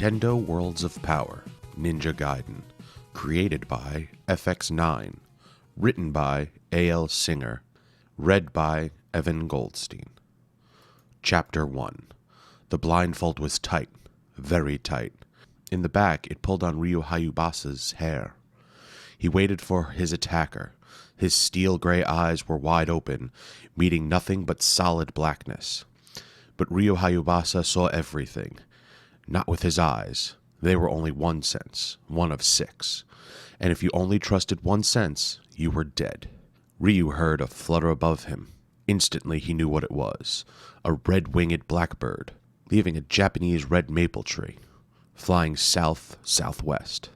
Nintendo Worlds of Power, Ninja Gaiden, created by FX9, written by A.L. Singer, read by Evan Goldstein. Chapter 1. The blindfold was tight, very tight. In the back, it pulled on Ryu Hayubasa's hair. He waited for his attacker. His steel-gray eyes were wide open, meeting nothing but solid blackness. But Ryu Hayubasa saw everything. Not with his eyes. They were only one sense, one of 6. And if you only trusted one sense, you were dead. Ryu heard a flutter above him. Instantly he knew what it was. A red-winged blackbird, leaving a Japanese red maple tree, flying south-southwest.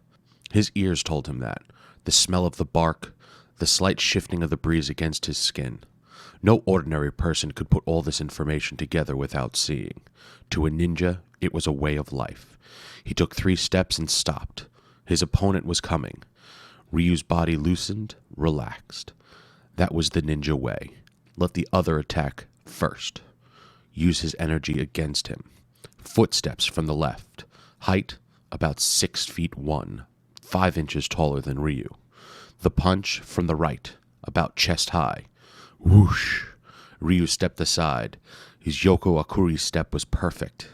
His ears told him that. The smell of the bark, the slight shifting of the breeze against his skin. No ordinary person could put all this information together without seeing. To a ninja, it was a way of life. He took 3 steps and stopped. His opponent was coming. Ryu's body loosened, relaxed. That was the ninja way. Let the other attack first. Use his energy against him. Footsteps from the left. Height, about 6 feet 1, 5 inches taller than Ryu. The punch from the right, about chest high. Whoosh! Ryu stepped aside. His Yoko Akuri step was perfect.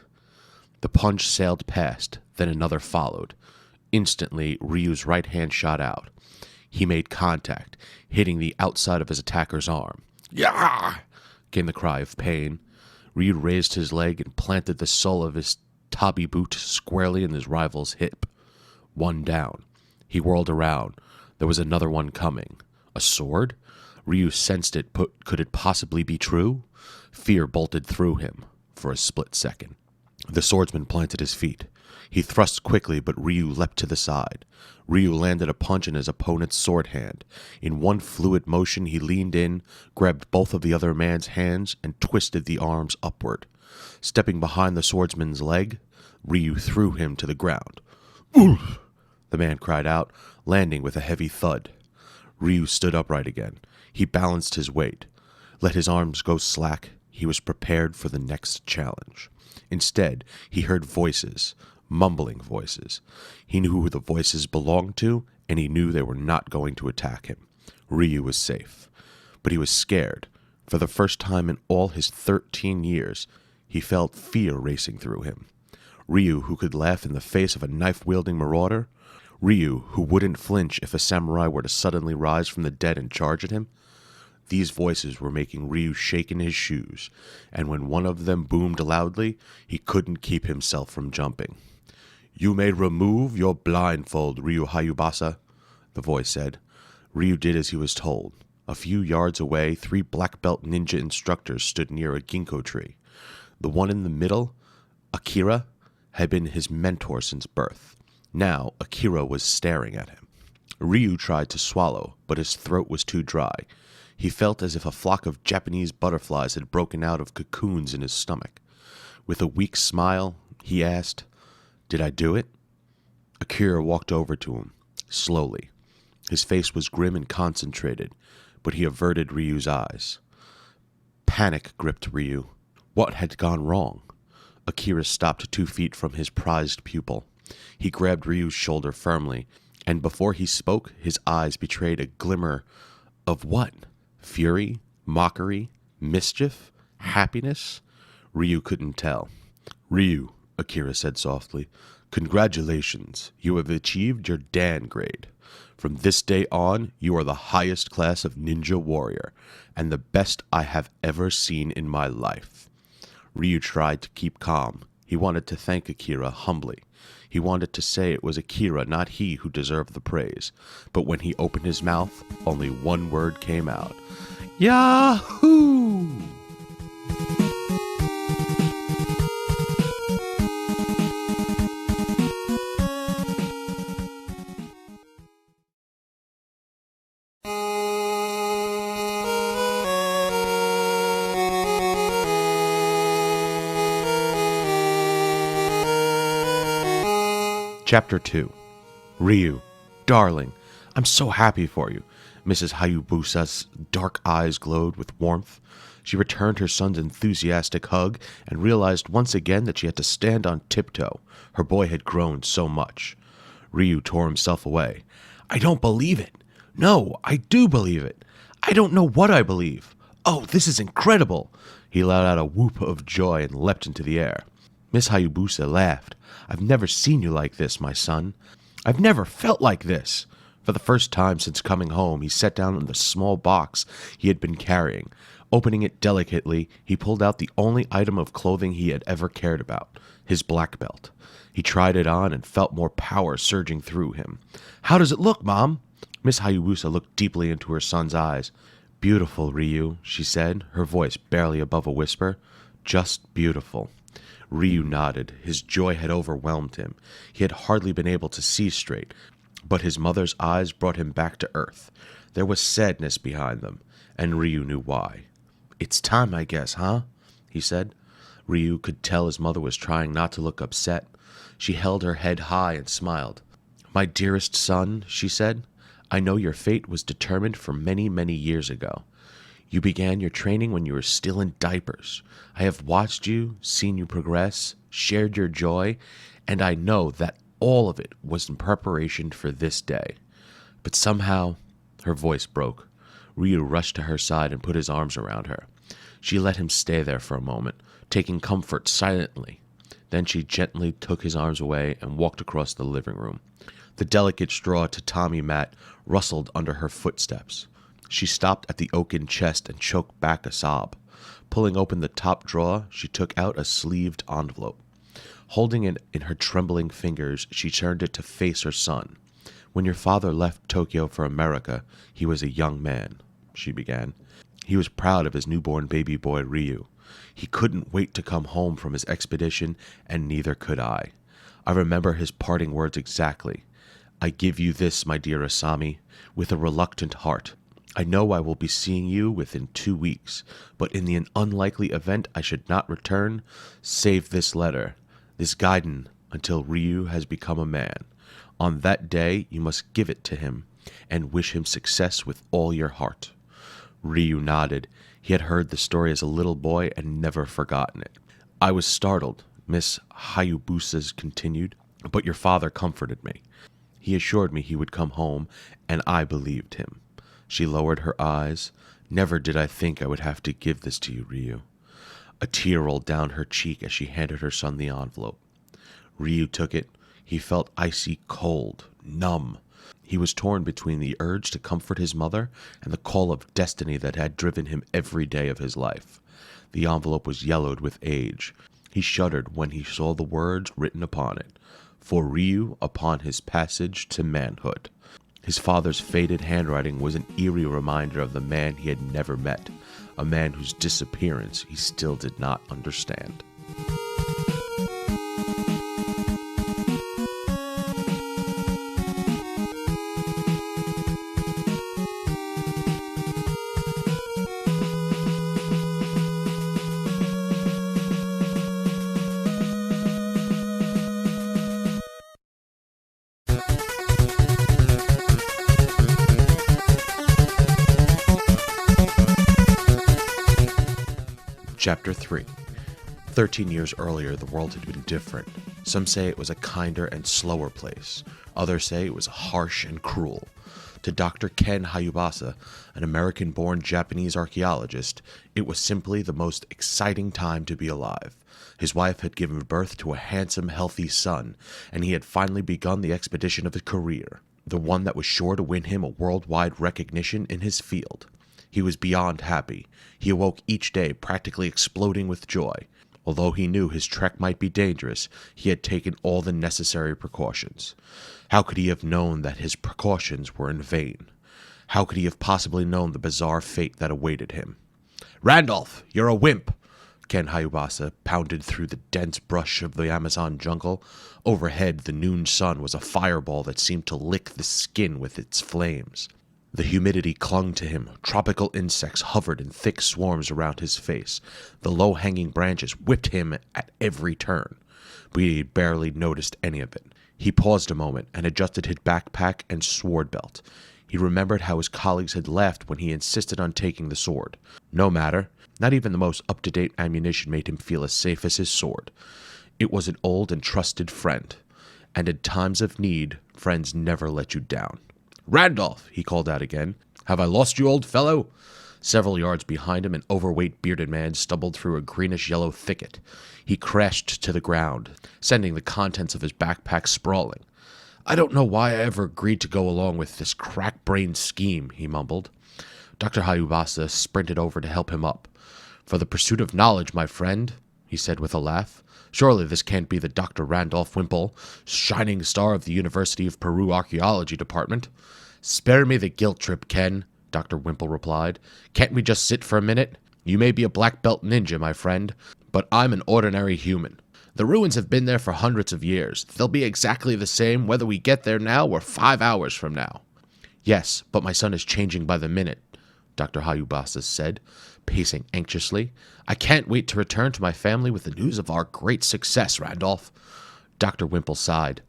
The punch sailed past, then another followed. Instantly, Ryu's right hand shot out. He made contact, hitting the outside of his attacker's arm. Yah! Came the cry of pain. Ryu raised his leg and planted the sole of his tabi boot squarely in his rival's hip. 1 down. He whirled around. There was another one coming. A sword? Ryu sensed it, but could it possibly be true? Fear bolted through him for a split second. The swordsman planted his feet. He thrust quickly, but Ryu leapt to the side. Ryu landed a punch in his opponent's sword hand. In one fluid motion, he leaned in, grabbed both of the other man's hands, and twisted the arms upward. Stepping behind the swordsman's leg, Ryu threw him to the ground. "Oof!" The man cried out, landing with a heavy thud. Ryu stood upright again. He balanced his weight. Let his arms go slack. He was prepared for the next challenge. Instead, he heard voices, mumbling voices. He knew who the voices belonged to, and he knew they were not going to attack him. Ryu was safe. But he was scared. For the first time in all his 13 years, he felt fear racing through him. Ryu, who could laugh in the face of a knife-wielding marauder. Ryu, who wouldn't flinch if a samurai were to suddenly rise from the dead and charge at him. These voices were making Ryu shake in his shoes, and when one of them boomed loudly, he couldn't keep himself from jumping. "You may remove your blindfold, Ryu Hayubasa," the voice said. Ryu did as he was told. A few yards away, 3 black belt ninja instructors stood near a ginkgo tree. The one in the middle, Akira, had been his mentor since birth. Now, Akira was staring at him. Ryu tried to swallow, but his throat was too dry. He felt as if a flock of Japanese butterflies had broken out of cocoons in his stomach. With a weak smile, he asked, "Did I do it?" Akira walked over to him, slowly. His face was grim and concentrated, but he averted Ryu's eyes. Panic gripped Ryu. What had gone wrong? Akira stopped 2 feet from his prized pupil. He grabbed Ryu's shoulder firmly, and before he spoke, his eyes betrayed a glimmer of what? Fury? Mockery? Mischief? Happiness? Ryu couldn't tell. "Ryu," Akira said softly, "congratulations. You have achieved your Dan grade. From this day on, you are the highest class of ninja warrior, and the best I have ever seen in my life." Ryu tried to keep calm. He wanted to thank Akira humbly. He wanted to say it was Akira, not he, who deserved the praise. But when he opened his mouth, only one word came out. Yahoo! Chapter 2. Ryu, darling, I'm so happy for you. Mrs. Hayabusa's dark eyes glowed with warmth. She returned her son's enthusiastic hug and realized once again that she had to stand on tiptoe. Her boy had grown so much. Ryu tore himself away. I don't believe it. No, I do believe it. I don't know what I believe. Oh, this is incredible. He let out a whoop of joy and leapt into the air. Miss Hayabusa laughed. I've never seen you like this, my son. I've never felt like this. For the first time since coming home, he sat down on the small box he had been carrying. Opening it delicately, he pulled out the only item of clothing he had ever cared about, his black belt. He tried it on and felt more power surging through him. How does it look, Mom? Miss Hayabusa looked deeply into her son's eyes. Beautiful, Ryu, she said, her voice barely above a whisper. Just beautiful. Ryu nodded. His joy had overwhelmed him. He had hardly been able to see straight, but his mother's eyes brought him back to earth. There was sadness behind them, and Ryu knew why. It's time, I guess, huh? He said. Ryu could tell his mother was trying not to look upset. She held her head high and smiled. My dearest son, she said, I know your fate was determined for many, many years ago. You began your training when you were still in diapers. I have watched you, seen you progress, shared your joy, and I know that all of it was in preparation for this day. But somehow, her voice broke. Ryu rushed to her side and put his arms around her. She let him stay there for a moment, taking comfort silently. Then she gently took his arms away and walked across the living room. The delicate straw tatami mat rustled under her footsteps. She stopped at the oaken chest and choked back a sob. Pulling open the top drawer, she took out a sleeved envelope. Holding it in her trembling fingers, she turned it to face her son. When your father left Tokyo for America, he was a young man, she began. He was proud of his newborn baby boy Ryu. He couldn't wait to come home from his expedition, and neither could I. I remember his parting words exactly. I give you this, my dear Asami, with a reluctant heart. I know I will be seeing you within 2 weeks, but in the unlikely event I should not return, save this letter, this Gaiden, until Ryu has become a man. On that day, you must give it to him, and wish him success with all your heart. Ryu nodded. He had heard the story as a little boy and never forgotten it. I was startled, Miss Hayabusa continued, but your father comforted me. He assured me he would come home, and I believed him. She lowered her eyes. Never did I think I would have to give this to you, Ryu. A tear rolled down her cheek as she handed her son the envelope. Ryu took it. He felt icy cold, numb. He was torn between the urge to comfort his mother and the call of destiny that had driven him every day of his life. The envelope was yellowed with age. He shuddered when he saw the words written upon it. For Ryu upon his passage to manhood. His father's faded handwriting was an eerie reminder of the man he had never met, a man whose disappearance he still did not understand. Chapter 3. 13 years earlier, the world had been different. Some say it was a kinder and slower place. Others say it was harsh and cruel. To Dr. Ken Hayabasa, an American-born Japanese archaeologist, it was simply the most exciting time to be alive. His wife had given birth to a handsome, healthy son, and he had finally begun the expedition of his career, the one that was sure to win him a worldwide recognition in his field. He was beyond happy. He awoke each day practically exploding with joy. Although he knew his trek might be dangerous, he had taken all the necessary precautions. How could he have known that his precautions were in vain? How could he have possibly known the bizarre fate that awaited him? "Randolph, you're a wimp!" Ken Hayabasa pounded through the dense brush of the Amazon jungle. Overhead, the noon sun was a fireball that seemed to lick the skin with its flames. The humidity clung to him. Tropical insects hovered in thick swarms around his face. The low-hanging branches whipped him at every turn, but he barely noticed any of it. He paused a moment and adjusted his backpack and sword belt. He remembered how his colleagues had laughed when he insisted on taking the sword. No matter, not even the most up-to-date ammunition made him feel as safe as his sword. It was an old and trusted friend, and in times of need, friends never let you down. "Randolph!" he called out again. "Have I lost you, old fellow?" Several yards behind him, an overweight bearded man stumbled through a greenish-yellow thicket. He crashed to the ground, sending the contents of his backpack sprawling. "I don't know why I ever agreed to go along with this crack-brained scheme," he mumbled. Dr. Hayabasa sprinted over to help him up. "For the pursuit of knowledge, my friend," he said with a laugh. "Surely this can't be the Dr. Randolph Wimple, shining star of the University of Peru Archaeology Department." "Spare me the guilt trip, Ken," Dr. Wimple replied. "Can't we just sit for a minute? You may be a black belt ninja, my friend, but I'm an ordinary human. The ruins have been there for hundreds of years. They'll be exactly the same whether we get there now or 5 hours from now." "Yes, but my son is changing by the minute," Dr. Hayabasa said, pacing anxiously. "I can't wait to return to my family with the news of our great success, Randolph." Dr. Wimple sighed.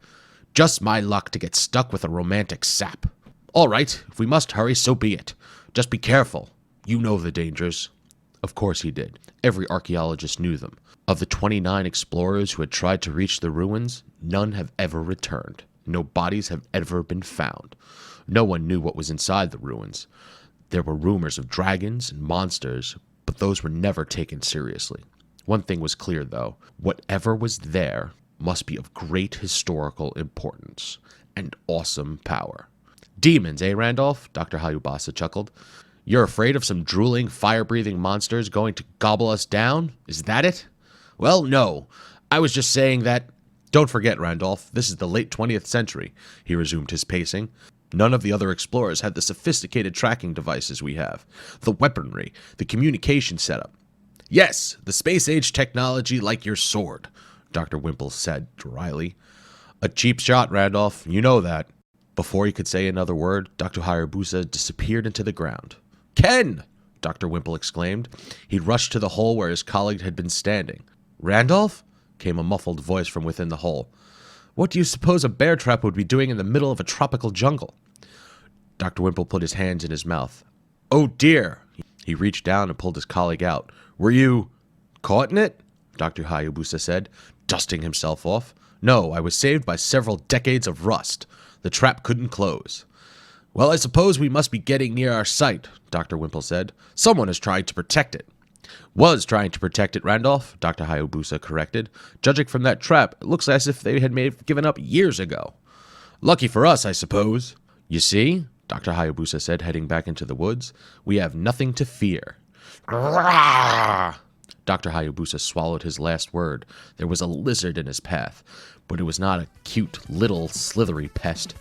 "Just my luck to get stuck with a romantic sap. All right, if we must hurry, so be it. Just be careful. You know the dangers." Of course he did. Every archaeologist knew them. Of the 29 explorers who had tried to reach the ruins, none have ever returned. No bodies have ever been found. No one knew what was inside the ruins. There were rumors of dragons and monsters, but those were never taken seriously. One thing was clear, though. Whatever was there must be of great historical importance and awesome power. "Demons, eh, Randolph?" Dr. Hayabasa chuckled. "You're afraid of some drooling, fire-breathing monsters going to gobble us down? Is that it?" "Well, no. I was just saying that—" "Don't forget, Randolph, this is the late 20th century," he resumed his pacing. "None of the other explorers had the sophisticated tracking devices we have, the weaponry, the communication setup." "Yes, the space-age technology like your sword," Dr. Wimple said dryly. "A cheap shot, Randolph. You know that." Before he could say another word, Dr. Hayabusa disappeared into the ground. "Ken!" Dr. Wimple exclaimed. He rushed to the hole where his colleague had been standing. "Randolph?" came a muffled voice from within the hole. "What do you suppose a bear trap would be doing in the middle of a tropical jungle?" Dr. Wimple put his hands in his mouth. "Oh dear!" He reached down and pulled his colleague out. "Were you caught in it?" Dr. Hayabusa said, dusting himself off. "No, I was saved by several decades of rust. The trap couldn't close." "Well, I suppose we must be getting near our site," Dr. Wimple said. "Someone is trying to protect it." "Was trying to protect it, Randolph," Dr. Hayabusa corrected. "Judging from that trap, it looks as if they had given up years ago." "Lucky for us, I suppose." "You see," Dr. Hayabusa said, heading back into the woods, "we have nothing to fear." Dr. Hayabusa swallowed his last word. There was a lizard in his path, but it was not a cute, little, slithery pest.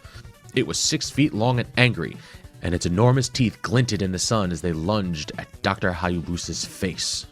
It was 6 feet long and angry, and its enormous teeth glinted in the sun as they lunged at Dr. Hayabusa's face.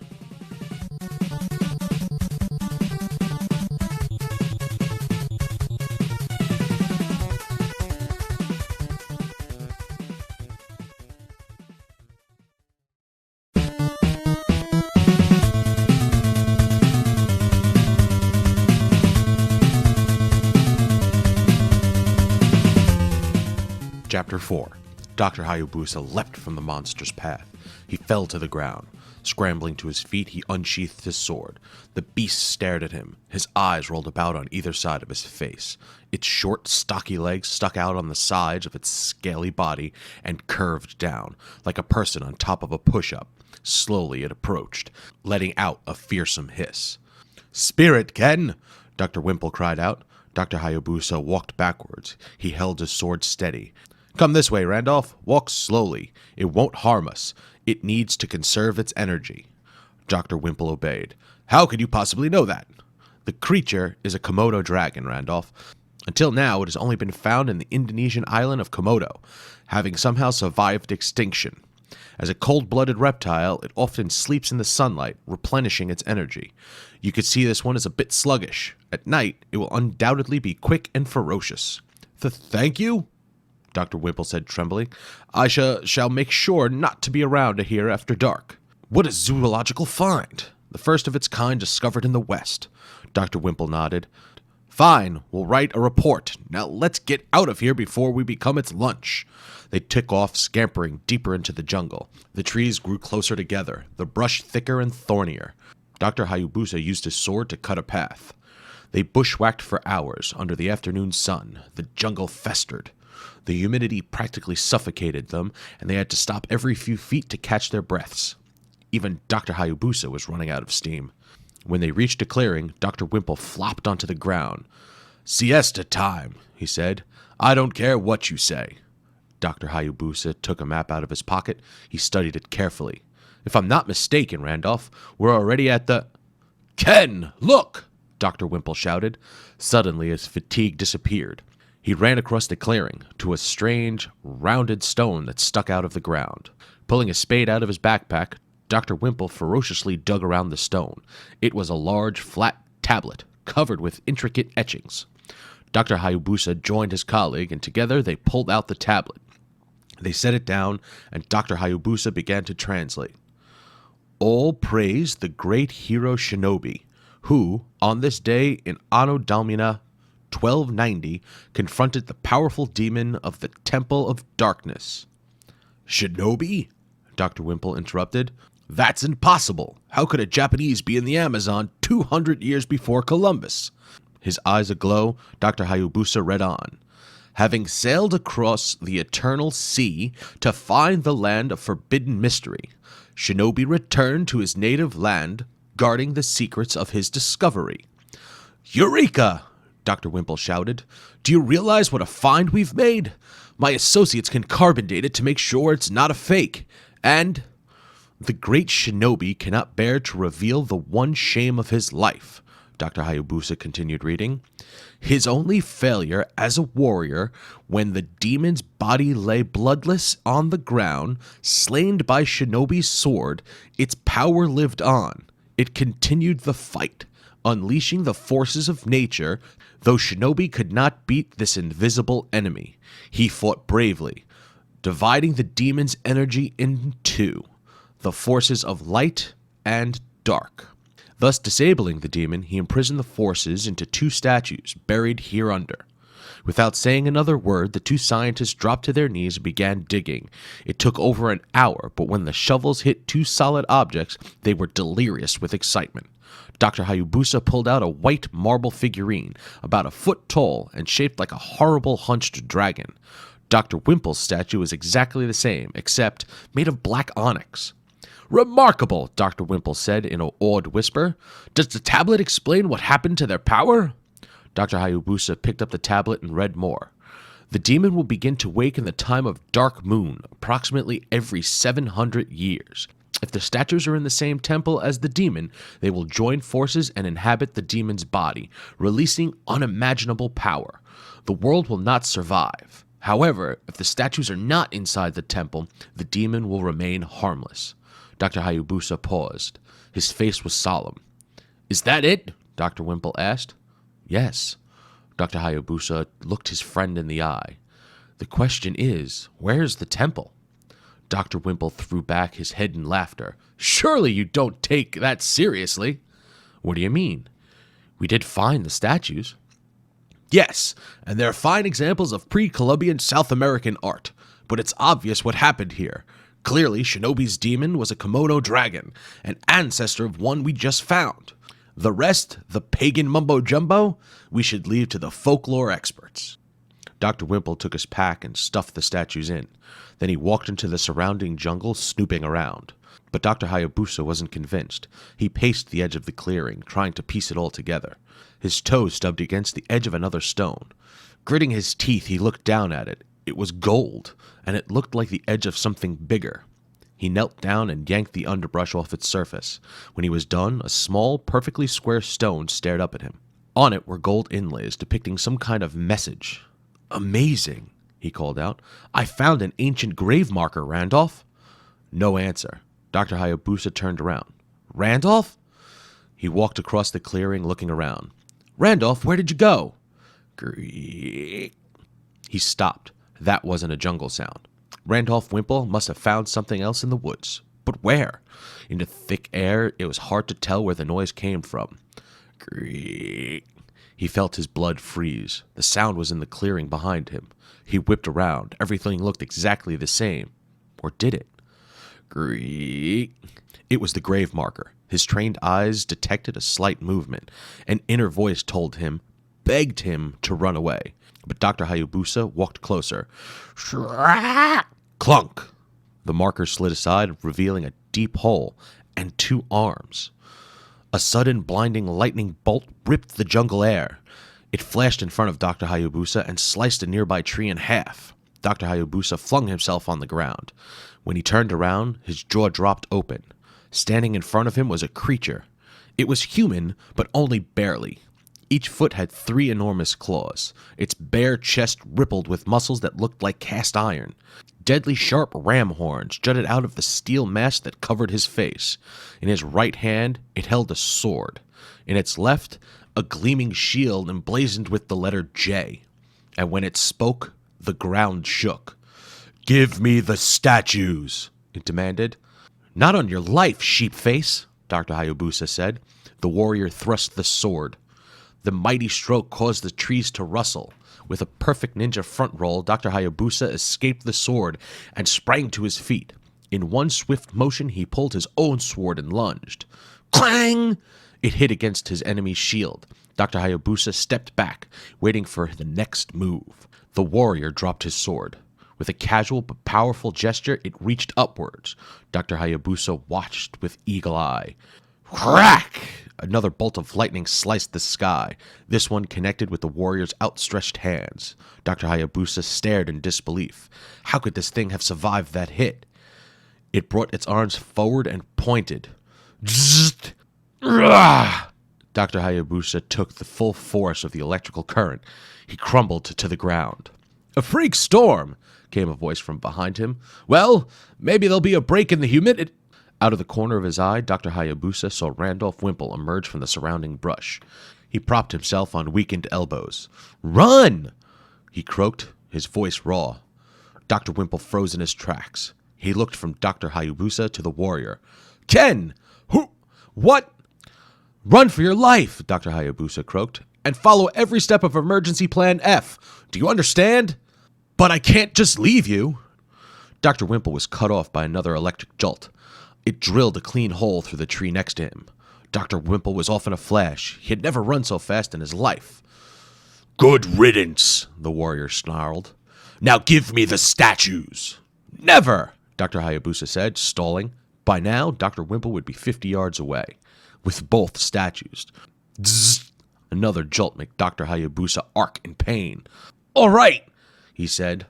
Chapter 4. Dr. Hayabusa leapt from the monster's path. He fell to the ground. Scrambling to his feet, he unsheathed his sword. The beast stared at him. His eyes rolled about on either side of his face. Its short, stocky legs stuck out on the sides of its scaly body and curved down, like a person on top of a push-up. Slowly it approached, letting out a fearsome hiss. "Spirit, Ken!" Dr. Wimple cried out. Dr. Hayabusa walked backwards. He held his sword steady. "Come this way, Randolph. Walk slowly. It won't harm us. It needs to conserve its energy." Dr. Wimple obeyed. "How could you possibly know that?" "The creature is a Komodo dragon, Randolph. Until now, it has only been found in the Indonesian island of Komodo, having somehow survived extinction. As a cold-blooded reptile, it often sleeps in the sunlight, replenishing its energy. You could see this one is a bit sluggish. At night, it will undoubtedly be quick and ferocious." "Thank you," Dr. Wimple said, trembling. "I shall make sure not to be around here after dark." "What a zoological find! The first of its kind discovered in the West." Dr. Wimple nodded. Fine, we'll write a report. Now let's get out of here before we become its lunch. They took off, scampering deeper into the jungle. The trees grew closer together, the brush thicker and thornier. Dr. Hayabusa used his sword to cut a path. They bushwhacked for hours under the afternoon sun. The jungle festered. The humidity practically suffocated them, and they had to stop every few feet to catch their breaths. Even Dr. Hayabusa was running out of steam. When they reached a clearing, Dr. Wimple flopped onto the ground. "Siesta time," he said. "I don't care what you say." Dr. Hayabusa took a map out of his pocket. He studied it carefully. "If I'm not mistaken, Randolph, we're already at the—" "Ken, look!" Dr. Wimple shouted. Suddenly his fatigue disappeared. He ran across the clearing to a strange, rounded stone that stuck out of the ground. Pulling a spade out of his backpack, Dr. Wimple ferociously dug around the stone. It was a large, flat tablet, covered with intricate etchings. Dr. Hayabusa joined his colleague, and together they pulled out the tablet. They set it down, and Dr. Hayabusa began to translate. "All praise the great hero Shinobi, who, on this day in Anno Domini 1290, confronted the powerful demon of the Temple of Darkness." "Shinobi?" Dr. Wimple interrupted. "That's impossible. How could a Japanese be in the Amazon 200 years before Columbus?" His eyes aglow, Dr. Hayabusa read on. "Having sailed across the eternal sea to find the land of forbidden mystery, Shinobi returned to his native land, guarding the secrets of his discovery." "Eureka!" Dr. Wimple shouted. "Do you realize what a find we've made? My associates can carbon date it to make sure it's not a fake. And the great Shinobi cannot bear to reveal the one shame of his life," Dr. Hayabusa continued reading. "His only failure as a warrior, when the demon's body lay bloodless on the ground, slain by Shinobi's sword, its power lived on. It continued the fight, unleashing the forces of nature. Though Shinobi could not beat this invisible enemy, he fought bravely, dividing the demon's energy in two, the forces of light and dark. Thus disabling the demon, he imprisoned the forces into two statues buried hereunder." Without saying another word, the two scientists dropped to their knees and began digging. It took over an hour, but when the shovels hit two solid objects, they were delirious with excitement. Dr. Hayabusa pulled out a white marble figurine, about a foot tall and shaped like a horrible hunched dragon. Dr. Wimple's statue was exactly the same, except made of black onyx. "Remarkable," Dr. Wimple said in an awed whisper. "Does the tablet explain what happened to their power?" Dr. Hayabusa picked up the tablet and read more. "The demon will begin to wake in the time of dark moon, approximately every 700 years. If the statues are in the same temple as the demon, they will join forces and inhabit the demon's body, releasing unimaginable power. The world will not survive. However, if the statues are not inside the temple, the demon will remain harmless." Dr. Hayabusa paused. His face was solemn. "Is that it?" Dr. Wimple asked. "Yes." Dr. Hayabusa looked his friend in the eye. "The question is, where's the temple?" Dr. Wimple threw back his head in laughter. "Surely you don't take that seriously." "What do you mean? We did find the statues." "Yes, and they're fine examples of pre-Columbian South American art. But it's obvious what happened here. Clearly, Shinobi's demon was a Komodo dragon, an ancestor of one we just found. The rest, the pagan mumbo-jumbo, we should leave to the folklore experts." Dr. Wimple took his pack and stuffed the statues in. Then he walked into the surrounding jungle, snooping around. But Dr. Hayabusa wasn't convinced. He paced the edge of the clearing, trying to piece it all together. His toe stubbed against the edge of another stone. Gritting his teeth, he looked down at it. It was gold, and it looked like the edge of something bigger. He knelt down and yanked the underbrush off its surface. When he was done, a small, perfectly square stone stared up at him. On it were gold inlays depicting some kind of message. "Amazing," he called out. "I found an ancient grave marker, Randolph." No answer. Dr. Hayabusa turned around. "Randolph?" He walked across the clearing, looking around. "Randolph, where did you go?" Greek. He stopped. That wasn't a jungle sound. Randolph Wimple must have found something else in the woods. But where? In the thick air, it was hard to tell where the noise came from. Greek. He felt his blood freeze. The sound was in the clearing behind him. He whipped around. Everything looked exactly the same. Or did it? Greek. It was the grave marker. His trained eyes detected a slight movement. An inner voice told him, begged him to run away. But Dr. Hayabusa walked closer. Clunk! The marker slid aside, revealing a deep hole and 2 arms. A sudden blinding lightning bolt ripped the jungle air. It flashed in front of Dr. Hayabusa and sliced a nearby tree in half. Dr. Hayabusa flung himself on the ground. When he turned around, his jaw dropped open. Standing in front of him was a creature. It was human, but only barely. Each foot had 3 enormous claws. Its bare chest rippled with muscles that looked like cast iron. Deadly sharp ram horns jutted out of the steel mask that covered his face. In his right hand, it held a sword. In its left, a gleaming shield emblazoned with the letter J. And when it spoke, the ground shook. "Give me the statues," it demanded. "Not on your life, sheepface," Dr. Hayabusa said. The warrior thrust the sword. The mighty stroke caused the trees to rustle. With a perfect ninja front roll, Dr. Hayabusa escaped the sword and sprang to his feet. In one swift motion, he pulled his own sword and lunged. Clang! It hit against his enemy's shield. Dr. Hayabusa stepped back, waiting for the next move. The warrior dropped his sword. With a casual but powerful gesture, it reached upwards. Dr. Hayabusa watched with eagle eye. Crack! Another bolt of lightning sliced the sky. This one connected with the warrior's outstretched hands. Dr. Hayabusa stared in disbelief. How could this thing have survived that hit? It brought its arms forward and pointed. Zzzt! Dr. Hayabusa took the full force of the electrical current. He crumbled to the ground. "A freak storm!" came a voice from behind him. "Well, maybe there'll be a break in the humidity." Out of the corner of his eye, Dr. Hayabusa saw Randolph Wimple emerge from the surrounding brush. He propped himself on weakened elbows. "Run!" he croaked, his voice raw. Dr. Wimple froze in his tracks. He looked from Dr. Hayabusa to the warrior. "Ken! Who? What?" "Run for your life," Dr. Hayabusa croaked, "and follow every step of Emergency Plan F. Do you understand?" "But I can't just leave you." Dr. Wimple was cut off by another electric jolt. It drilled a clean hole through the tree next to him. Dr. Wimple was off in a flash. He had never run so fast in his life. "Good riddance," the warrior snarled. "Now give me the statues." "Never," Dr. Hayabusa said, stalling. By now, Dr. Wimple would be 50 yards away, with both statues. Zzz! Another jolt made Dr. Hayabusa arc in pain. "All right," he said.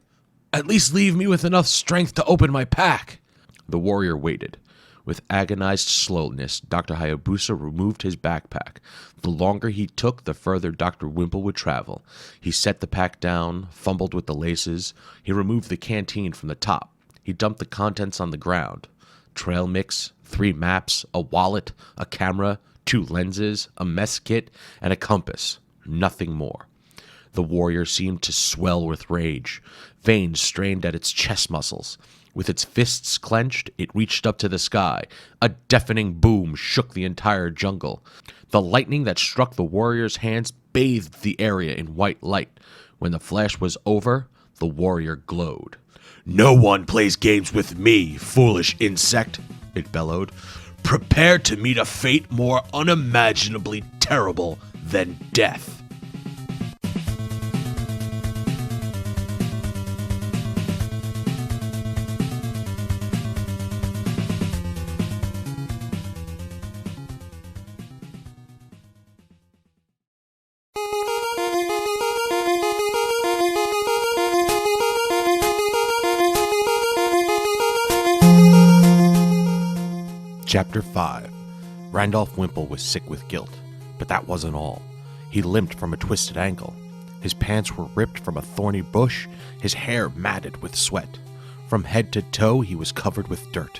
"At least leave me with enough strength to open my pack." The warrior waited. With agonized slowness, Dr. Hayabusa removed his backpack. The longer he took, the further Dr. Wimple would travel. He set the pack down, fumbled with the laces. He removed the canteen from the top. He dumped the contents on the ground. Trail mix, 3 maps, a wallet, a camera, 2 lenses, a mess kit, and a compass. Nothing more. The warrior seemed to swell with rage. Veins strained at its chest muscles. With its fists clenched, it reached up to the sky. A deafening boom shook the entire jungle. The lightning that struck the warrior's hands bathed the area in white light. When the flash was over, the warrior glowed. "No one plays games with me, foolish insect," it bellowed. "Prepare to meet a fate more unimaginably terrible than death." Chapter 5. Randolph Wimple was sick with guilt, but that wasn't all. He limped from a twisted ankle. His pants were ripped from a thorny bush, his hair matted with sweat. From head to toe, he was covered with dirt.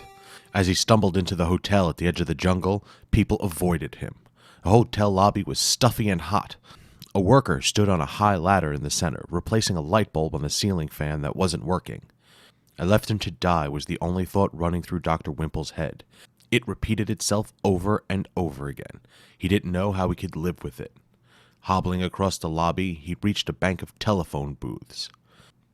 As he stumbled into the hotel at the edge of the jungle, people avoided him. The hotel lobby was stuffy and hot. A worker stood on a high ladder in the center, replacing a light bulb on the ceiling fan that wasn't working. "I left him to die" was the only thought running through Dr. Wimple's head. It repeated itself over and over again. He didn't know how he could live with it. Hobbling across the lobby, he reached a bank of telephone booths.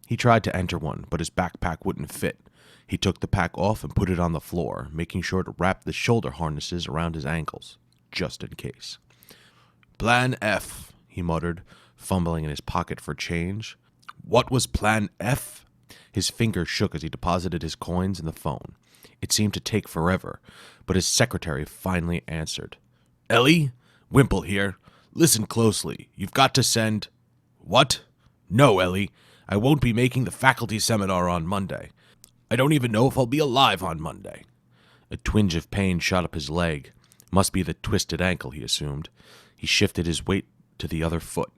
He tried to enter one, but his backpack wouldn't fit. He took the pack off and put it on the floor, making sure to wrap the shoulder harnesses around his ankles, just in case. Plan F, he muttered, fumbling in his pocket for change. What was Plan F? His fingers shook as he deposited his coins in the phone. It seemed to take forever, but his secretary finally answered. Ellie? Wimple here. Listen closely. You've got to send... What? No, Ellie. I won't be making the faculty seminar on Monday. I don't even know if I'll be alive on Monday. A twinge of pain shot up his leg. Must be the twisted ankle, he assumed. He shifted his weight to the other foot.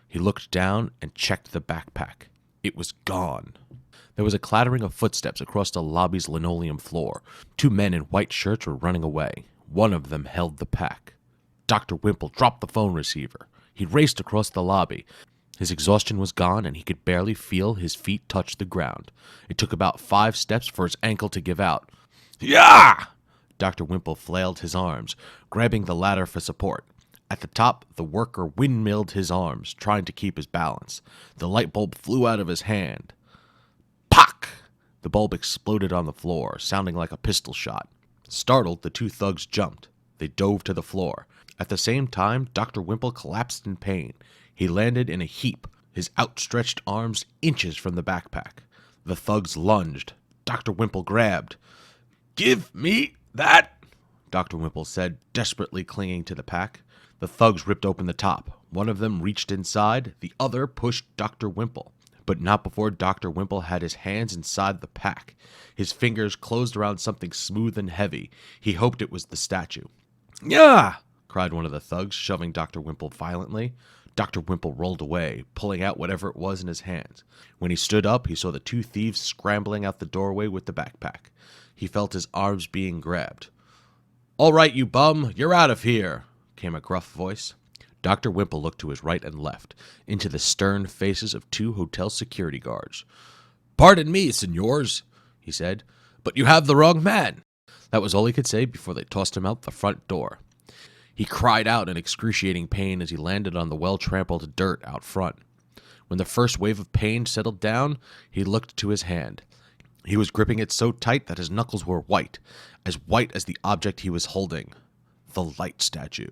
He looked down and checked the backpack. It was gone. There was a clattering of footsteps across the lobby's linoleum floor. 2 men in white shirts were running away. One of them held the pack. Dr. Wimple dropped the phone receiver. He raced across the lobby. His exhaustion was gone, and he could barely feel his feet touch the ground. It took about 5 steps for his ankle to give out. Yeah! Dr. Wimple flailed his arms, grabbing the ladder for support. At the top, the worker windmilled his arms, trying to keep his balance. The light bulb flew out of his hand. Pock! The bulb exploded on the floor, sounding like a pistol shot. Startled, the 2 thugs jumped. They dove to the floor. At the same time, Dr. Wimple collapsed in pain. He landed in a heap, his outstretched arms inches from the backpack. The thugs lunged. Dr. Wimple grabbed. Give me that, Dr. Wimple said, desperately clinging to the pack. The thugs ripped open the top. One of them reached inside. The other pushed Dr. Wimple, but not before Dr. Wimple had his hands inside the pack. His fingers closed around something smooth and heavy. He hoped it was the statue. Yeah! Cried one of the thugs, shoving Dr. Wimple violently. Dr. Wimple rolled away, pulling out whatever it was in his hands. When he stood up, he saw the 2 thieves scrambling out the doorway with the backpack. He felt his arms being grabbed. All right, you bum, you're out of here, came a gruff voice. Dr. Wimple looked to his right and left, into the stern faces of 2 hotel security guards. Pardon me, senors, he said, but you have the wrong man. That was all he could say before they tossed him out the front door. He cried out in excruciating pain as he landed on the well-trampled dirt out front. When the first wave of pain settled down, he looked to his hand. He was gripping it so tight that his knuckles were white as the object he was holding, the light statue.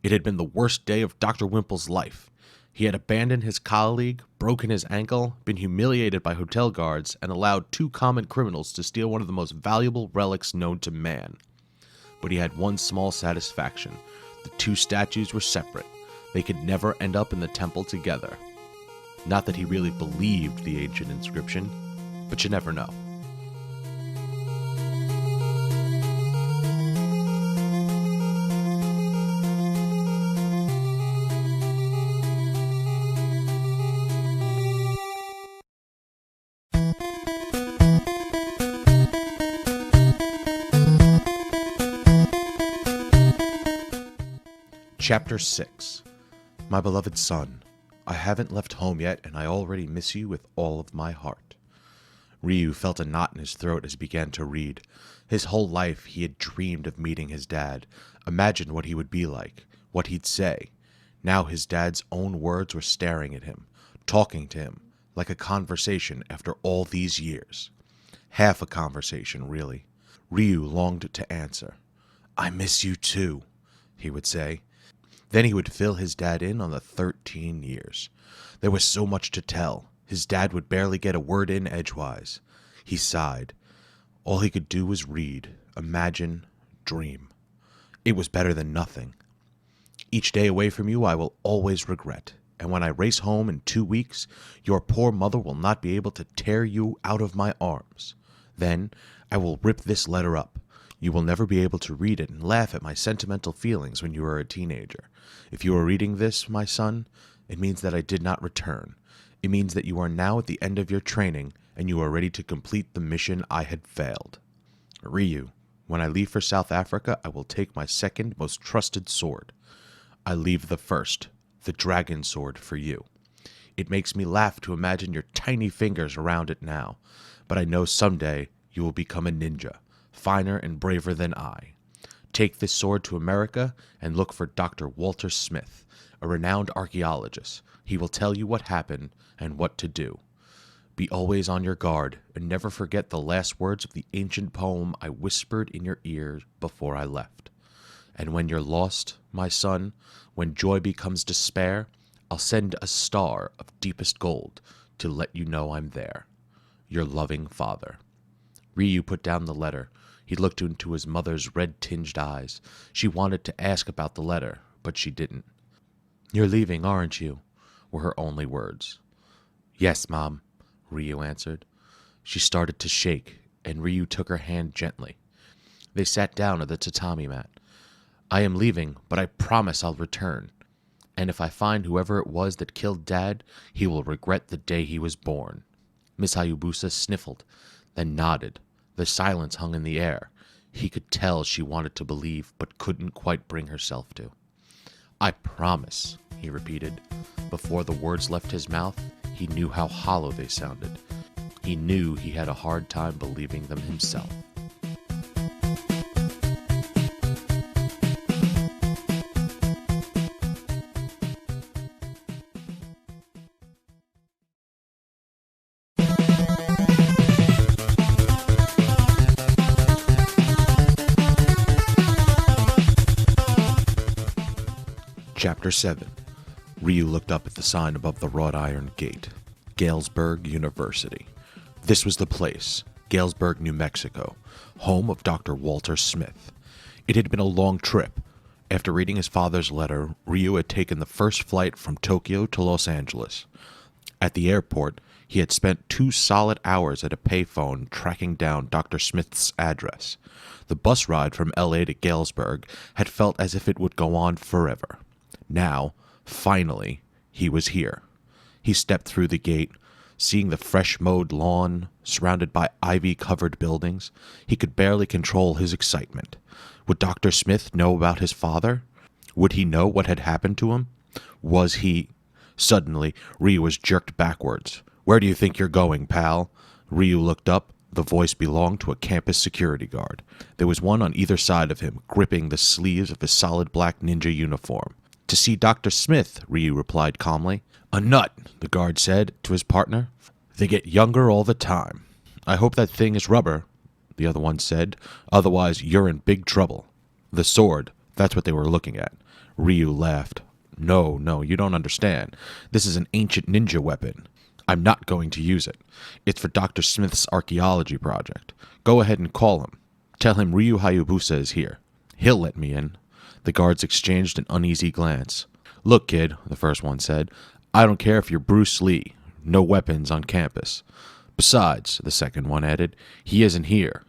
It had been the worst day of Dr. Wimple's life. He had abandoned his colleague, broken his ankle, been humiliated by hotel guards, and allowed 2 common criminals to steal one of the most valuable relics known to man. But he had one small satisfaction. The 2 statues were separate. They could never end up in the temple together. Not that he really believed the ancient inscription, but you never know. Chapter 6. My beloved son, I haven't left home yet, and I already miss you with all of my heart. Ryu felt a knot in his throat as he began to read. His whole life he had dreamed of meeting his dad, imagined what he would be like, what he'd say. Now his dad's own words were staring at him, talking to him, like a conversation after all these years. Half a conversation, really. Ryu longed to answer. I miss you too, he would say. Then he would fill his dad in on the 13 years. There was so much to tell. His dad would barely get a word in edgewise. He sighed. All he could do was read, imagine, dream. It was better than nothing. Each day away from you I will always regret, and when I race home in 2 weeks, your poor mother will not be able to tear you out of my arms. Then I will rip this letter up. You will never be able to read it and laugh at my sentimental feelings when you are a teenager. If you are reading this, my son, it means that I did not return. It means that you are now at the end of your training, and you are ready to complete the mission I had failed. Ryu, when I leave for South Africa, I will take my second most trusted sword. I leave the first, the dragon sword, for you. It makes me laugh to imagine your tiny fingers around it now, but I know someday you will become a ninja, finer and braver than I. Take this sword to America and look for Dr. Walter Smith, a renowned archaeologist. He will tell you what happened and what to do. Be always on your guard, and never forget the last words of the ancient poem I whispered in your ear before I left. And when you're lost, my son, when joy becomes despair, I'll send a star of deepest gold to let you know I'm there. Your loving father. Ryu put down the letter. He looked into his mother's red-tinged eyes. She wanted to ask about the letter, but she didn't. "You're leaving, aren't you?" were her only words. "Yes, Mom," Ryu answered. She started to shake, and Ryu took her hand gently. They sat down at the tatami mat. "I am leaving, but I promise I'll return. And if I find whoever it was that killed Dad, he will regret the day he was born." Miss Hayabusa sniffled, then nodded. The silence hung in the air. He could tell she wanted to believe, but couldn't quite bring herself to. "I promise," he repeated. Before the words left his mouth, he knew how hollow they sounded. He knew he had a hard time believing them himself. Chapter 7. Ryu looked up at the sign above the wrought iron gate. Galesburg University. This was the place, Galesburg, New Mexico, home of Dr. Walter Smith. It had been a long trip. After reading his father's letter, Ryu had taken the first flight from Tokyo to Los Angeles. At the airport, he had spent 2 solid hours at a payphone tracking down Dr. Smith's address. The bus ride from LA to Galesburg had felt as if it would go on forever. Now, finally, he was here. He stepped through the gate, seeing the fresh-mowed lawn, surrounded by ivy-covered buildings. He could barely control his excitement. Would Dr. Smith know about his father? Would he know what had happened to him? Was he... Suddenly, Ryu was jerked backwards. "Where do you think you're going, pal?" Ryu looked up. The voice belonged to a campus security guard. There was one on either side of him, gripping the sleeves of his solid black ninja uniform. "To see Dr. Smith," Ryu replied calmly. "A nut," the guard said to his partner. "They get younger all the time." "I hope that thing is rubber," the other one said. "Otherwise, you're in big trouble." "The sword, that's what they were looking at." Ryu laughed. No, you don't understand. This is an ancient ninja weapon. I'm not going to use it. It's for Dr. Smith's archaeology project. Go ahead and call him. Tell him Ryu Hayabusa is here. He'll let me in." The guards exchanged an uneasy glance. "Look, kid," the first one said, "I don't care if you're Bruce Lee. No weapons on campus. Besides," the second one added, "he isn't here."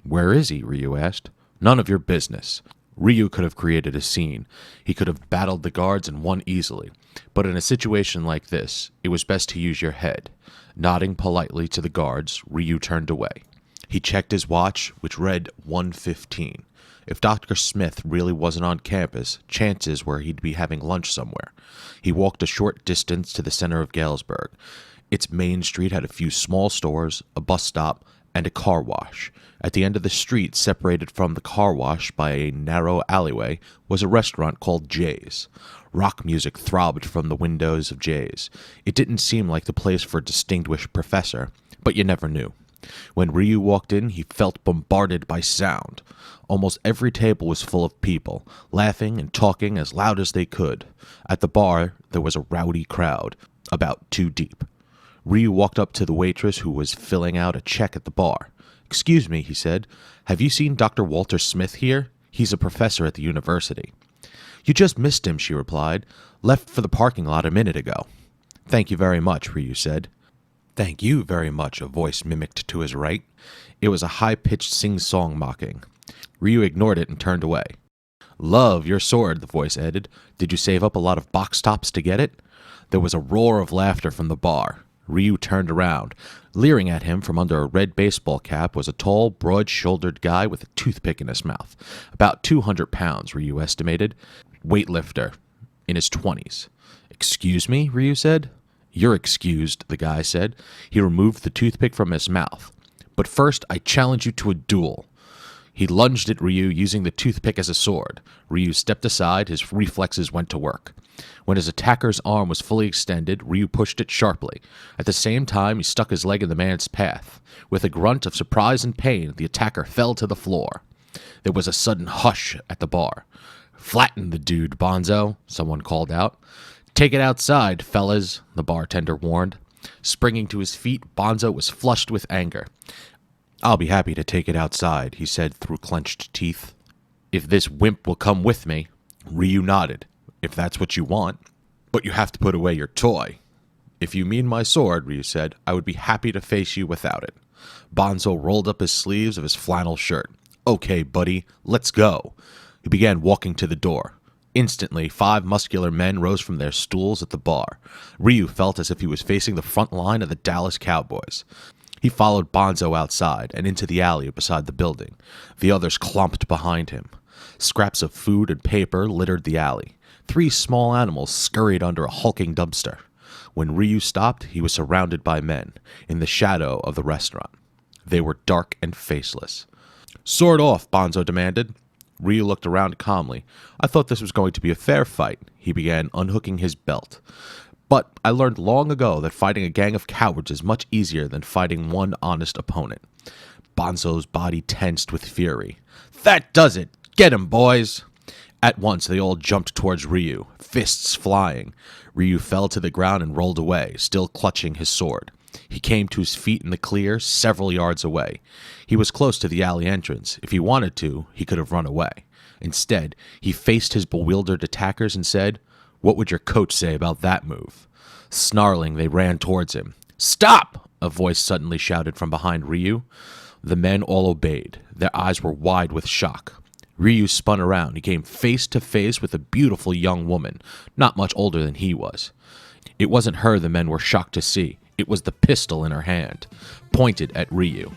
"Where is he?" Ryu asked. "None of your business." Ryu could have created a scene. He could have battled the guards and won easily. But in a situation like this, it was best to use your head. Nodding politely to the guards, Ryu turned away. He checked his watch, which read 1:15. If Dr. Smith really wasn't on campus, chances were he'd be having lunch somewhere. He walked a short distance to the center of Galesburg. Its main street had a few small stores, a bus stop, and a car wash. At the end of the street, separated from the car wash by a narrow alleyway, was a restaurant called Jay's. Rock music throbbed from the windows of Jay's. It didn't seem like the place for a distinguished professor, but you never knew. When Ryu walked in, he felt bombarded by sound. Almost every table was full of people, laughing and talking as loud as they could. At the bar, there was a rowdy crowd, about 2 deep. Ryu walked up to the waitress who was filling out a check at the bar. "Excuse me," he said. "Have you seen Dr. Walter Smith here? He's a professor at the university." "You just missed him," she replied. "Left for the parking lot a minute ago." "Thank you very much," Ryu said. "Thank you very much," a voice mimicked to his right. It was a high-pitched sing-song mocking. Ryu ignored it and turned away. "Love your sword," the voice added. "Did you save up a lot of box tops to get it?" There was a roar of laughter from the bar. Ryu turned around. Leering at him from under a red baseball cap was a tall, broad-shouldered guy with a toothpick in his mouth. About 200 pounds, Ryu estimated. Weightlifter. In his 20s. "Excuse me?" Ryu said. "You're excused," the guy said. He removed the toothpick from his mouth. "But first, I challenge you to a duel." He lunged at Ryu, using the toothpick as a sword. Ryu stepped aside, his reflexes went to work. When his attacker's arm was fully extended, Ryu pushed it sharply. At the same time, he stuck his leg in the man's path. With a grunt of surprise and pain, the attacker fell to the floor. There was a sudden hush at the bar. "Flatten the dude, Bonzo," someone called out. "Take it outside, fellas," the bartender warned. Springing to his feet, Bonzo was flushed with anger. "I'll be happy to take it outside," he said through clenched teeth. "If this wimp will come with me." Ryu nodded. "If that's what you want. But you have to put away your toy." "If you mean my sword," Ryu said, "I would be happy to face you without it." Bonzo rolled up his sleeves of his flannel shirt. "Okay, buddy, let's go." He began walking to the door. Instantly, 5 muscular men rose from their stools at the bar. Ryu felt as if he was facing the front line of the Dallas Cowboys. He followed Bonzo outside and into the alley beside the building. The others clumped behind him. Scraps of food and paper littered the alley. 3 small animals scurried under a hulking dumpster. When Ryu stopped, he was surrounded by men, in the shadow of the restaurant. They were dark and faceless. "Sword off," Bonzo demanded. Ryu looked around calmly. "I thought this was going to be a fair fight." He began unhooking his belt. "But I learned long ago that fighting a gang of cowards is much easier than fighting one honest opponent." Bonzo's body tensed with fury. "That does it! Get him, boys!" At once, they all jumped towards Ryu, fists flying. Ryu fell to the ground and rolled away, still clutching his sword. He came to his feet in the clear, several yards away. He was close to the alley entrance. If he wanted to, he could have run away. Instead, he faced his bewildered attackers and said, "What would your coach say about that move?" Snarling, they ran towards him. "Stop!" a voice suddenly shouted from behind Ryu. The men all obeyed. Their eyes were wide with shock. Ryu spun around. He came face to face with a beautiful young woman, not much older than he was. It wasn't her the men were shocked to see. It was the pistol in her hand, pointed at Ryu.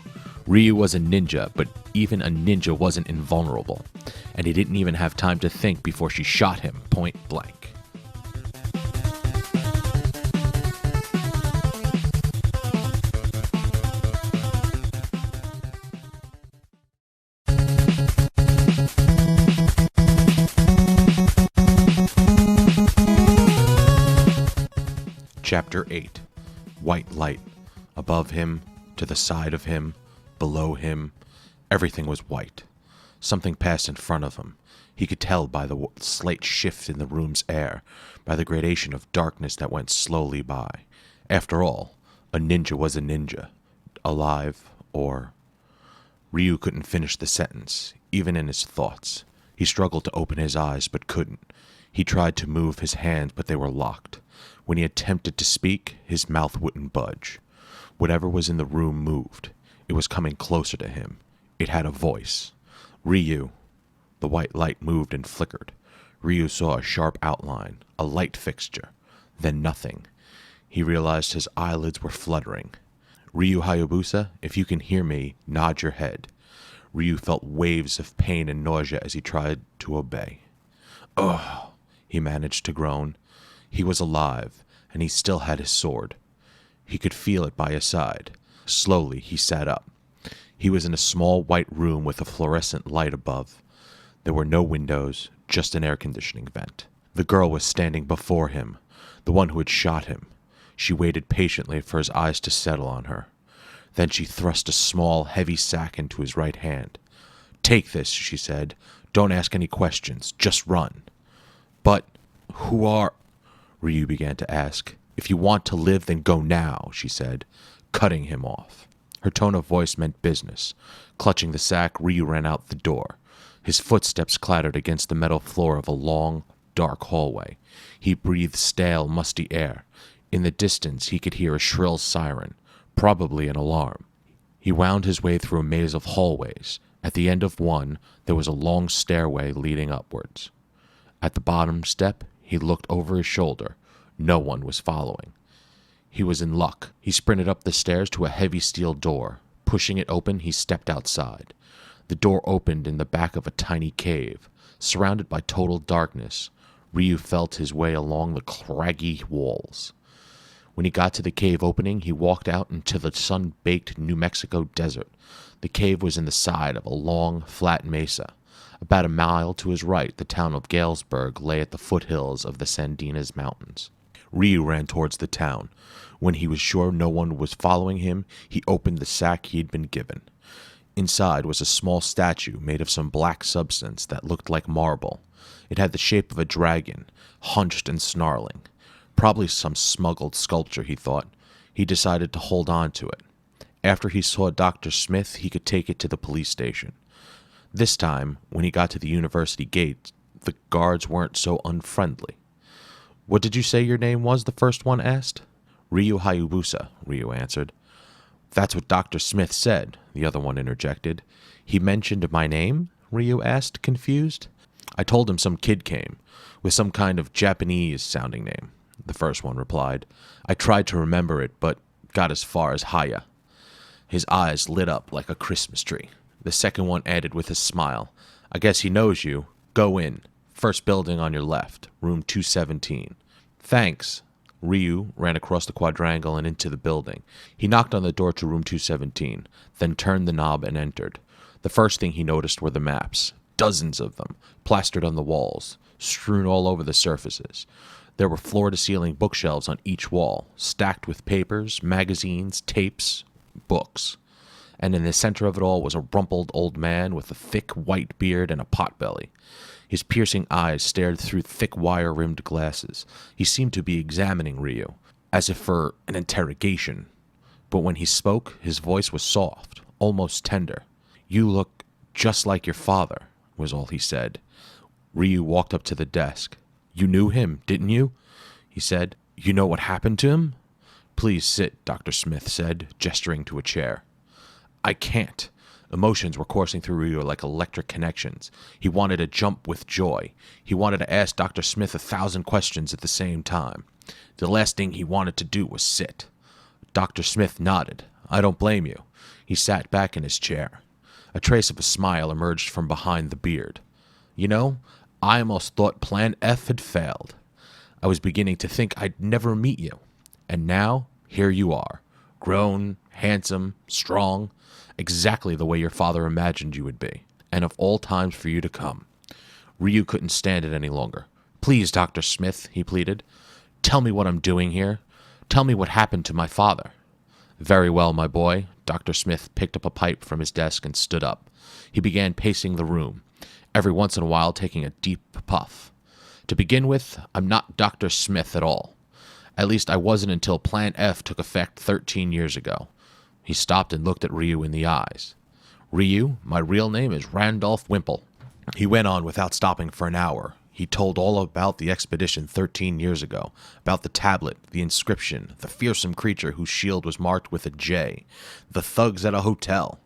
Ryu was a ninja, but even a ninja wasn't invulnerable, and he didn't even have time to think before she shot him point blank. Chapter 8. White light. Above him, to the side of him, below him, everything was white. Something passed in front of him. He could tell by the slight shift in the room's air, by the gradation of darkness that went slowly by. After all, a ninja was a ninja. Alive, or... Ryu couldn't finish the sentence, even in his thoughts. He struggled to open his eyes, but couldn't. He tried to move his hands, but they were locked. When he attempted to speak, his mouth wouldn't budge. Whatever was in the room moved. It was coming closer to him. It had a voice. "Ryu." The white light moved and flickered. Ryu saw a sharp outline, a light fixture, then nothing. He realized his eyelids were fluttering. "Ryu Hayabusa, if you can hear me, nod your head." Ryu felt waves of pain and nausea as he tried to obey. "Ugh," he managed to groan. He was alive, and he still had his sword. He could feel it by his side. Slowly, he sat up. He was in a small white room with a fluorescent light above. There were no windows, just an air conditioning vent. The girl was standing before him, the one who had shot him. She waited patiently for his eyes to settle on her. Then she thrust a small, heavy sack into his right hand. "Take this," she said. "Don't ask any questions. Just run." "But who are—" Ryu began to ask. "If you want to live, then go now," she said, cutting him off. Her tone of voice meant business. Clutching the sack, Ryu ran out the door. His footsteps clattered against the metal floor of a long, dark hallway. He breathed stale, musty air. In the distance, he could hear a shrill siren, probably an alarm. He wound his way through a maze of hallways. At the end of one, there was a long stairway leading upwards. At the bottom step, he looked over his shoulder. No one was following. He was in luck. He sprinted up the stairs to a heavy steel door. Pushing it open, he stepped outside. The door opened in the back of a tiny cave. Surrounded by total darkness, Ryu felt his way along the craggy walls. When he got to the cave opening, he walked out into the sun-baked New Mexico desert. The cave was in the side of a long, flat mesa. About a mile to his right, the town of Galesburg lay at the foothills of the Sandinas Mountains. Ryu ran towards the town. When he was sure no one was following him, he opened the sack he had been given. Inside was a small statue made of some black substance that looked like marble. It had the shape of a dragon, hunched and snarling. Probably some smuggled sculpture, he thought. He decided to hold on to it. After he saw Dr. Smith, he could take it to the police station. This time, when he got to the university gate, the guards weren't so unfriendly. "What did you say your name was?" the first one asked. "Ryu Hayabusa," Ryu answered. "That's what Dr. Smith said," the other one interjected. "He mentioned my name?" Ryu asked, confused. "I told him some kid came, with some kind of Japanese-sounding name," the first one replied. "I tried to remember it, but got as far as Haya." His eyes lit up like a Christmas tree. The second one added with a smile, "I guess he knows you. Go in. First building on your left, room 217. "Thanks." Ryu ran across the quadrangle and into the building. He knocked on the door to room 217, then turned the knob and entered. The first thing he noticed were the maps, dozens of them, plastered on the walls, strewn all over the surfaces. There were floor-to-ceiling bookshelves on each wall, stacked with papers, magazines, tapes, books. And in the center of it all was a rumpled old man with a thick white beard and a potbelly. His piercing eyes stared through thick wire-rimmed glasses. He seemed to be examining Ryu, as if for an interrogation. But when he spoke, his voice was soft, almost tender. "You look just like your father," was all he said. Ryu walked up to the desk. "You knew him, didn't you?" he said. "You know what happened to him?" "Please sit," Dr. Smith said, gesturing to a chair. "I can't." Emotions were coursing through Ryu like electric connections. He wanted to jump with joy. He wanted to ask Dr. Smith 1,000 questions at the same time. The last thing he wanted to do was sit. Dr. Smith nodded. "I don't blame you." He sat back in his chair. A trace of a smile emerged from behind the beard. "You know, I almost thought Plan F had failed. I was beginning to think I'd never meet you. And now, here you are. Grown, handsome, strong. Exactly the way your father imagined you would be. And of all times for you to come." Ryu couldn't stand it any longer. "Please, Dr. Smith," he pleaded. "Tell me what I'm doing here. Tell me what happened to my father." "Very well, my boy." Dr. Smith picked up a pipe from his desk and stood up. He began pacing the room, every once in a while taking a deep puff. "To begin with, I'm not Dr. Smith at all. At least I wasn't until Plan F took effect 13 years ago. He stopped and looked at Ryu in the eyes. "Ryu, my real name is Randolph Wimple." He went on without stopping for an hour. He told all about the expedition 13 years ago, about the tablet, the inscription, the fearsome creature whose shield was marked with a J, the thugs at a hotel.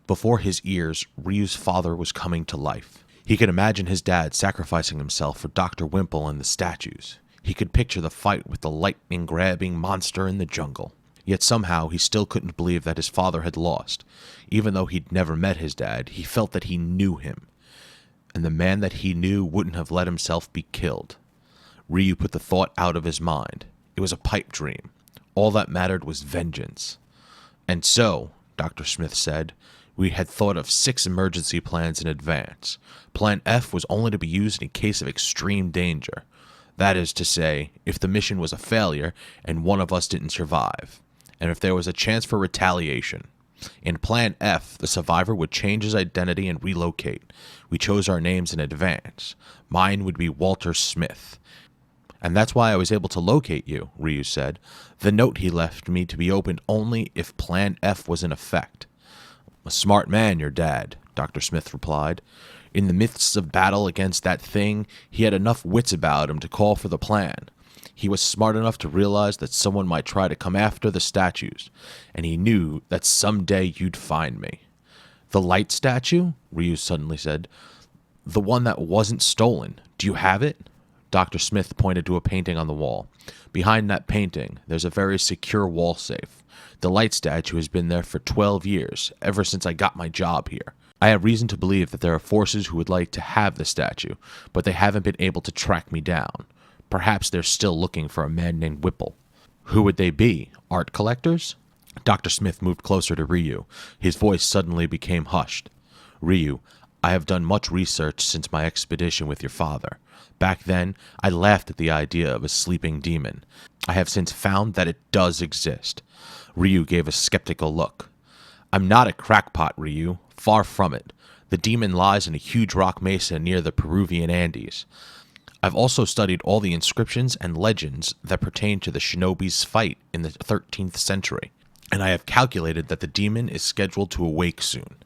Before his ears, Ryu's father was coming to life. He could imagine his dad sacrificing himself for Dr. Wimple and the statues. He could picture the fight with the lightning-grabbing monster in the jungle. Yet somehow he still couldn't believe that his father had lost. Even though he'd never met his dad, he felt that he knew him. And the man that he knew wouldn't have let himself be killed. Ryu put the thought out of his mind. It was a pipe dream. All that mattered was vengeance. "And so," Dr. Smith said, "we had thought of 6 emergency plans in advance. Plan F was only to be used in case of extreme danger. That is to say, if the mission was a failure and one of us didn't survive. And if there was a chance for retaliation. In Plan F, the survivor would change his identity and relocate. We chose our names in advance. Mine would be Walter Smith. And that's why I was able to locate you," Ryu said. "The note he left me to be opened only if Plan F was in effect." "A smart man, your dad," Dr. Smith replied. "In the midst of battle against that thing, he had enough wits about him to call for the plan. He was smart enough to realize that someone might try to come after the statues, and he knew that someday you'd find me." "The light statue?" Ryu suddenly said. "The one that wasn't stolen. Do you have it?" Dr. Smith pointed to a painting on the wall. "Behind that painting, there's a very secure wall safe. The light statue has been there for 12 years, ever since I got my job here. I have reason to believe that there are forces who would like to have the statue, but they haven't been able to track me down. Perhaps they're still looking for a man named Whipple." Who would they be? Art collectors? Dr. Smith moved closer to Ryu. His voice suddenly became hushed. Ryu, I have done much research since my expedition with your father. Back then, I laughed at the idea of a sleeping demon. I have since found that it does exist. Ryu gave a skeptical look. I'm not a crackpot, Ryu. Far from it. The demon lies in a huge rock mesa near the Peruvian Andes. I've also studied all the inscriptions and legends that pertain to the shinobi's fight in the 13th century, and I have calculated that the demon is scheduled to awake soon.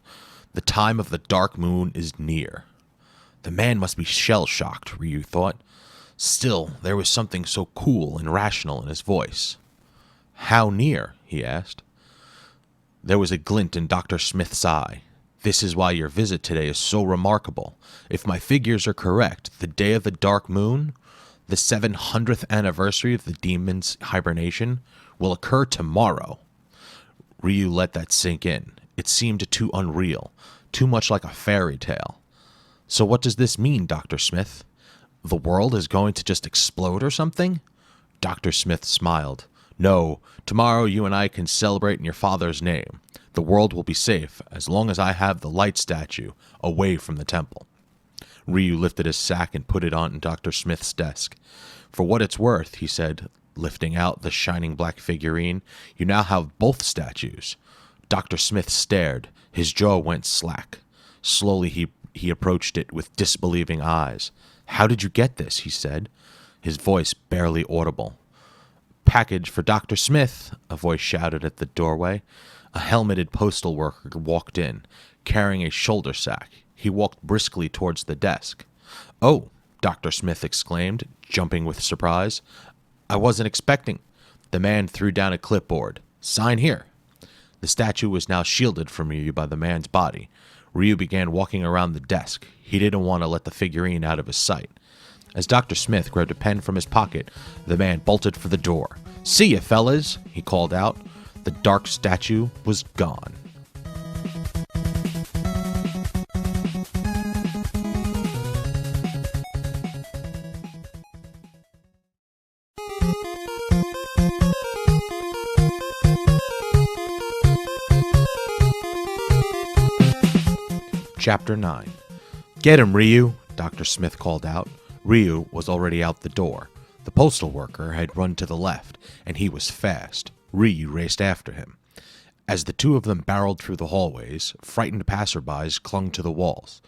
The time of the dark moon is near. The man must be shell-shocked, Ryu thought. Still, there was something so cool and rational in his voice. How near? He asked. There was a glint in Dr. Smith's eye. This is why your visit today is so remarkable. If my figures are correct, the day of the dark moon, the 700th anniversary of the demon's hibernation, will occur tomorrow. Ryu let that sink in. It seemed too unreal, too much like a fairy tale. So what does this mean, Dr. Smith? The world is going to just explode or something? Dr. Smith smiled. No, tomorrow you and I can celebrate in your father's name. The world will be safe as long as I have the light statue away from the temple. Ryu lifted his sack and put it on Dr. Smith's desk. For what it's worth, he said, lifting out the shining black figurine, you now have both statues. Dr. Smith stared. His jaw went slack. Slowly he approached it with disbelieving eyes. How did you get this? He said, his voice barely audible. Package for Dr. Smith, a voice shouted at the doorway. A helmeted postal worker walked in, carrying a shoulder sack. He walked briskly towards the desk. Oh, Dr. Smith exclaimed, jumping with surprise. I wasn't expecting. The man threw down a clipboard. Sign here. The statue was now shielded from Ryu by the man's body. Ryu began walking around the desk. He didn't want to let the figurine out of his sight. As Dr. Smith grabbed a pen from his pocket, the man bolted for the door. See ya, fellas, he called out. The dark statue was gone. Chapter 9. Get him, Ryu, Dr. Smith called out. Ryu was already out the door. The postal worker had run to the left, and he was fast. Ryu raced after him. As the two of them barreled through the hallways, frightened passerbys clung to the walls.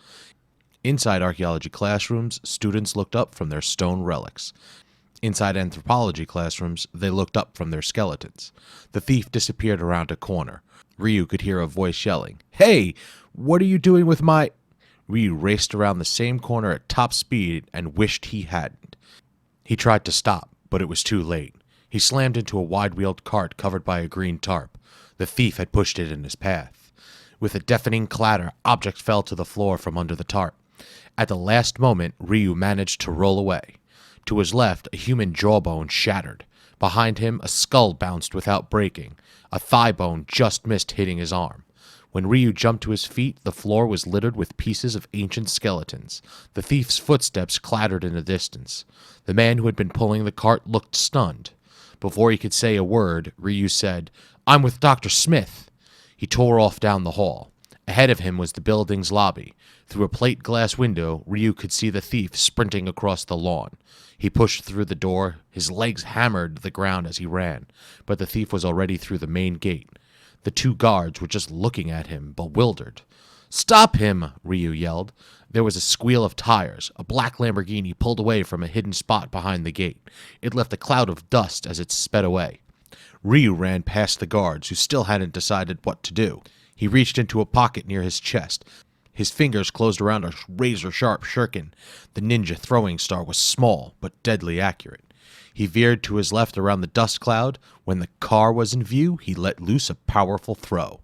Inside archaeology classrooms, students looked up from their stone relics. Inside anthropology classrooms, they looked up from their skeletons. The thief disappeared around a corner. Ryu could hear a voice yelling, Hey, what are you doing with my... Ryu raced around the same corner at top speed and wished he hadn't. He tried to stop, but it was too late. He slammed into a wide-wheeled cart covered by a green tarp. The thief had pushed it in his path. With a deafening clatter, objects fell to the floor from under the tarp. At the last moment, Ryu managed to roll away. To his left, a human jawbone shattered. Behind him, a skull bounced without breaking. A thigh bone just missed hitting his arm. When Ryu jumped to his feet, the floor was littered with pieces of ancient skeletons. The thief's footsteps clattered in the distance. The man who had been pulling the cart looked stunned. Before he could say a word, Ryu said, I'm with Dr. Smith. He tore off down the hall. Ahead of him was the building's lobby. Through a plate glass window, Ryu could see the thief sprinting across the lawn. He pushed through the door. His legs hammered the ground as he ran, but the thief was already through the main gate. The two guards were just looking at him, bewildered. Stop him, Ryu yelled. There was a squeal of tires. A black Lamborghini pulled away from a hidden spot behind the gate. It left a cloud of dust as it sped away. Ryu ran past the guards, who still hadn't decided what to do. He reached into a pocket near his chest. His fingers closed around a razor-sharp shuriken. The ninja throwing star was small, but deadly accurate. He veered to his left around the dust cloud. When the car was in view, he let loose a powerful throw.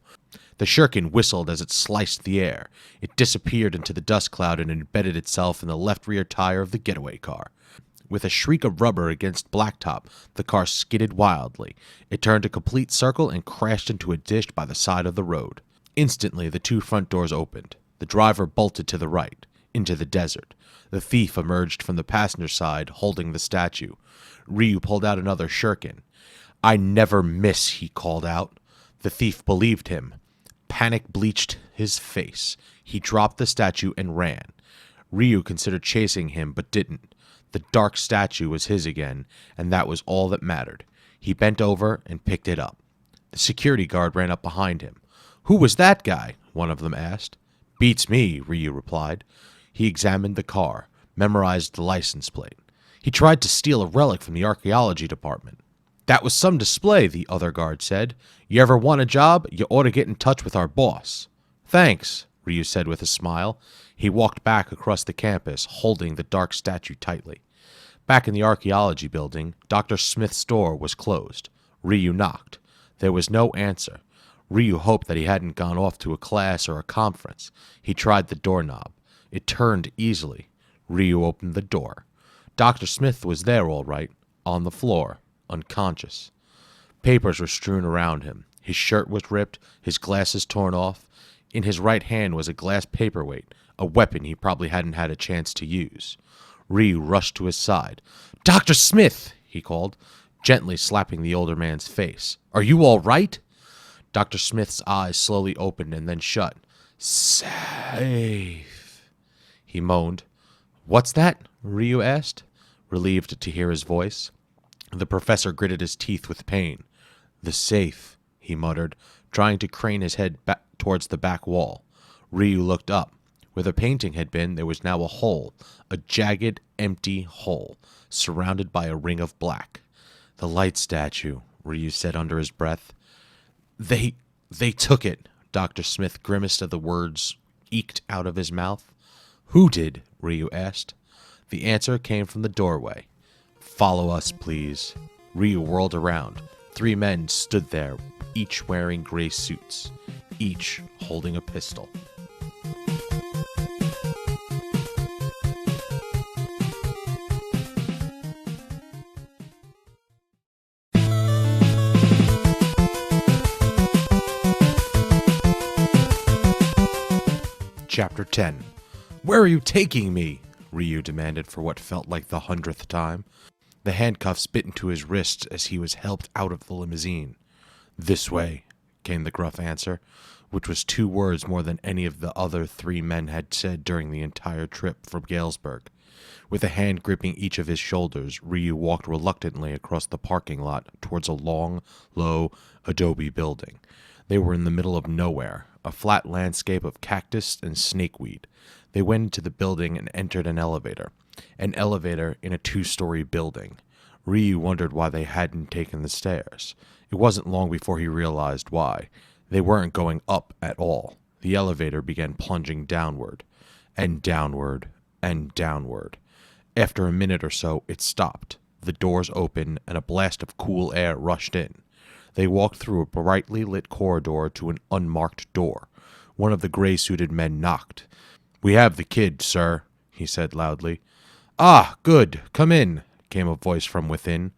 The shuriken whistled as it sliced the air. It disappeared into the dust cloud and embedded itself in the left rear tire of the getaway car. With a shriek of rubber against blacktop, the car skidded wildly. It turned a complete circle and crashed into a ditch by the side of the road. Instantly, the two front doors opened. The driver bolted to the right, into the desert. The thief emerged from the passenger side, holding the statue. Ryu pulled out another shuriken. "I never miss," he called out. The thief believed him. Panic bleached his face. He dropped the statue and ran. Ryu considered chasing him, but didn't. The dark statue was his again, and that was all that mattered. He bent over and picked it up. The security guard ran up behind him. "Who was that guy?" one of them asked. "Beats me," Ryu replied. He examined the car, memorized the license plate. He tried to steal a relic from the archaeology department. "That was some display," the other guard said. "You ever want a job? You ought to get in touch with our boss." "Thanks," Ryu said with a smile. He walked back across the campus, holding the dark statue tightly. Back in the archaeology building, Dr. Smith's door was closed. Ryu knocked. There was no answer. Ryu hoped that he hadn't gone off to a class or a conference. He tried the doorknob. It turned easily. Ryu opened the door. Dr. Smith was there all right, on the floor, unconscious. Papers were strewn around him. His shirt was ripped, his glasses torn off. In his right hand was a glass paperweight, a weapon he probably hadn't had a chance to use. Ryu rushed to his side. "Dr. Smith!" he called, gently slapping the older man's face. "Are you all right?" Dr. Smith's eyes slowly opened and then shut. "Safe," he moaned. "What's that?" Ryu asked, relieved to hear his voice. The professor gritted his teeth with pain. "The safe," he muttered, trying to crane his head back towards the back wall. Ryu looked up. Where the painting had been, there was now a hole, a jagged, empty hole, surrounded by a ring of black. "The light statue," Ryu said under his breath. They took it," Dr. Smith grimaced as the words eked out of his mouth. "Who did?" Ryu asked. The answer came from the doorway. "Follow us, please." Ryu whirled around. 3 men stood there, each wearing gray suits, each holding a pistol. Chapter 10. "Where are you taking me?" Ryu demanded for what felt like the 100th time. The handcuffs bit into his wrists as he was helped out of the limousine. "This way," came the gruff answer, which was 2 words more than any of the other 3 men had said during the entire trip from Galesburg. With a hand gripping each of his shoulders, Ryu walked reluctantly across the parking lot towards a long, low adobe building. They were in the middle of nowhere, a flat landscape of cactus and snakeweed. They went into the building and entered an elevator in a 2-story building. Ryu wondered why they hadn't taken the stairs. It wasn't long before he realized why. They weren't going up at all. The elevator began plunging downward, and downward, and downward. After a minute or so, it stopped. The doors opened, and a blast of cool air rushed in. They walked through a brightly lit corridor to an unmarked door. One of the gray-suited men knocked. "We have the kid, sir," he said loudly. "Ah, good. Come in," came a voice from within.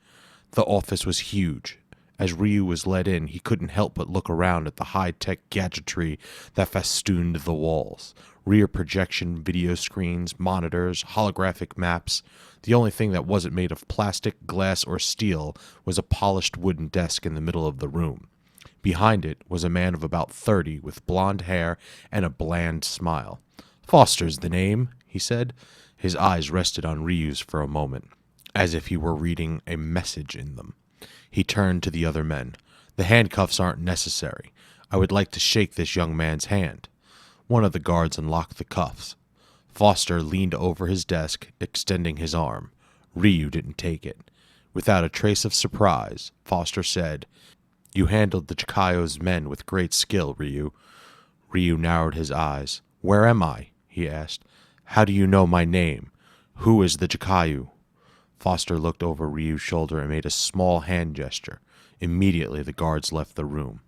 The office was huge. As Ryu was led in, he couldn't help but look around at the high-tech gadgetry that festooned the walls. Rear projection video screens, monitors, holographic maps. The only thing that wasn't made of plastic, glass, or steel was a polished wooden desk in the middle of the room. Behind it was a man of about 30 with blonde hair and a bland smile. "Foster's the name," he said. His eyes rested on Ryu's for a moment, as if he were reading a message in them. He turned to the other men. "The handcuffs aren't necessary. I would like to shake this young man's hand." One of the guards unlocked the cuffs. Foster leaned over his desk, extending his arm. Ryu didn't take it. Without a trace of surprise, Foster said, "You handled the Chikayo's men with great skill, Ryu." Ryu narrowed his eyes. "Where am I?" he asked. "How do you know my name? Who is the Chikayo?" Foster looked over Ryu's shoulder and made a small hand gesture. Immediately, the guards left the room.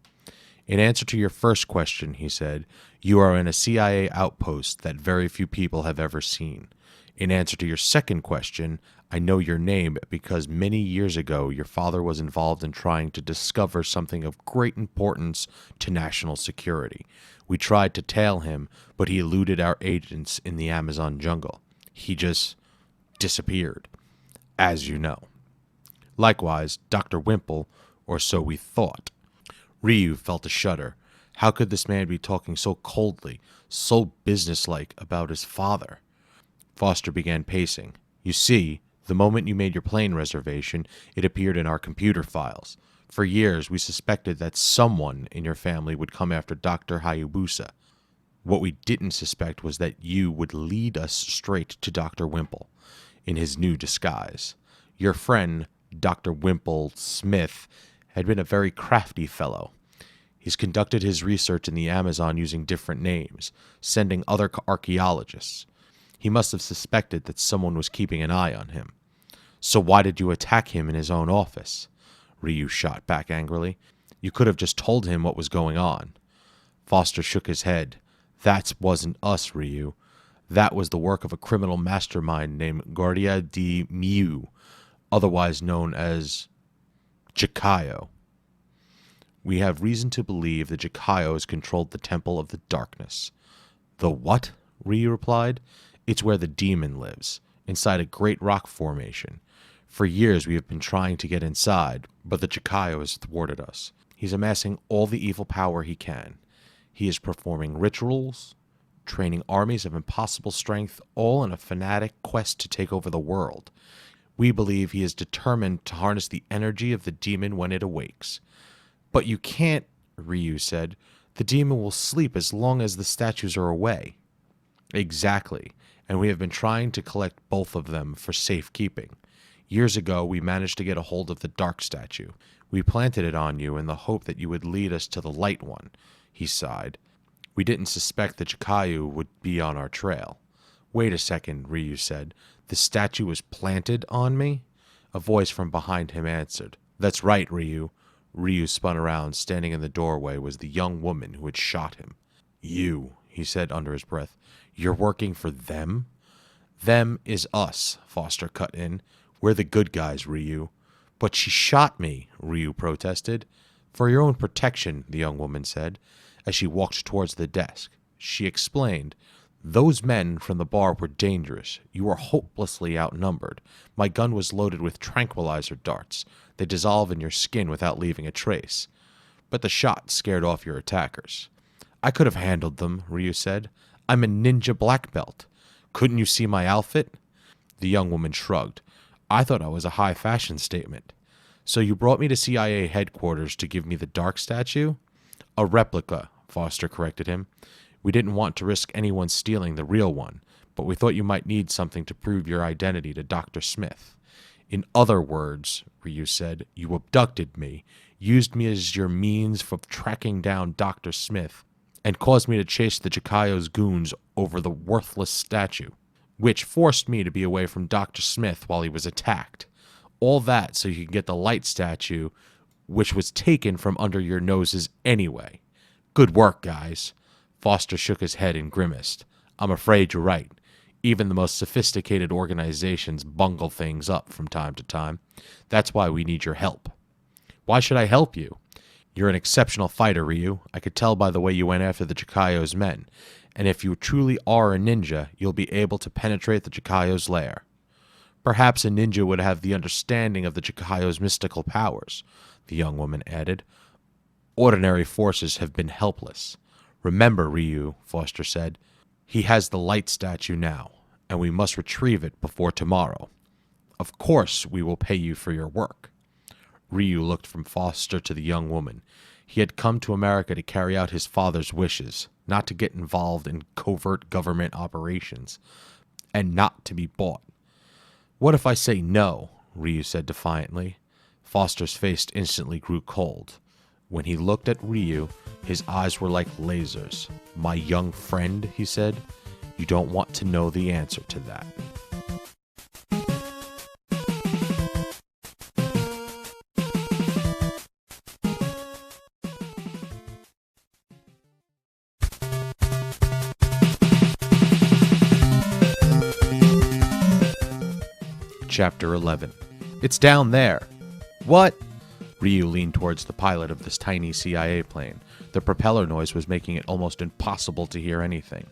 "In answer to your first question," he said, "you are in a CIA outpost that very few people have ever seen. In answer to your second question, I know your name because many years ago your father was involved in trying to discover something of great importance to national security. We tried to tail him, but he eluded our agents in the Amazon jungle. He just disappeared, as you know. Likewise, Dr. Wimple or so we thought. Ryu felt a shudder. How could this man be talking so coldly, so businesslike about his father? Foster began pacing. You see, the moment you made your plane reservation, it appeared in our computer files. For years, we suspected that someone in your family would come after Dr. Hayabusa. What we didn't suspect was that you would lead us straight to Dr. Wimple in his new disguise. Your friend, Dr. Wimple Smith, had been a very crafty fellow. He's conducted his research in the Amazon using different names, sending other archaeologists. He must have suspected that someone was keeping an eye on him. So why did you attack him in his own office? Ryu shot back angrily. You could have just told him what was going on. Foster shook his head. That wasn't us, Ryu. That was the work of a criminal mastermind named Guardia di Miu, otherwise known as Jikayo. We have reason to believe the Jikayo has controlled the Temple of the Darkness. The what? Ryu replied. It's where the demon lives, inside a great rock formation. For years we have been trying to get inside, but the Jikayo has thwarted us. He's amassing all the evil power he can. He is performing rituals, training armies of impossible strength, all in a fanatic quest to take over the world. We believe he is determined to harness the energy of the demon when it awakes. But you can't, Ryu said. The demon will sleep as long as the statues are away. Exactly, and we have been trying to collect both of them for safekeeping. Years ago, we managed to get a hold of the dark statue. We planted it on you in the hope that you would lead us to the light one. He sighed. We didn't suspect the Jikayo would be on our trail. Wait a second, Ryu said. The statue was planted on me? A voice from behind him answered. That's right, Ryu. Ryu spun around. Standing in the doorway was the young woman who had shot him. You, he said under his breath. You're working for them? Them is us, Foster cut in. We're the good guys, Ryu. But she shot me, Ryu protested. For your own protection, the young woman said, as she walked towards the desk. She explained, those men from the bar were dangerous. You were hopelessly outnumbered. My gun was loaded with tranquilizer darts. They dissolve in your skin without leaving a trace. But the shot scared off your attackers. I could have handled them, Ryu said. I'm a ninja black belt. Couldn't you see my outfit? The young woman shrugged. I thought I was a high fashion statement. So you brought me to CIA headquarters to give me the dark statue? A replica, Foster corrected him. We didn't want to risk anyone stealing the real one, but we thought you might need something to prove your identity to Dr. Smith. In other words, Ryu said, you abducted me, used me as your means for tracking down Dr. Smith, and caused me to chase the Jikayo's goons over the worthless statue, which forced me to be away from Dr. Smith while he was attacked. All that so you could get the light statue, which was taken from under your noses anyway. Good work, guys. Foster shook his head and grimaced. I'm afraid you're right. Even the most sophisticated organizations bungle things up from time to time. That's why we need your help. Why should I help you? You're an exceptional fighter, Ryu. I could tell by the way you went after the Jikayo's men. And if you truly are a ninja, you'll be able to penetrate the Jikayo's lair. Perhaps a ninja would have the understanding of the Jikayo's mystical powers, the young woman added. Ordinary forces have been helpless. Remember, Ryu, Foster said, he has the light statue now, and we must retrieve it before tomorrow. Of course we will pay you for your work. Ryu looked from Foster to the young woman. He had come to America to carry out his father's wishes, not to get involved in covert government operations, and not to be bought. What if I say no? Ryu said defiantly. Foster's face instantly grew cold. When he looked at Ryu, his eyes were like lasers. My young friend, he said, you don't want to know the answer to that. Chapter 11. It's down there. What? Ryu leaned towards the pilot of this tiny CIA plane. The propeller noise was making it almost impossible to hear anything.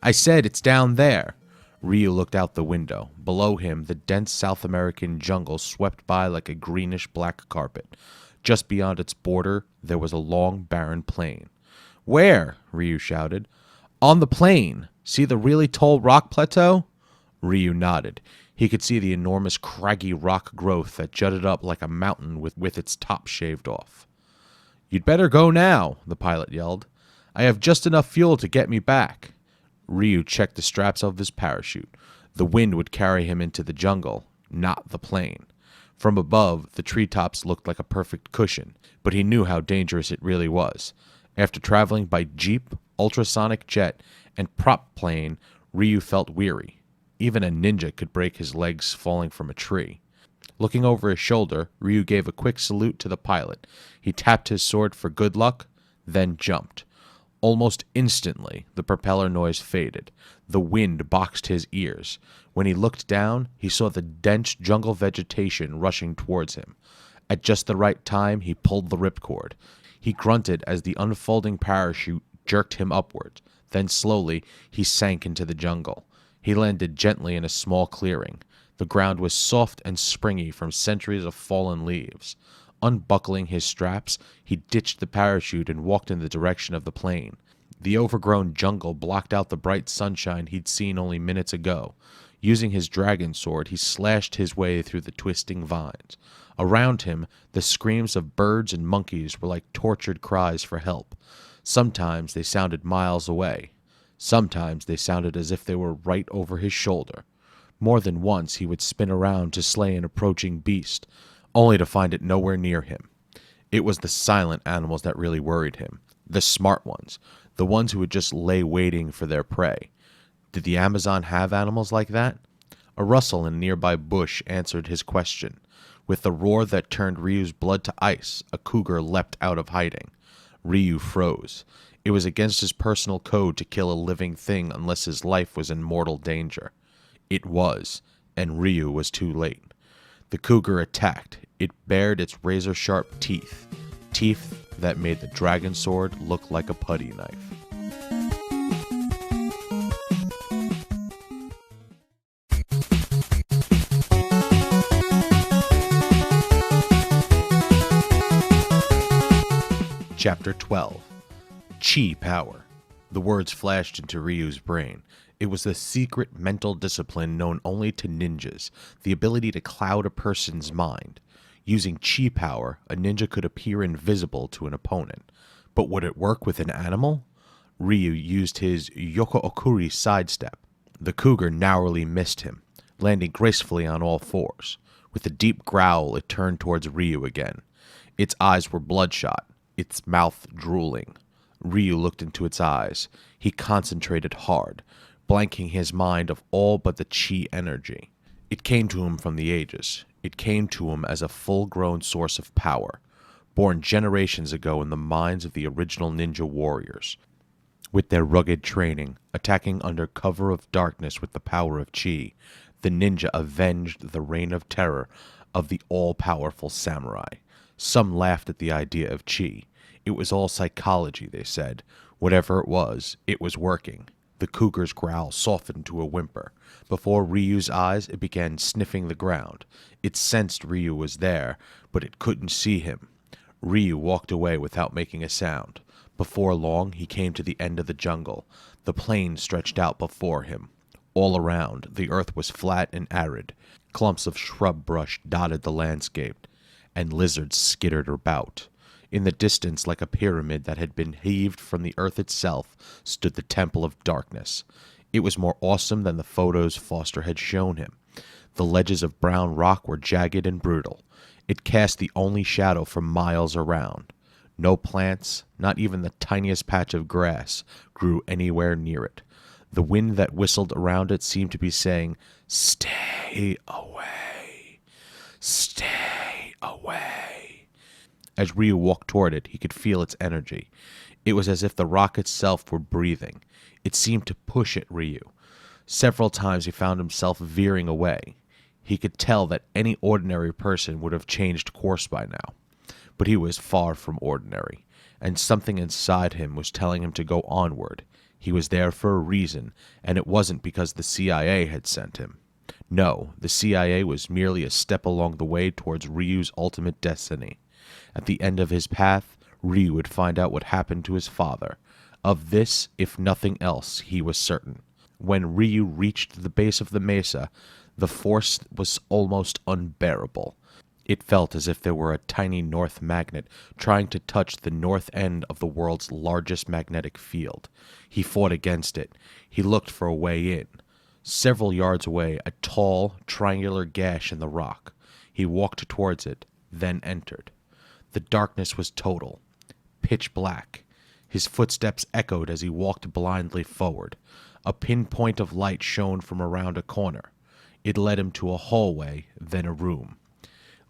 I said it's down there. Ryu looked out the window. Below him, the dense South American jungle swept by like a greenish-black carpet. Just beyond its border, there was a long, barren plain. "Where?" Ryu shouted. "On the plain. See the really tall rock plateau?" Ryu nodded. He could see the enormous craggy rock growth that jutted up like a mountain with its top shaved off. "You'd better go now," the pilot yelled. "I have just enough fuel to get me back." Ryu checked the straps of his parachute. The wind would carry him into the jungle, not the plain. From above, the treetops looked like a perfect cushion, but he knew how dangerous it really was. After traveling by jeep, ultrasonic jet, and prop plane, Ryu felt weary. Even a ninja could break his legs falling from a tree. Looking over his shoulder, Ryu gave a quick salute to the pilot. He tapped his sword for good luck, then jumped. Almost instantly, the propeller noise faded. The wind boxed his ears. When he looked down, he saw the dense jungle vegetation rushing towards him. At just the right time, he pulled the ripcord. He grunted as the unfolding parachute jerked him upward. Then slowly, he sank into the jungle. He landed gently in a small clearing. The ground was soft and springy from centuries of fallen leaves. Unbuckling his straps, he ditched the parachute and walked in the direction of the plane. The overgrown jungle blocked out the bright sunshine he'd seen only minutes ago. Using his dragon sword, he slashed his way through the twisting vines. Around him, the screams of birds and monkeys were like tortured cries for help. Sometimes they sounded miles away. Sometimes they sounded as if they were right over his shoulder. More than once he would spin around to slay an approaching beast, only to find it nowhere near him. It was the silent animals that really worried him, the smart ones, the ones who would just lay waiting for their prey. Did the Amazon have animals like that? A rustle in a nearby bush answered his question. With a roar that turned Ryu's blood to ice, a cougar leapt out of hiding. Ryu froze. It was against his personal code to kill a living thing unless his life was in mortal danger. It was, and Ryu was too late. The cougar attacked. It bared its razor-sharp teeth, teeth that made the dragon sword look like a putty knife. Chapter 12. Chi Power. The words flashed into Ryu's brain. It was the secret mental discipline known only to ninjas, the ability to cloud a person's mind. Using chi power, a ninja could appear invisible to an opponent. But would it work with an animal? Ryu used his Yoko Okuri sidestep. The cougar narrowly missed him, landing gracefully on all fours. With a deep growl, it turned towards Ryu again. Its eyes were bloodshot, its mouth drooling. Ryu looked into its eyes. He concentrated hard, blanking his mind of all but the chi energy. It came to him from the ages. It came to him as a full-grown source of power, born generations ago in the minds of the original ninja warriors. With their rugged training, attacking under cover of darkness with the power of chi, the ninja avenged the reign of terror of the all-powerful samurai. Some laughed at the idea of chi. It was all psychology, they said. Whatever it was working. The cougar's growl softened to a whimper. Before Ryu's eyes, it began sniffing the ground. It sensed Ryu was there, but it couldn't see him. Ryu walked away without making a sound. Before long, he came to the end of the jungle. The plain stretched out before him. All around, the earth was flat and arid. Clumps of shrub brush dotted the landscape, and lizards skittered about. In the distance, like a pyramid that had been heaved from the earth itself, stood the Temple of Darkness. It was more awesome than the photos Foster had shown him. The ledges of brown rock were jagged and brutal. It cast the only shadow for miles around. No plants, not even the tiniest patch of grass, grew anywhere near it. The wind that whistled around it seemed to be saying, "Stay away. Stay away." As Ryu walked toward it, he could feel its energy. It was as if the rock itself were breathing. It seemed to push at Ryu. Several times he found himself veering away. He could tell that any ordinary person would have changed course by now. But he was far from ordinary, and something inside him was telling him to go onward. He was there for a reason, and it wasn't because the CIA had sent him. No, the CIA was merely a step along the way towards Ryu's ultimate destiny. At the end of his path, Ryu would find out what happened to his father. Of this, if nothing else, he was certain. When Ryu reached the base of the mesa, the force was almost unbearable. It felt as if there were a tiny north magnet trying to touch the north end of the world's largest magnetic field. He fought against it. He looked for a way in. Several yards away, a tall, triangular gash in the rock. He walked towards it, then entered. The darkness was total. Pitch black. His footsteps echoed as he walked blindly forward. A pinpoint of light shone from around a corner. It led him to a hallway, then a room.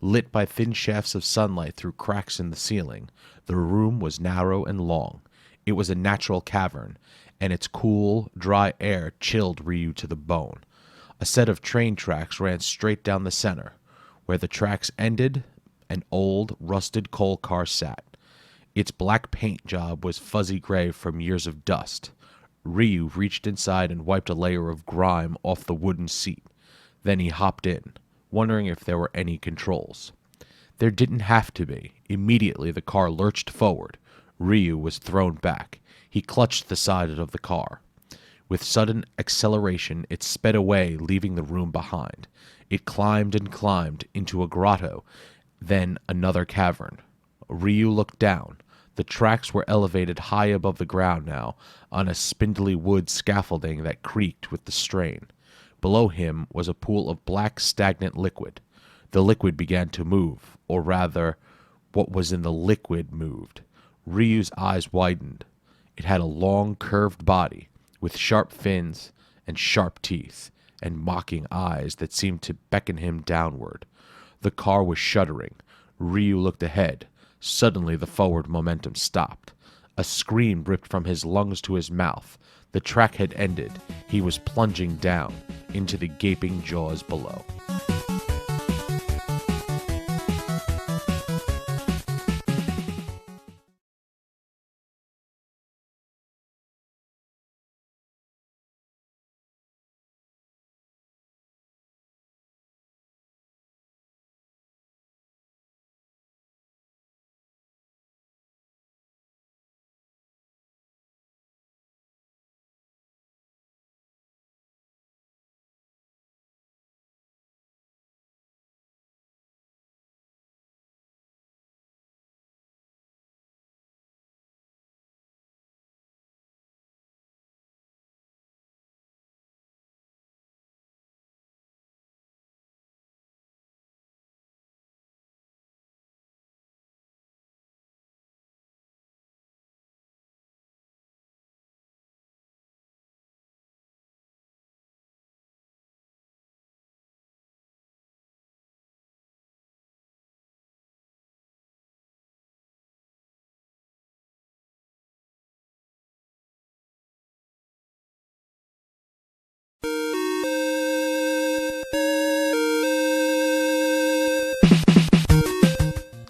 Lit by thin shafts of sunlight through cracks in the ceiling, the room was narrow and long. It was a natural cavern, and its cool, dry air chilled Ryu to the bone. A set of train tracks ran straight down the center. Where the tracks ended, an old, rusted coal car sat. Its black paint job was fuzzy gray from years of dust. Ryu reached inside and wiped a layer of grime off the wooden seat. Then he hopped in, wondering if there were any controls. There didn't have to be. Immediately the car lurched forward. Ryu was thrown back. He clutched the side of the car. With sudden acceleration, it sped away, leaving the room behind. It climbed and climbed into a grotto, then another cavern. Ryu looked down. The tracks were elevated high above the ground now, on a spindly wood scaffolding that creaked with the strain. Below him was a pool of black, stagnant liquid. The liquid began to move, or rather, what was in the liquid moved. Ryu's eyes widened. It had a long, curved body, with sharp fins and sharp teeth, and mocking eyes that seemed to beckon him downward. The car was shuddering. Ryu looked ahead. Suddenly the forward momentum stopped. A scream ripped from his lungs to his mouth. The track had ended. He was plunging down into the gaping jaws below.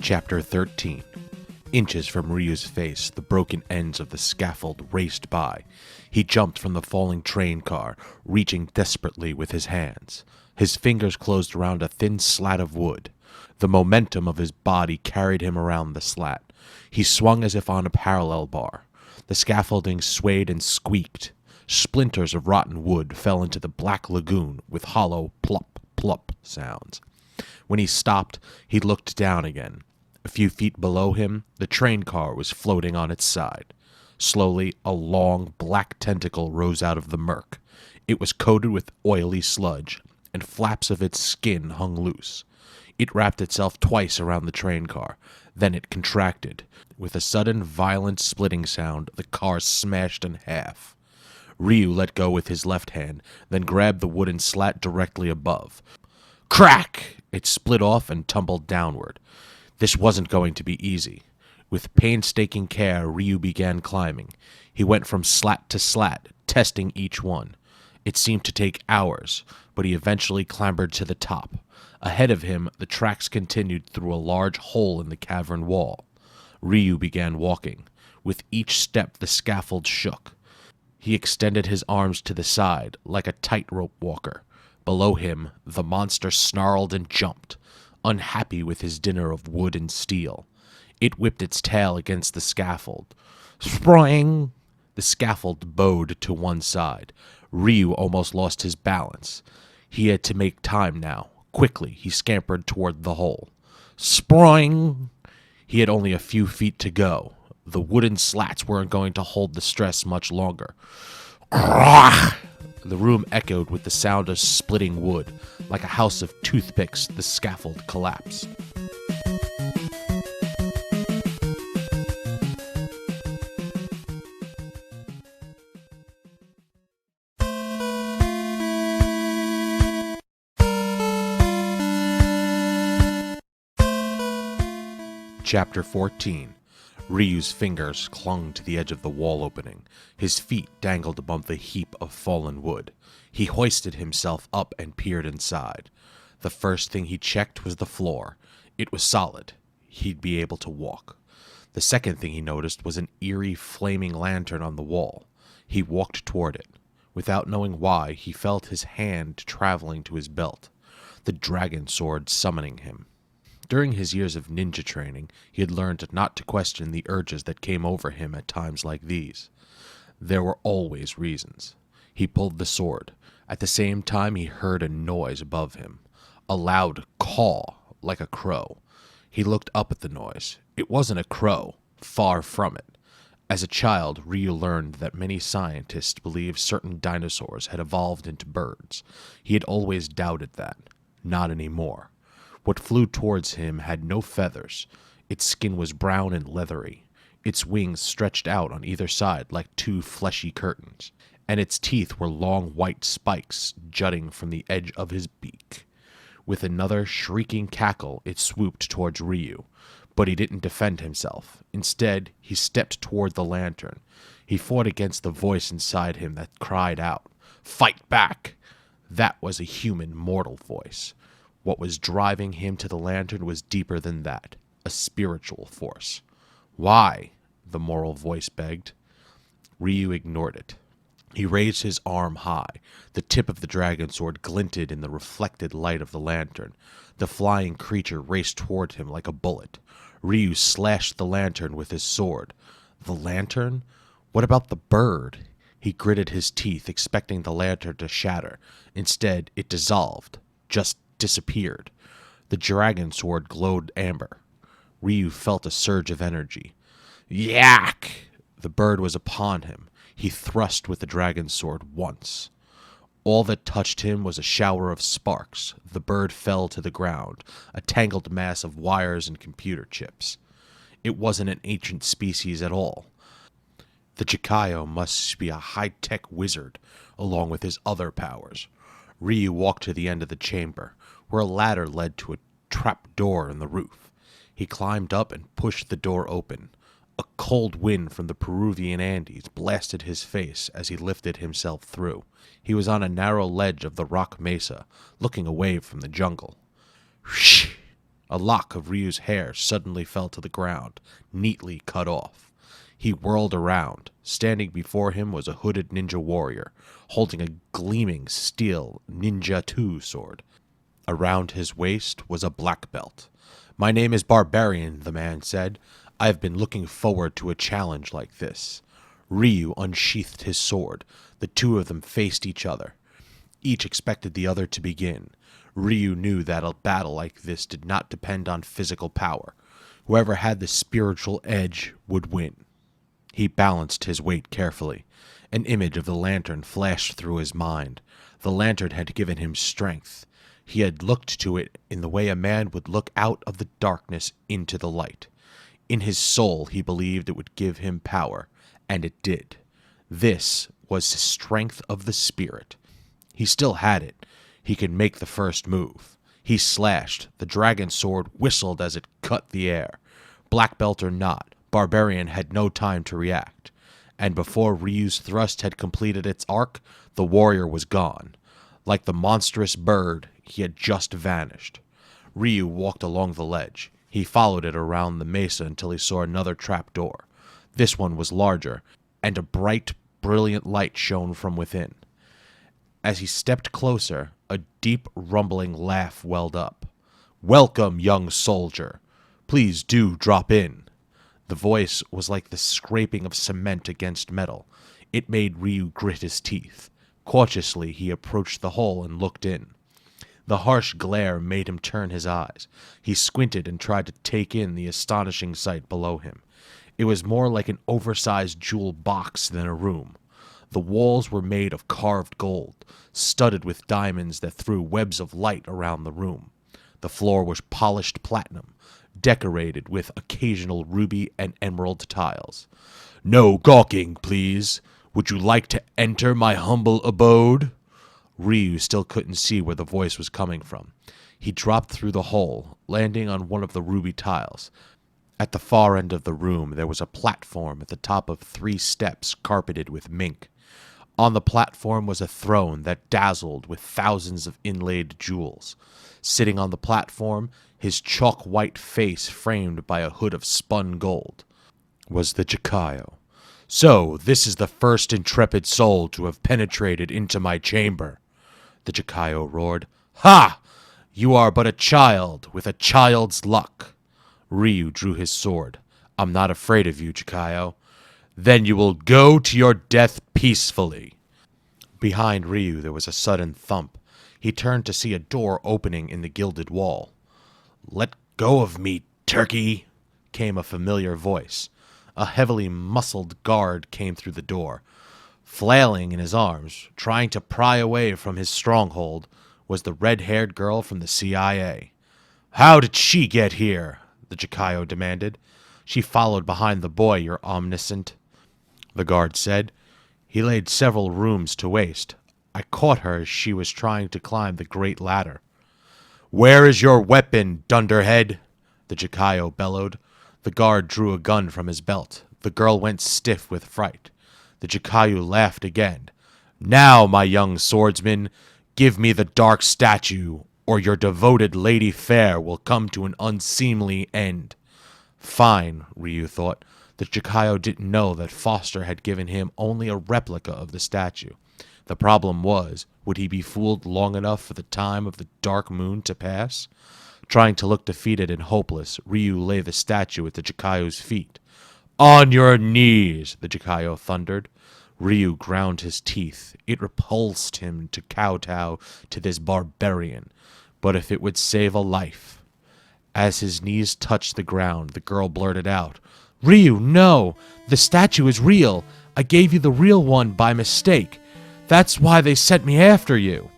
Chapter 13. Inches from Ryu's face, the broken ends of the scaffold raced by. He jumped from the falling train car, reaching desperately with his hands. His fingers closed around a thin slat of wood. The momentum of his body carried him around the slat. He swung as if on a parallel bar. The scaffolding swayed and squeaked. Splinters of rotten wood fell into the black lagoon with hollow plop, plop sounds. When he stopped, he looked down again. A few feet below him, the train car was floating on its side. Slowly, a long, black tentacle rose out of the murk. It was coated with oily sludge, and flaps of its skin hung loose. It wrapped itself twice around the train car. Then it contracted. With a sudden, violent splitting sound, the car smashed in half. Ryu let go with his left hand, then grabbed the wooden slat directly above. Crack! It split off and tumbled downward. This wasn't going to be easy. With painstaking care, Ryu began climbing. He went from slat to slat, testing each one. It seemed to take hours, but he eventually clambered to the top. Ahead of him, the tracks continued through a large hole in the cavern wall. Ryu began walking. With each step, the scaffold shook. He extended his arms to the side, like a tightrope walker. Below him, the monster snarled and jumped, unhappy with his dinner of wood and steel. It whipped its tail against the scaffold. Spring! The scaffold bowed to one side. Ryu almost lost his balance. He had to make time now. Quickly, he scampered toward the hole. Spring! He had only a few feet to go. The wooden slats weren't going to hold the stress much longer. The room echoed with the sound of splitting wood. Like a house of toothpicks, the scaffold collapsed. Chapter 14. Ryu's fingers clung to the edge of the wall opening. His feet dangled above the heap of fallen wood. He hoisted himself up and peered inside. The first thing he checked was the floor. It was solid. He'd be able to walk. The second thing he noticed was an eerie, flaming lantern on the wall. He walked toward it. Without knowing why, he felt his hand traveling to his belt, the dragon sword summoning him. During his years of ninja training, he had learned not to question the urges that came over him at times like these. There were always reasons. He pulled the sword. At the same time, he heard a noise above him, a loud caw like a crow. He looked up at the noise. It wasn't a crow, far from it. As a child, Ryu learned that many scientists believed certain dinosaurs had evolved into birds. He had always doubted that. Not anymore. What flew towards him had no feathers. Its skin was brown and leathery. Its wings stretched out on either side like two fleshy curtains, and its teeth were long white spikes jutting from the edge of his beak. With another shrieking cackle, it swooped towards Ryu, but he didn't defend himself. Instead, he stepped toward the lantern. He fought against the voice inside him that cried out, "Fight back!" That was a human, mortal voice. What was driving him to the lantern was deeper than that, a spiritual force. Why? The moral voice begged. Ryu ignored it. He raised his arm high. The tip of the dragon sword glinted in the reflected light of the lantern. The flying creature raced toward him like a bullet. Ryu slashed the lantern with his sword. The lantern? What about the bird? He gritted his teeth, expecting the lantern to shatter. Instead, it dissolved. Just disappeared. The dragon sword glowed amber. Ryu felt a surge of energy. Yak! The bird was upon him. He thrust with the dragon sword once. All that touched him was a shower of sparks. The bird fell to the ground, a tangled mass of wires and computer chips. It wasn't an ancient species at all. The Chikayo must be a high-tech wizard, along with his other powers. Ryu walked to the end of the chamber, where a ladder led to a trap door in the roof. He climbed up and pushed the door open. A cold wind from the Peruvian Andes blasted his face as he lifted himself through. He was on a narrow ledge of the rock mesa, looking away from the jungle. Whoosh! A lock of Ryu's hair suddenly fell to the ground, neatly cut off. He whirled around. Standing before him was a hooded ninja warrior, holding a gleaming steel Ninja 2 sword. Around his waist was a black belt. "My name is Barbarian," the man said. "I have been looking forward to a challenge like this." Ryu unsheathed his sword. The two of them faced each other. Each expected the other to begin. Ryu knew that a battle like this did not depend on physical power. Whoever had the spiritual edge would win. He balanced his weight carefully. An image of the lantern flashed through his mind. The lantern had given him strength. He had looked to it in the way a man would look out of the darkness into the light. In his soul, he believed it would give him power, and it did. This was the strength of the spirit. He still had it. He could make the first move. He slashed. The dragon sword whistled as it cut the air. Black belt or not, Barbarian had no time to react. And before Ryu's thrust had completed its arc, the warrior was gone. Like the monstrous bird, he had just vanished. Ryu walked along the ledge. He followed it around the mesa until he saw another trapdoor. This one was larger, and a bright, brilliant light shone from within. As he stepped closer, a deep, rumbling laugh welled up. "Welcome, young soldier. Please do drop in," The voice was like the scraping of cement against metal. It made Ryu grit his teeth. Cautiously, he approached the hole and looked in. The harsh glare made him turn his eyes. He squinted and tried to take in the astonishing sight below him. It was more like an oversized jewel box than a room. The walls were made of carved gold, studded with diamonds that threw webs of light around the room. The floor was polished platinum, decorated with occasional ruby and emerald tiles. "No gawking, please. Would you like to enter my humble abode?" Ryu still couldn't see where the voice was coming from. He dropped through the hole, landing on one of the ruby tiles. At the far end of the room, there was a platform at the top of 3 steps carpeted with mink. On the platform was a throne that dazzled with thousands of inlaid jewels. Sitting on the platform, his chalk-white face framed by a hood of spun gold, was the Jikayo. "So, this is the first intrepid soul to have penetrated into my chamber," the Jikayo roared. "Ha! You are but a child with a child's luck." Ryu drew his sword. "I'm not afraid of you, Jikayo." "Then you will go to your death peacefully." Behind Ryu there was a sudden thump. He turned to see a door opening in the gilded wall. "Let go of me, turkey," came a familiar voice. A heavily muscled guard came through the door. Flailing in his arms, trying to pry away from his stronghold, was the red-haired girl from the CIA. "How did she get here?" the Jikayo demanded. "She followed behind the boy, Your Omniscient," the guard said. "He laid several rooms to waste. I caught her as she was trying to climb the great ladder." "Where is your weapon, dunderhead?" the Jikayo bellowed. The guard drew a gun from his belt. The girl went stiff with fright. The Jikayo laughed again. "Now, my young swordsman, give me the dark statue, or your devoted lady fair will come to an unseemly end." Fine, Ryu thought. The Jikayo didn't know that Foster had given him only a replica of the statue. The problem was, would he be fooled long enough for the time of the dark moon to pass? Trying to look defeated and hopeless, Ryu lay the statue at the Jikayo's feet. "On your knees!" the Jikayo thundered. Ryu ground his teeth. It repulsed him to kowtow to this barbarian, but if it would save a life. As his knees touched the ground, the girl blurted out, "Ryu, no! The statue is real! I gave you the real one by mistake. That's why they sent me after you."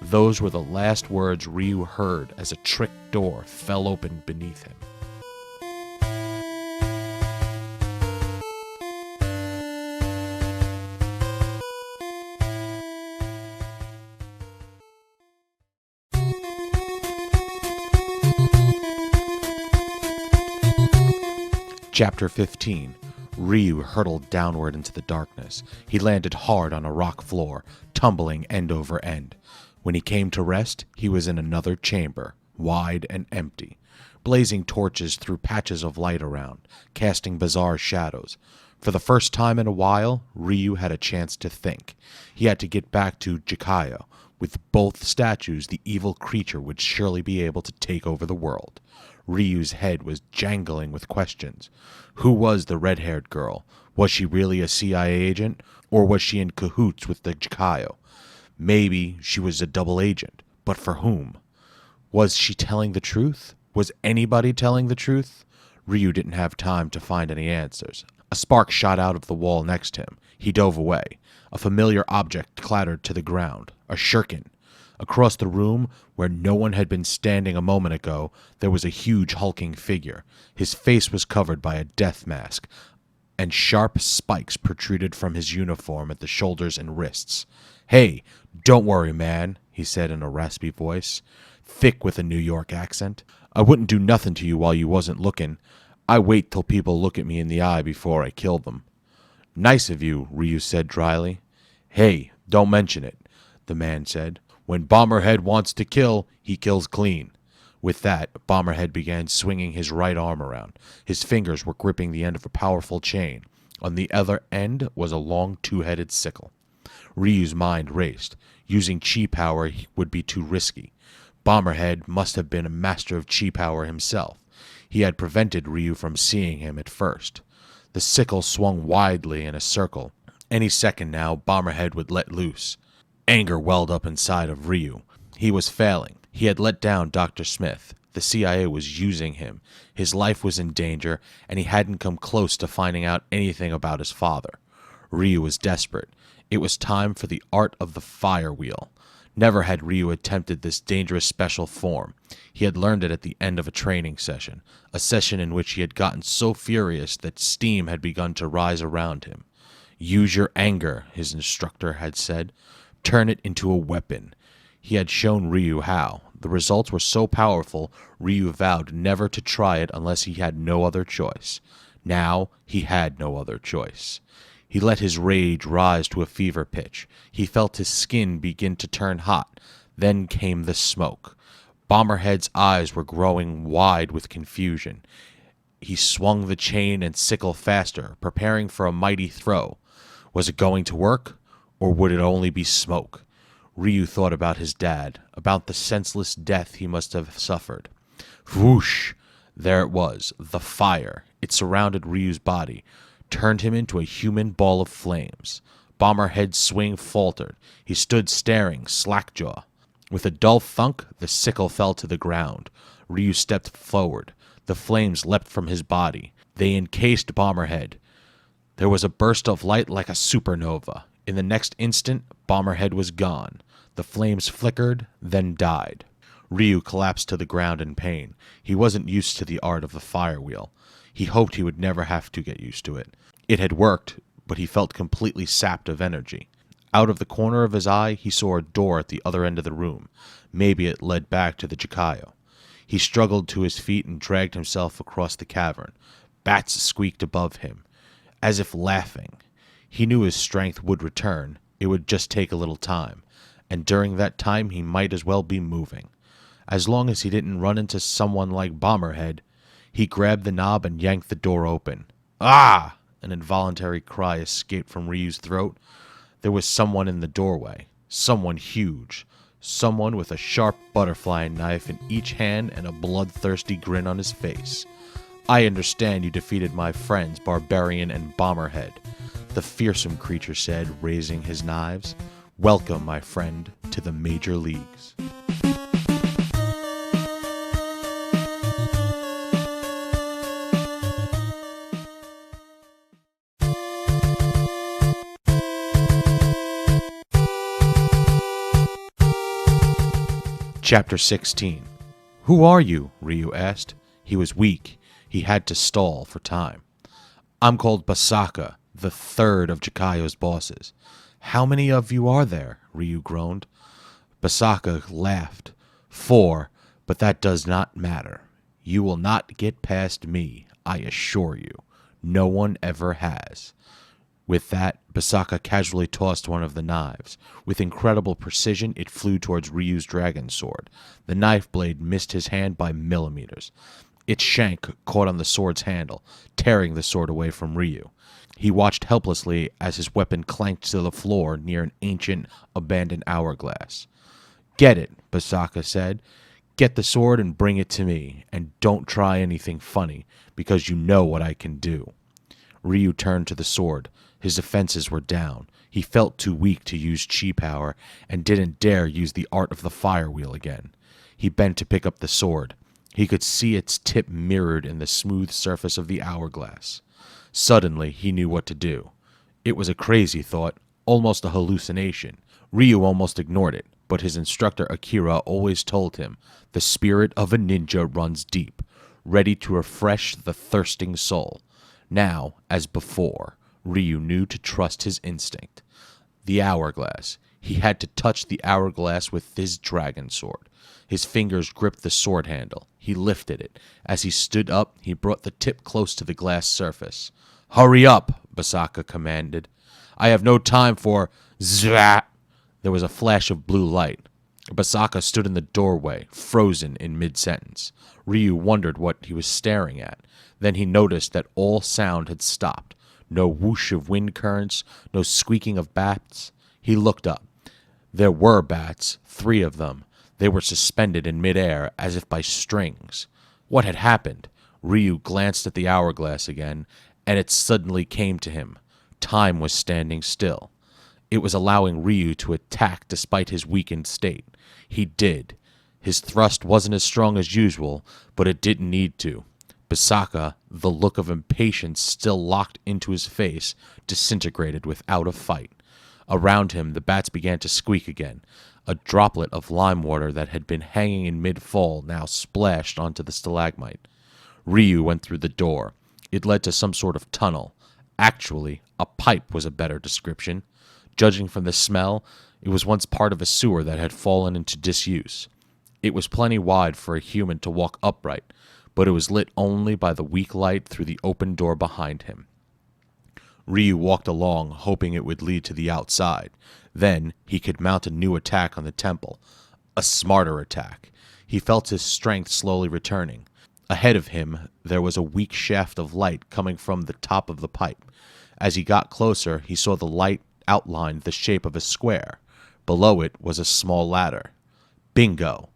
Those were the last words Ryu heard as a trick door fell open beneath him. Chapter 15. Ryu hurtled downward into the darkness. He landed hard on a rock floor, tumbling end over end. When he came to rest, he was in another chamber, wide and empty. Blazing torches threw patches of light around, casting bizarre shadows. For the first time in a while, Ryu had a chance to think. He had to get back to Jikayo. With both statues, the evil creature would surely be able to take over the world. Ryu's head was jangling with questions. Who was the red-haired girl? Was she really a CIA agent? Or was she in cahoots with the Jikayo? Maybe she was a double agent, but for whom? Was she telling the truth? Was anybody telling the truth? Ryu didn't have time to find any answers. A spark shot out of the wall next to him. He dove away. A familiar object clattered to the ground. A shuriken. Across the room, where no one had been standing a moment ago, there was a huge hulking figure. His face was covered by a death mask, and sharp spikes protruded from his uniform at the shoulders and wrists. "Hey, don't worry, man," he said in a raspy voice, thick with a New York accent. "I wouldn't do nothing to you while you wasn't looking. I wait till people look at me in the eye before I kill them." "Nice of you," Ryu said dryly. "Hey, don't mention it," the man said. "When Bomberhead wants to kill, he kills clean." With that, Bomberhead began swinging his right arm around. His fingers were gripping the end of a powerful chain. On the other end was a long two-headed sickle. Ryu's mind raced. Using chi power would be too risky. Bomberhead must have been a master of chi power himself. He had prevented Ryu from seeing him at first. The sickle swung widely in a circle. Any second now, Bomberhead would let loose. Anger welled up inside of Ryu. He was failing. He had let down Dr. Smith. The CIA was using him. His life was in danger, and he hadn't come close to finding out anything about his father. Ryu was desperate. It was time for the art of the fire wheel. Never had Ryu attempted this dangerous special form. He had learned it at the end of a training session, a session in which he had gotten so furious that steam had begun to rise around him. Use your anger, his instructor had said. Turn it into a weapon. He had shown Ryu how. The results were so powerful, Ryu vowed never to try it unless he had no other choice. Now he had no other choice. He let his rage rise to a fever pitch. He felt his skin begin to turn hot. Then came the smoke. Bomberhead's eyes were growing wide with confusion. He swung the chain and sickle faster, preparing for a mighty throw. Was it going to work, or would it only be smoke? Ryu thought about his dad, about the senseless death he must have suffered. Whoosh! There it was, the fire. It surrounded Ryu's body, turned him into a human ball of flames. Bomberhead's swing faltered. He stood staring, slack-jaw. With a dull thunk, the sickle fell to the ground. Ryu stepped forward. The flames leapt from his body. They encased Bomberhead. There was a burst of light like a supernova. In the next instant, Bomberhead was gone. The flames flickered, then died. Ryu collapsed to the ground in pain. He wasn't used to the art of the fire wheel. He hoped he would never have to get used to it. It had worked, but he felt completely sapped of energy. Out of the corner of his eye, he saw a door at the other end of the room. Maybe it led back to the Jikayo. He struggled to his feet and dragged himself across the cavern. Bats squeaked above him, as if laughing. He knew his strength would return. It would just take a little time. And during that time, he might as well be moving. As long as he didn't run into someone like Bomberhead. He grabbed the knob and yanked the door open. Ah! An involuntary cry escaped from Ryu's throat. There was someone in the doorway. Someone huge. Someone with a sharp butterfly knife in each hand and a bloodthirsty grin on his face. I understand you defeated my friends, Barbarian and Bomberhead, the fearsome creature said, raising his knives. Welcome, my friend, to the major leagues. Chapter 16. Who are you? Ryu asked. He was weak. He had to stall for time. I'm called Basaka, the third of Jikayo's bosses. How many of you are there? Ryu groaned. Basaka laughed. 4, but that does not matter. You will not get past me, I assure you. No one ever has. With that, Basaka casually tossed one of the knives. With incredible precision, it flew towards Ryu's dragon sword. The knife blade missed his hand by millimeters. Its shank caught on the sword's handle, tearing the sword away from Ryu. He watched helplessly as his weapon clanked to the floor near an ancient, abandoned hourglass. Get it, Basaka said. Get the sword and bring it to me, and don't try anything funny, because you know what I can do. Ryu turned to the sword. His defenses were down. He felt too weak to use chi power, and didn't dare use the art of the fire wheel again. He bent to pick up the sword. He could see its tip mirrored in the smooth surface of the hourglass. Suddenly, he knew what to do. It was a crazy thought, almost a hallucination. Ryu almost ignored it, but his instructor Akira always told him, the spirit of a ninja runs deep, ready to refresh the thirsting soul. Now, as before, Ryu knew to trust his instinct. The hourglass. He had to touch the hourglass with his dragon sword. His fingers gripped the sword handle. He lifted it. As he stood up, he brought the tip close to the glass surface. Hurry up, Basaka commanded. I have no time for zvat. There was a flash of blue light. Basaka stood in the doorway, frozen in mid-sentence. Ryu wondered what he was staring at. Then he noticed that all sound had stopped. No whoosh of wind currents, no squeaking of bats. He looked up. There were bats, 3 of them. They were suspended in midair as if by strings. What had happened? Ryu glanced at the hourglass again, and it suddenly came to him. Time was standing still. It was allowing Ryu to attack despite his weakened state. He did. His thrust wasn't as strong as usual, but it didn't need to. Basaka, the look of impatience still locked into his face, disintegrated without a fight. Around him, the bats began to squeak again. A droplet of lime water that had been hanging in mid-fall now splashed onto the stalagmite. Ryu went through the door. It led to some sort of tunnel. Actually, a pipe was a better description. Judging from the smell, it was once part of a sewer that had fallen into disuse. It was plenty wide for a human to walk upright, but it was lit only by the weak light through the open door behind him. Ryu walked along, hoping it would lead to the outside. Then he could mount a new attack on the temple. A smarter attack. He felt his strength slowly returning. Ahead of him, there was a weak shaft of light coming from the top of the pipe. As he got closer, he saw the light outlined the shape of a square. Below it was a small ladder. Bingo!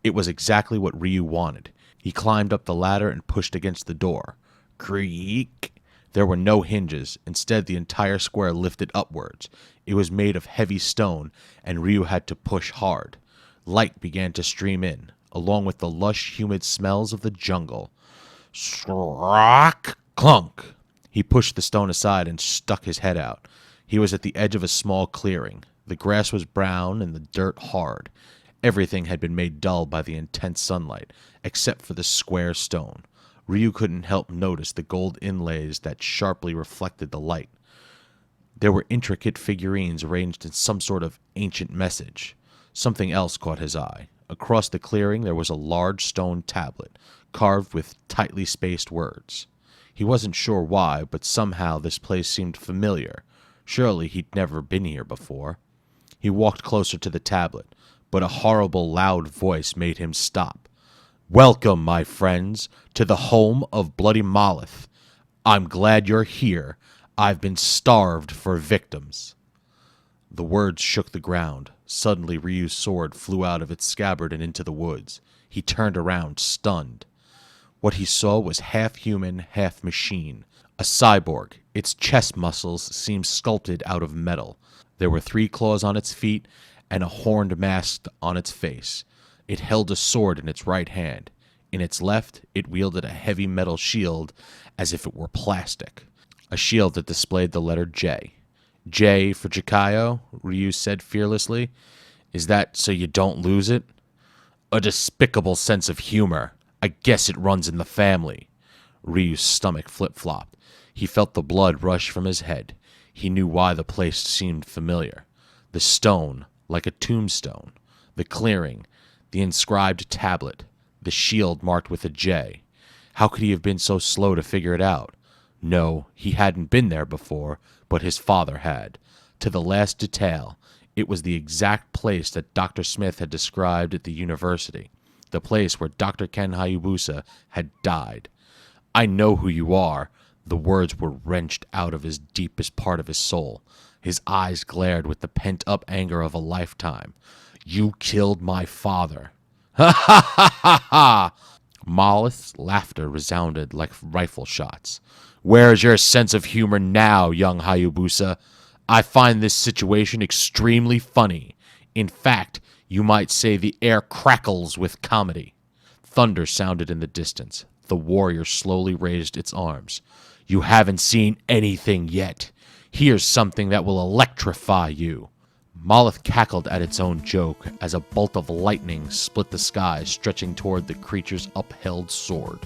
It was exactly what Ryu wanted. He climbed up the ladder and pushed against the door. Creak! There were no hinges. Instead, the entire square lifted upwards. It was made of heavy stone, and Ryu had to push hard. Light began to stream in, along with the lush, humid smells of the jungle. Shrock! Clunk! He pushed the stone aside and stuck his head out. He was at the edge of a small clearing. The grass was brown and the dirt hard. Everything had been made dull by the intense sunlight, except for the square stone. Ryu couldn't help notice the gold inlays that sharply reflected the light. There were intricate figurines arranged in some sort of ancient message. Something else caught his eye. Across the clearing there was a large stone tablet, carved with tightly spaced words. He wasn't sure why, but somehow this place seemed familiar. Surely he'd never been here before. He walked closer to the tablet, but a horrible loud voice made him stop. Welcome, my friends, to the home of Bloody Molluth. I'm glad you're here. I've been starved for victims. The words shook the ground. Suddenly Ryu's sword flew out of its scabbard and into the woods. He turned around, stunned. What he saw was half human, half machine. A cyborg. Its chest muscles seemed sculpted out of metal. There were 3 claws on its feet and a horned mask on its face. It held a sword in its right hand. In its left, it wielded a heavy metal shield as if it were plastic. A shield that displayed the letter J. J for Jikayo, Ryu said fearlessly. Is that so you don't lose it? A despicable sense of humor. I guess it runs in the family. Ryu's stomach flip-flopped. He felt the blood rush from his head. He knew why the place seemed familiar. The stone, like a tombstone. The clearing. The inscribed tablet. The shield marked with a J. How could he have been so slow to figure it out? No, he hadn't been there before, but his father had. To the last detail, it was the exact place that Dr. Smith had described at the university. The place where Dr. Ken Hayabusa had died. I know who you are. The words were wrenched out of his deepest part of his soul. His eyes glared with the pent-up anger of a lifetime. You killed my father. Ha ha ha ha ha! Molluth's laughter resounded like rifle shots. Where's your sense of humor now, young Hayabusa? I find this situation extremely funny. In fact, you might say the air crackles with comedy. Thunder sounded in the distance. The warrior slowly raised its arms. You haven't seen anything yet. Here's something that will electrify you. Molluth cackled at its own joke as a bolt of lightning split the sky, stretching toward the creature's upheld sword.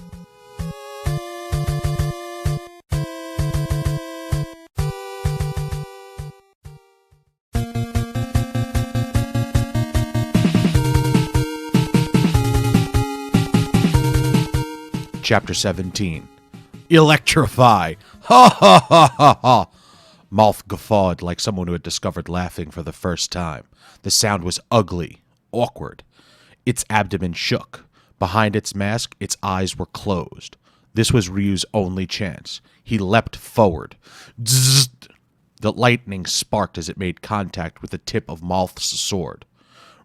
Chapter 17. Electrify! Ha ha ha ha ha! Molluth guffawed like someone who had discovered laughing for the first time. The sound was ugly, awkward. Its abdomen shook. Behind its mask, its eyes were closed. This was Ryu's only chance. He leapt forward. Zzz! The lightning sparked as it made contact with the tip of Molluth's sword.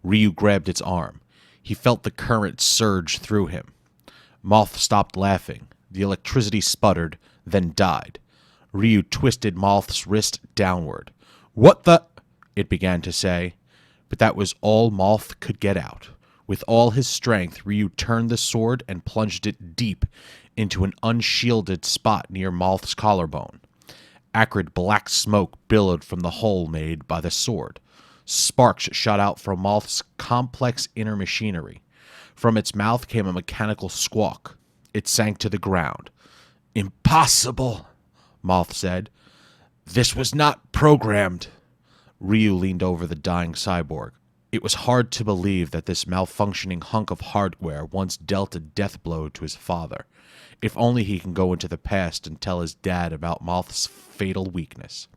Ryu grabbed its arm. He felt the current surge through him. Molluth stopped laughing. The electricity sputtered, then died. Ryu twisted Moth's wrist downward. "What the—" it began to say, but that was all Moth could get out. With all his strength, Ryu turned the sword and plunged it deep into an unshielded spot near Moth's collarbone. Acrid black smoke billowed from the hole made by the sword. Sparks shot out from Moth's complex inner machinery. From its mouth came a mechanical squawk. It sank to the ground. "Impossible," Moth said. "This was not programmed." Ryu leaned over the dying cyborg. It was hard to believe that this malfunctioning hunk of hardware once dealt a death blow to his father. If only he can go into the past and tell his dad about Moth's fatal weakness.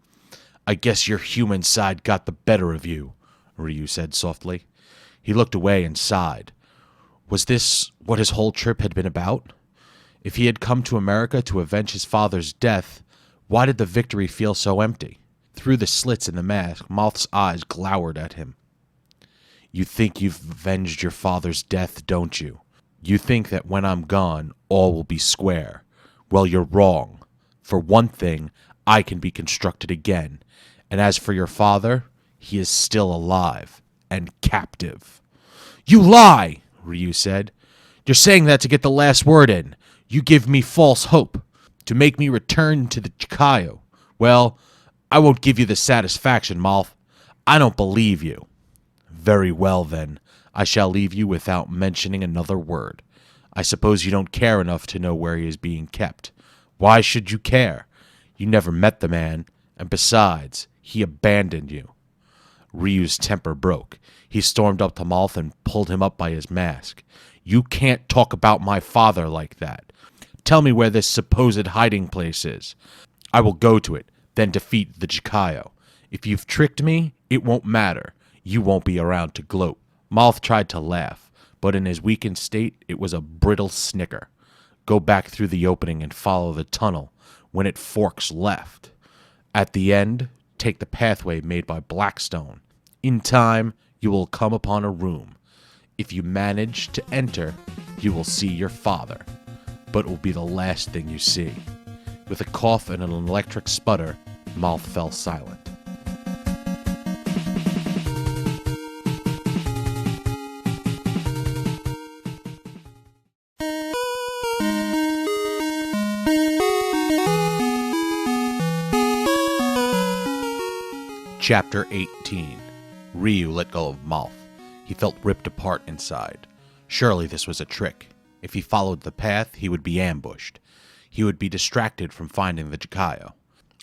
"I guess your human side got the better of you," Ryu said softly. He looked away and sighed. Was this what his whole trip had been about? If he had come to America to avenge his father's death, why did the victory feel so empty? Through the slits in the mask, Moth's eyes glowered at him. "You think you've avenged your father's death, don't you? You think that when I'm gone, all will be square. Well, you're wrong. For one thing, I can be constructed again. And as for your father, he is still alive and captive." "You lie," Ryu said. "You're saying that to get the last word in. You give me false hope. To make me return to the Chikayo. Well, I won't give you the satisfaction, Moth. I don't believe you." "Very well, then. I shall leave you without mentioning another word. I suppose you don't care enough to know where he is being kept. Why should you care? You never met the man, and besides, he abandoned you." Ryu's temper broke. He stormed up to Moth and pulled him up by his mask. "You can't talk about my father like that. Tell me where this supposed hiding place is. I will go to it, then defeat the Chikayo. If you've tricked me, it won't matter. You won't be around to gloat." Moth tried to laugh, but in his weakened state, it was a brittle snicker. "Go back through the opening and follow the tunnel when it forks left. At the end, take the pathway made by Blackstone. In time, you will come upon a room. If you manage to enter, you will see your father, but it will be the last thing you see." With a cough and an electric sputter, Moth fell silent. Chapter 18. Ryu let go of Moth. He felt ripped apart inside. Surely this was a trick. If he followed the path, he would be ambushed. He would be distracted from finding the Chikayo.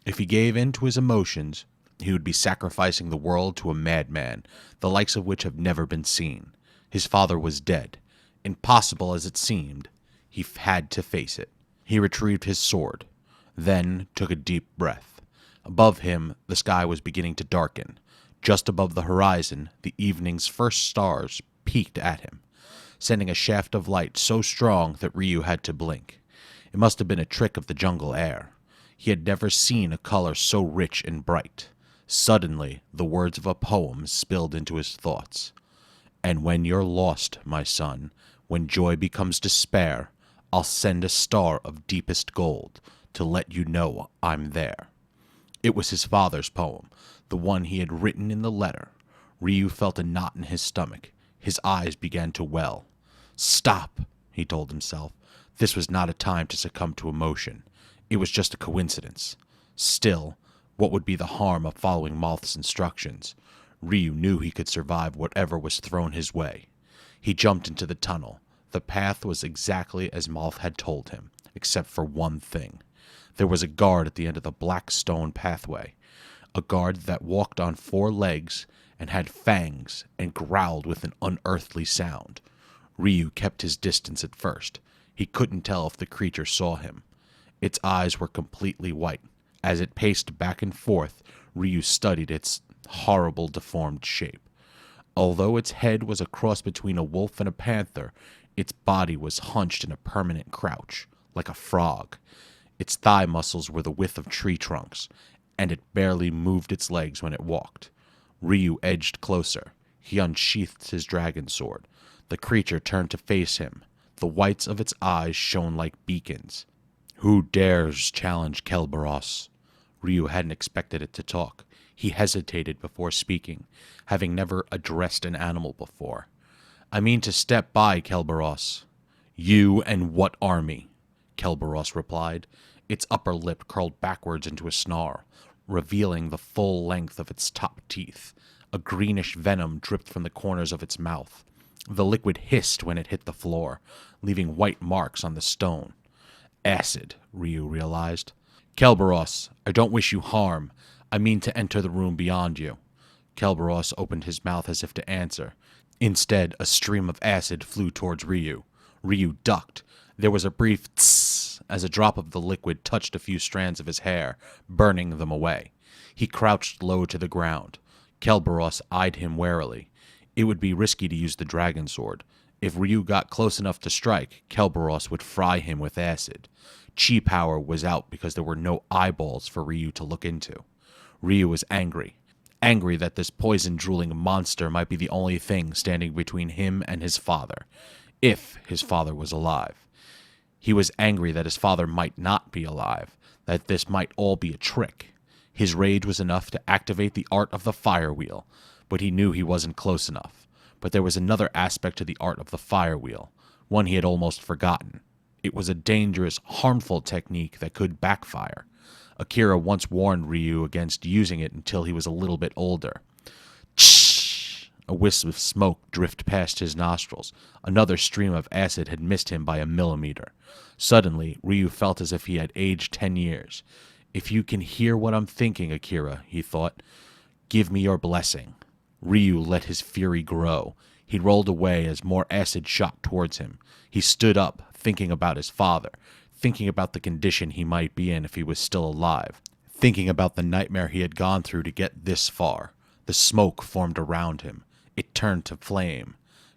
If he gave in to his emotions, he would be sacrificing the world to a madman, the likes of which have never been seen. His father was dead. Impossible as it seemed, he had to face it. He retrieved his sword, then took a deep breath. Above him, the sky was beginning to darken. Just above the horizon, the evening's first stars peeked at him, sending a shaft of light so strong that Ryu had to blink. It must have been a trick of the jungle air. He had never seen a color so rich and bright. Suddenly, the words of a poem spilled into his thoughts. "And when you're lost, my son, when joy becomes despair, I'll send a star of deepest gold to let you know I'm there." It was his father's poem, the one he had written in the letter. Ryu felt a knot in his stomach. His eyes began to well. "Stop," he told himself. This was not a time to succumb to emotion. It was just a coincidence. Still, what would be the harm of following Moth's instructions? Ryu knew he could survive whatever was thrown his way. He jumped into the tunnel. The path was exactly as Moth had told him, except for one thing. There was a guard at the end of the black stone pathway, a guard that walked on 4 legs and had fangs and growled with an unearthly sound. Ryu kept his distance at first. He couldn't tell if the creature saw him. Its eyes were completely white. As it paced back and forth, Ryu studied its horrible deformed shape. Although its head was a cross between a wolf and a panther, its body was hunched in a permanent crouch, like a frog. Its thigh muscles were the width of tree trunks, and it barely moved its legs when it walked. Ryu edged closer. He unsheathed his dragon sword. The creature turned to face him. The whites of its eyes shone like beacons. Who dares challenge Kerberos? Ryu hadn't expected it to talk. He hesitated before speaking, having never addressed an animal before. I mean to step by, Kerberos. You and what army? Kerberos replied. Its upper lip curled backwards into a snarl, revealing the full length of its top teeth. A greenish venom dripped from the corners of its mouth. The liquid hissed when it hit the floor, leaving white marks on the stone. Acid, Ryu realized. Kerberos, I don't wish you harm. I mean to enter the room beyond you. Kerberos opened his mouth as if to answer. Instead, a stream of acid flew towards Ryu. Ryu ducked. There was a brief tss as a drop of the liquid touched a few strands of his hair, burning them away. He crouched low to the ground. Kerberos eyed him warily. It would be risky to use the dragon sword. If Ryu got close enough to strike, Kerberos would fry him with acid. Chi power was out because there were no eyeballs for Ryu to look into. Ryu was angry. Angry that this poison-drooling monster might be the only thing standing between him and his father, if his father was alive. He was angry that his father might not be alive, that this might all be a trick. His rage was enough to activate the art of the fire wheel, but he knew he wasn't close enough. But there was another aspect to the art of the fire wheel, one he had almost forgotten. It was a dangerous, harmful technique that could backfire. Akira once warned Ryu against using it until he was a little bit older. Shh! A wisp of smoke drifted past his nostrils. Another stream of acid had missed him by a millimeter. Suddenly, Ryu felt as if he had aged 10 years. If you can hear what I'm thinking, Akira, he thought, give me your blessing. Ryu let his fury grow. He rolled away as more acid shot towards him. He stood up, thinking about his father, thinking about the condition he might be in if he was still alive, thinking about the nightmare he had gone through to get this far. The smoke formed around him. It turned to flame.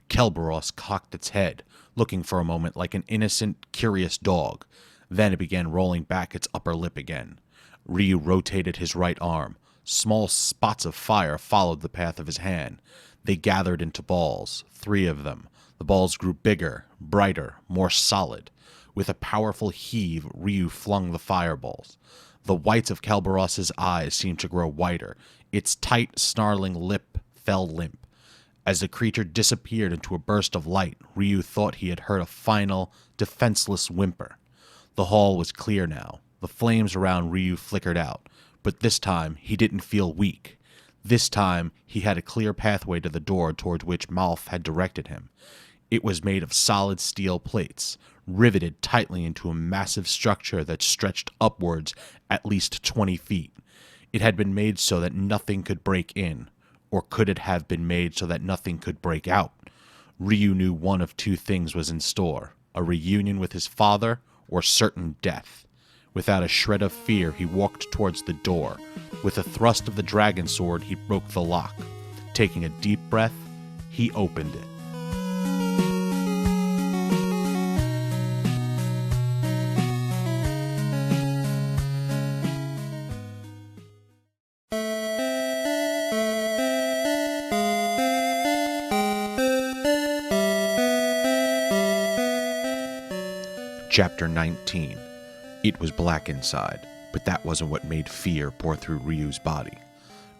Kerberos cocked its head, looking for a moment like an innocent, curious dog. Then it began rolling back its upper lip again. Ryu rotated his right arm. Small spots of fire followed the path of his hand. They gathered into balls, 3 of them. The balls grew bigger, brighter, more solid. With a powerful heave, Ryu flung the fireballs. The whites of Kerberos's eyes seemed to grow whiter. Its tight, snarling lip fell limp. As the creature disappeared into a burst of light, Ryu thought he had heard a final, defenseless whimper. The hall was clear now. The flames around Ryu flickered out. But this time, he didn't feel weak. This time, he had a clear pathway to the door towards which Malf had directed him. It was made of solid steel plates, riveted tightly into a massive structure that stretched upwards at least 20 feet. It had been made so that nothing could break in, or could it have been made so that nothing could break out? Ryu knew one of 2 things was in store, a reunion with his father or certain death. Without a shred of fear, he walked towards the door. With a thrust of the dragon sword, he broke the lock. Taking a deep breath, he opened it. Chapter 19. It was black inside, but that wasn't what made fear pour through Ryu's body.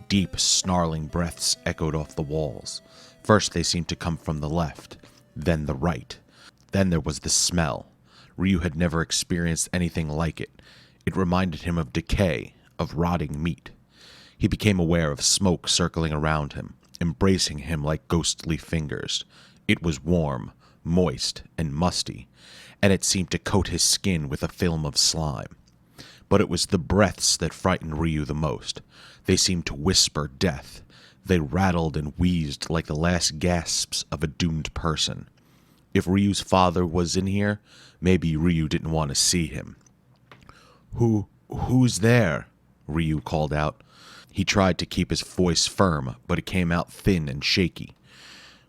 Deep, snarling breaths echoed off the walls. First they seemed to come from the left, then the right. Then there was the smell. Ryu had never experienced anything like it. It reminded him of decay, of rotting meat. He became aware of smoke circling around him, embracing him like ghostly fingers. It was warm, moist, and musty, and it seemed to coat his skin with a film of slime. But it was the breaths that frightened Ryu the most. They seemed to whisper death. They rattled and wheezed like the last gasps of a doomed person. If Ryu's father was in here, maybe Ryu didn't want to see him. Who's there? Ryu called out. He tried to keep his voice firm, but it came out thin and shaky.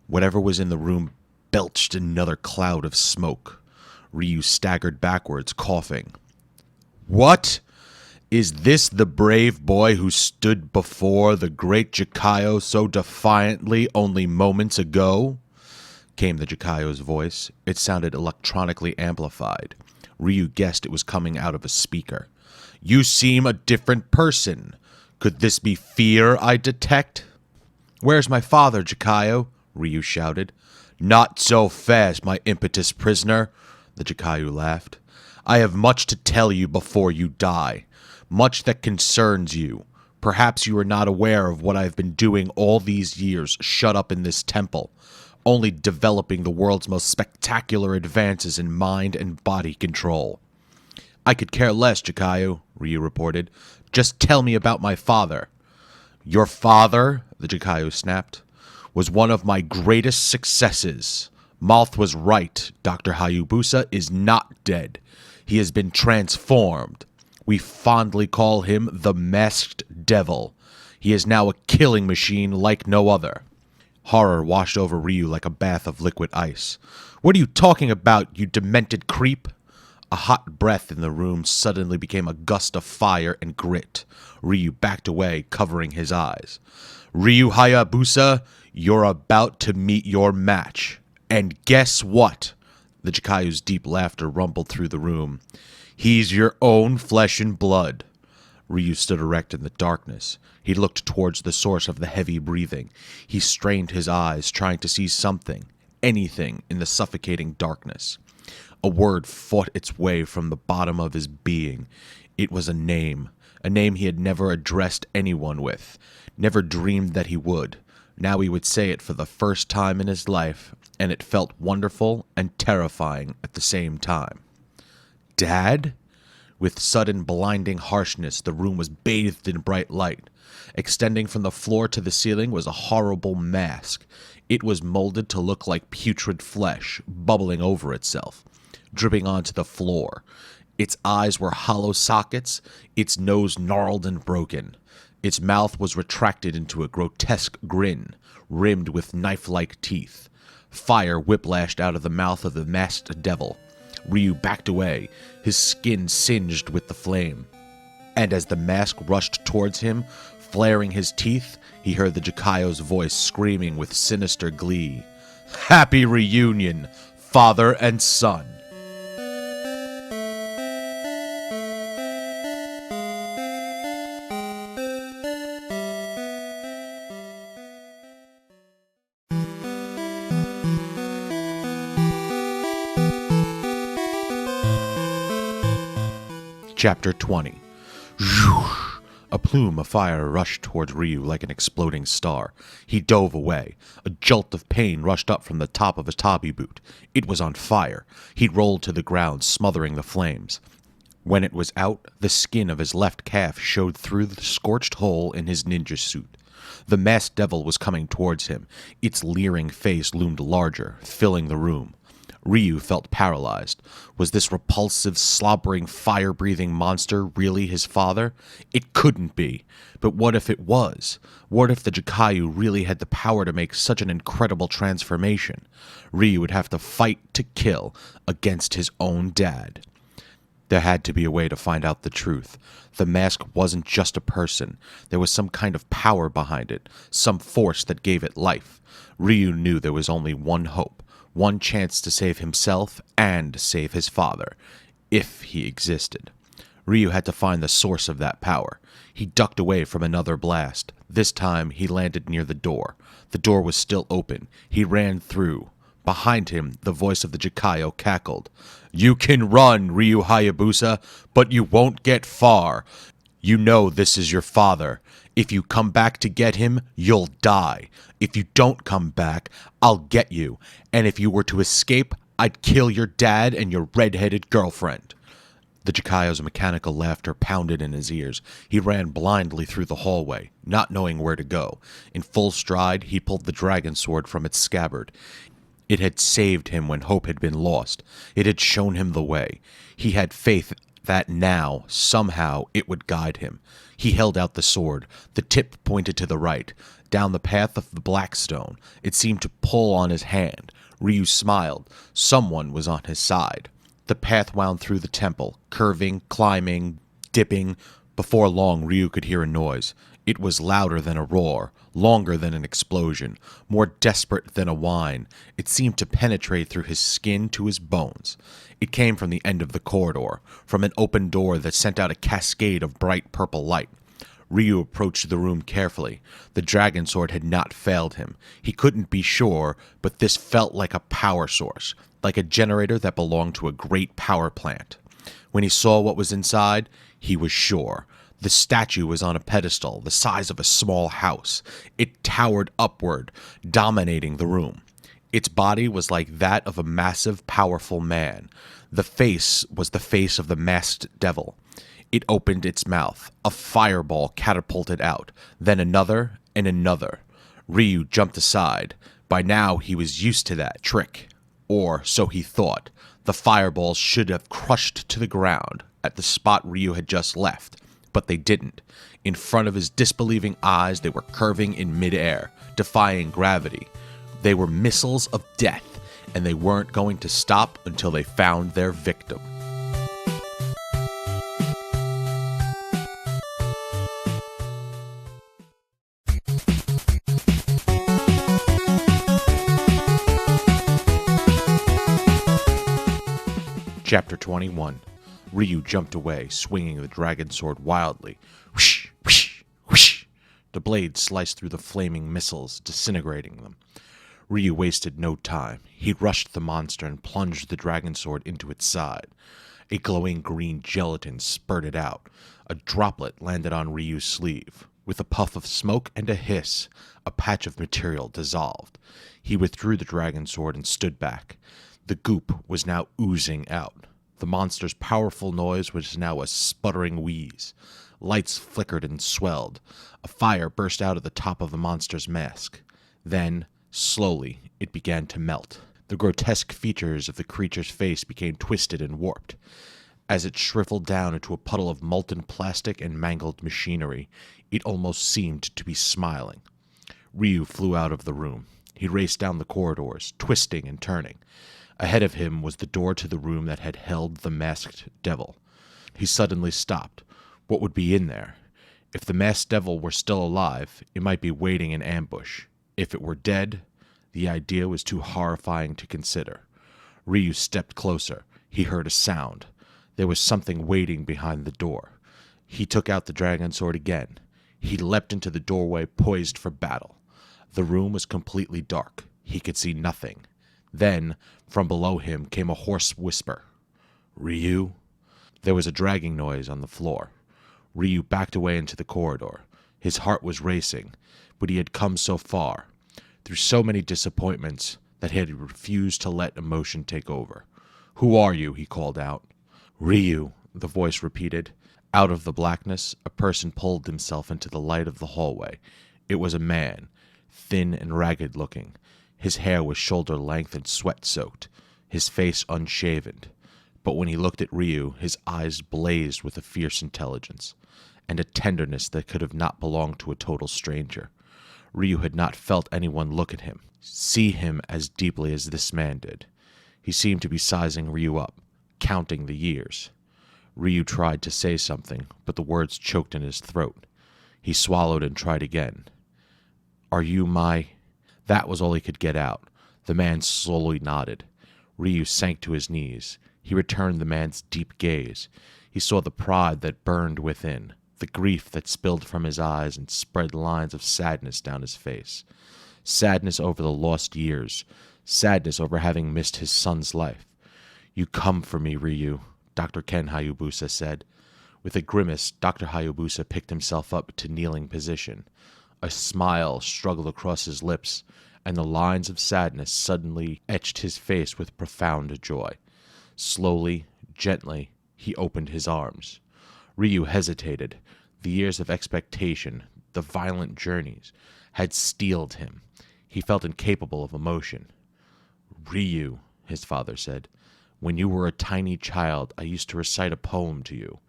Whatever was in the room belched another cloud of smoke. Ryu staggered backwards, coughing. What? Is this the brave boy who stood before the great Jikayo so defiantly only moments ago? Came the Jikayo's voice. It sounded electronically amplified. Ryu guessed it was coming out of a speaker. "You seem a different person. Could this be fear I detect?" "Where's my father, Jikayo?" Ryu shouted. "Not so fast, my impetus prisoner," the Jikayo laughed. "I have much to tell you before you die. Much that concerns you. Perhaps you are not aware of what I have been doing all these years shut up in this temple, only developing the world's most spectacular advances in mind and body control." "I could care less, Jikayo," Ryu reported. "Just tell me about my father." "Your father," the Jikayo snapped, "was one of my greatest successes. Malth was right. Dr. Hayabusa is not dead. He has been transformed. We fondly call him the Masked Devil. He is now a killing machine like no other." Horror washed over Ryu like a bath of liquid ice. "What are you talking about, you demented creep?" A hot breath in the room suddenly became a gust of fire and grit. Ryu backed away, covering his eyes. "Ryu Hayabusa, you're about to meet your match. And guess what?" The Jikayo's deep laughter rumbled through the room. "He's your own flesh and blood." Ryu stood erect in the darkness. He looked towards the source of the heavy breathing. He strained his eyes, trying to see something, anything, in the suffocating darkness. A word fought its way from the bottom of his being. It was a name he had never addressed anyone with, never dreamed that he would. Now he would say it for the first time in his life, and it felt wonderful and terrifying at the same time. "Dad?" With sudden blinding harshness, the room was bathed in bright light. Extending from the floor to the ceiling was a horrible mask. It was molded to look like putrid flesh, bubbling over itself, dripping onto the floor. Its eyes were hollow sockets, its nose gnarled and broken. Its mouth was retracted into a grotesque grin, rimmed with knife-like teeth. Fire whiplashed out of the mouth of the masked devil. Ryu backed away, his skin singed with the flame. And as the mask rushed towards him, flaring his teeth, he heard the Jikayo's voice screaming with sinister glee. "Happy reunion, father and son!" Chapter 20. A plume of fire rushed towards Ryu like an exploding star. He dove away. A jolt of pain rushed up from the top of his tabi boot. It was on fire. He rolled to the ground, smothering the flames. When it was out, the skin of his left calf showed through the scorched hole in his ninja suit. The masked devil was coming towards him. Its leering face loomed larger, filling the room. Ryu felt paralyzed. Was this repulsive, slobbering, fire-breathing monster really his father? It couldn't be. But what if it was? What if the Jikayo really had the power to make such an incredible transformation? Ryu would have to fight to kill against his own dad. There had to be a way to find out the truth. The mask wasn't just a person. There was some kind of power behind it, some force that gave it life. Ryu knew there was only one hope. One chance to save himself and save his father, if he existed. Ryu had to find the source of that power. He ducked away from another blast. This time, he landed near the door. The door was still open. He ran through. Behind him, the voice of the Jikayo cackled. "You can run, Ryu Hayabusa, but you won't get far. You know this is your father. If you come back to get him, you'll die. If you don't come back, I'll get you. And if you were to escape, I'd kill your dad and your red-headed girlfriend." The Jikayo's mechanical laughter pounded in his ears. He ran blindly through the hallway, not knowing where to go. In full stride, he pulled the dragon sword from its scabbard. It had saved him when hope had been lost. It had shown him the way. He had faith that now, somehow, it would guide him. He held out the sword. The tip pointed to the right, down the path of the Blackstone. It seemed to pull on his hand. Ryu smiled. Someone was on his side. The path wound through the temple, curving, climbing, dipping. Before long, Ryu could hear a noise. It was louder than a roar, longer than an explosion, more desperate than a whine. It seemed to penetrate through his skin to his bones. It came from the end of the corridor, from an open door that sent out a cascade of bright purple light. Ryu approached the room carefully. The dragon sword had not failed him. He couldn't be sure, but this felt like a power source, like a generator that belonged to a great power plant. When he saw what was inside, he was sure. The statue was on a pedestal, the size of a small house. It towered upward, dominating the room. Its body was like that of a massive, powerful man. The face was the face of the masked devil. It opened its mouth. A fireball catapulted out, then another and another. Ryu jumped aside. By now he was used to that trick. Or so he thought. The fireballs should have crushed to the ground at the spot Ryu had just left. But they didn't. In front of his disbelieving eyes, they were curving in midair, defying gravity. They were missiles of death, and they weren't going to stop until they found their victim. Chapter 21. Ryu jumped away, swinging the dragon sword wildly. Whoosh, whoosh, whoosh. The blade sliced through the flaming missiles, disintegrating them. Ryu wasted no time. He rushed the monster and plunged the dragon sword into its side. A glowing green gelatin spurted out. A droplet landed on Ryu's sleeve. With a puff of smoke and a hiss, a patch of material dissolved. He withdrew the dragon sword and stood back. The goop was now oozing out. The monster's powerful noise was now a sputtering wheeze. Lights flickered and swelled. A fire burst out of the top of the monster's mask. Then, slowly, it began to melt. The grotesque features of the creature's face became twisted and warped. As it shriveled down into a puddle of molten plastic and mangled machinery, it almost seemed to be smiling. Ryu flew out of the room. He raced down the corridors, twisting and turning. Ahead of him was the door to the room that had held the masked devil. He suddenly stopped. What would be in there? If the masked devil were still alive, it might be waiting in ambush. If it were dead, the idea was too horrifying to consider. Ryu stepped closer. He heard a sound. There was something waiting behind the door. He took out the dragon sword again. He leapt into the doorway, poised for battle. The room was completely dark. He could see nothing. Then, from below him came a hoarse whisper. "Ryu?" There was a dragging noise on the floor. Ryu backed away into the corridor. His heart was racing, but he had come so far, through so many disappointments, that he had refused to let emotion take over. "Who are you?" he called out. "Ryu," the voice repeated. Out of the blackness, a person pulled himself into the light of the hallway. It was a man, thin and ragged looking. His hair was shoulder-length and sweat-soaked, his face unshaven. But when he looked at Ryu, his eyes blazed with a fierce intelligence, and a tenderness that could have not belonged to a total stranger. Ryu had not felt anyone look at him, see him as deeply as this man did. He seemed to be sizing Ryu up, counting the years. Ryu tried to say something, but the words choked in his throat. He swallowed and tried again. "Are you my—" That was all he could get out. The man slowly nodded. Ryu sank to his knees. He returned the man's deep gaze. He saw the pride that burned within, the grief that spilled from his eyes and spread lines of sadness down his face. Sadness over the lost years. Sadness over having missed his son's life. "You come for me, Ryu," Dr. Ken Hayabusa said. With a grimace, Dr. Hayabusa picked himself up to kneeling position. A smile struggled across his lips, and the lines of sadness suddenly etched his face with profound joy. Slowly, gently, he opened his arms. Ryu hesitated. The years of expectation, the violent journeys, had steeled him. He felt incapable of emotion. "Ryu," his father said, "when you were a tiny child, I used to recite a poem to you."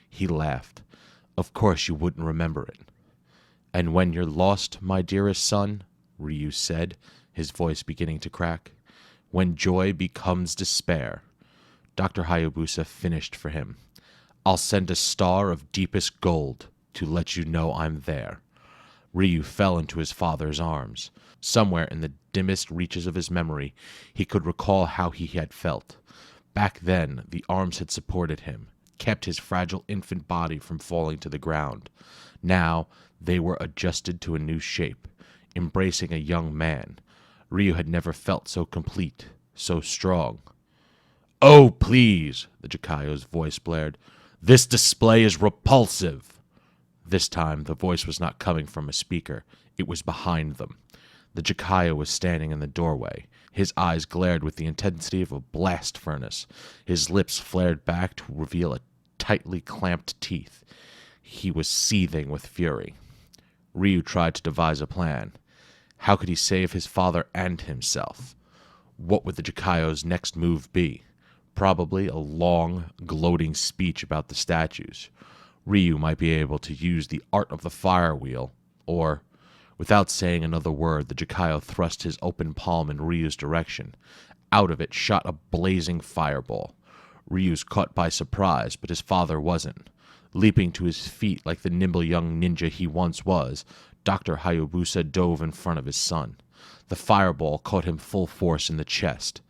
He laughed. "Of course you wouldn't remember it." "And when you're lost, my dearest son," Ryu said, his voice beginning to crack, "when joy becomes despair." Dr. Hayabusa finished for him. "I'll send a star of deepest gold to let you know I'm there." Ryu fell into his father's arms. Somewhere in the dimmest reaches of his memory, he could recall how he had felt. Back then, the arms had supported him, kept his fragile infant body from falling to the ground. Now, they were adjusted to a new shape, embracing a young man. Ryu had never felt so complete, so strong. "Oh, please," the Jikayo's voice blared. "This display is repulsive." This time, the voice was not coming from a speaker. It was behind them. The Jikayo was standing in the doorway. His eyes glared with the intensity of a blast furnace. His lips flared back to reveal a tightly clamped teeth. He was seething with fury. Ryu tried to devise a plan. How could he save his father and himself? What would the Jikayo's next move be? Probably a long, gloating speech about the statues. Ryu might be able to use the art of the fire wheel, or, without saying another word, the Jikayo thrust his open palm in Ryu's direction. Out of it shot a blazing fireball. Ryu's caught by surprise, but his father wasn't. Leaping to his feet like the nimble young ninja he once was, Dr. Hayabusa dove in front of his son. The fireball caught him full force in the chest.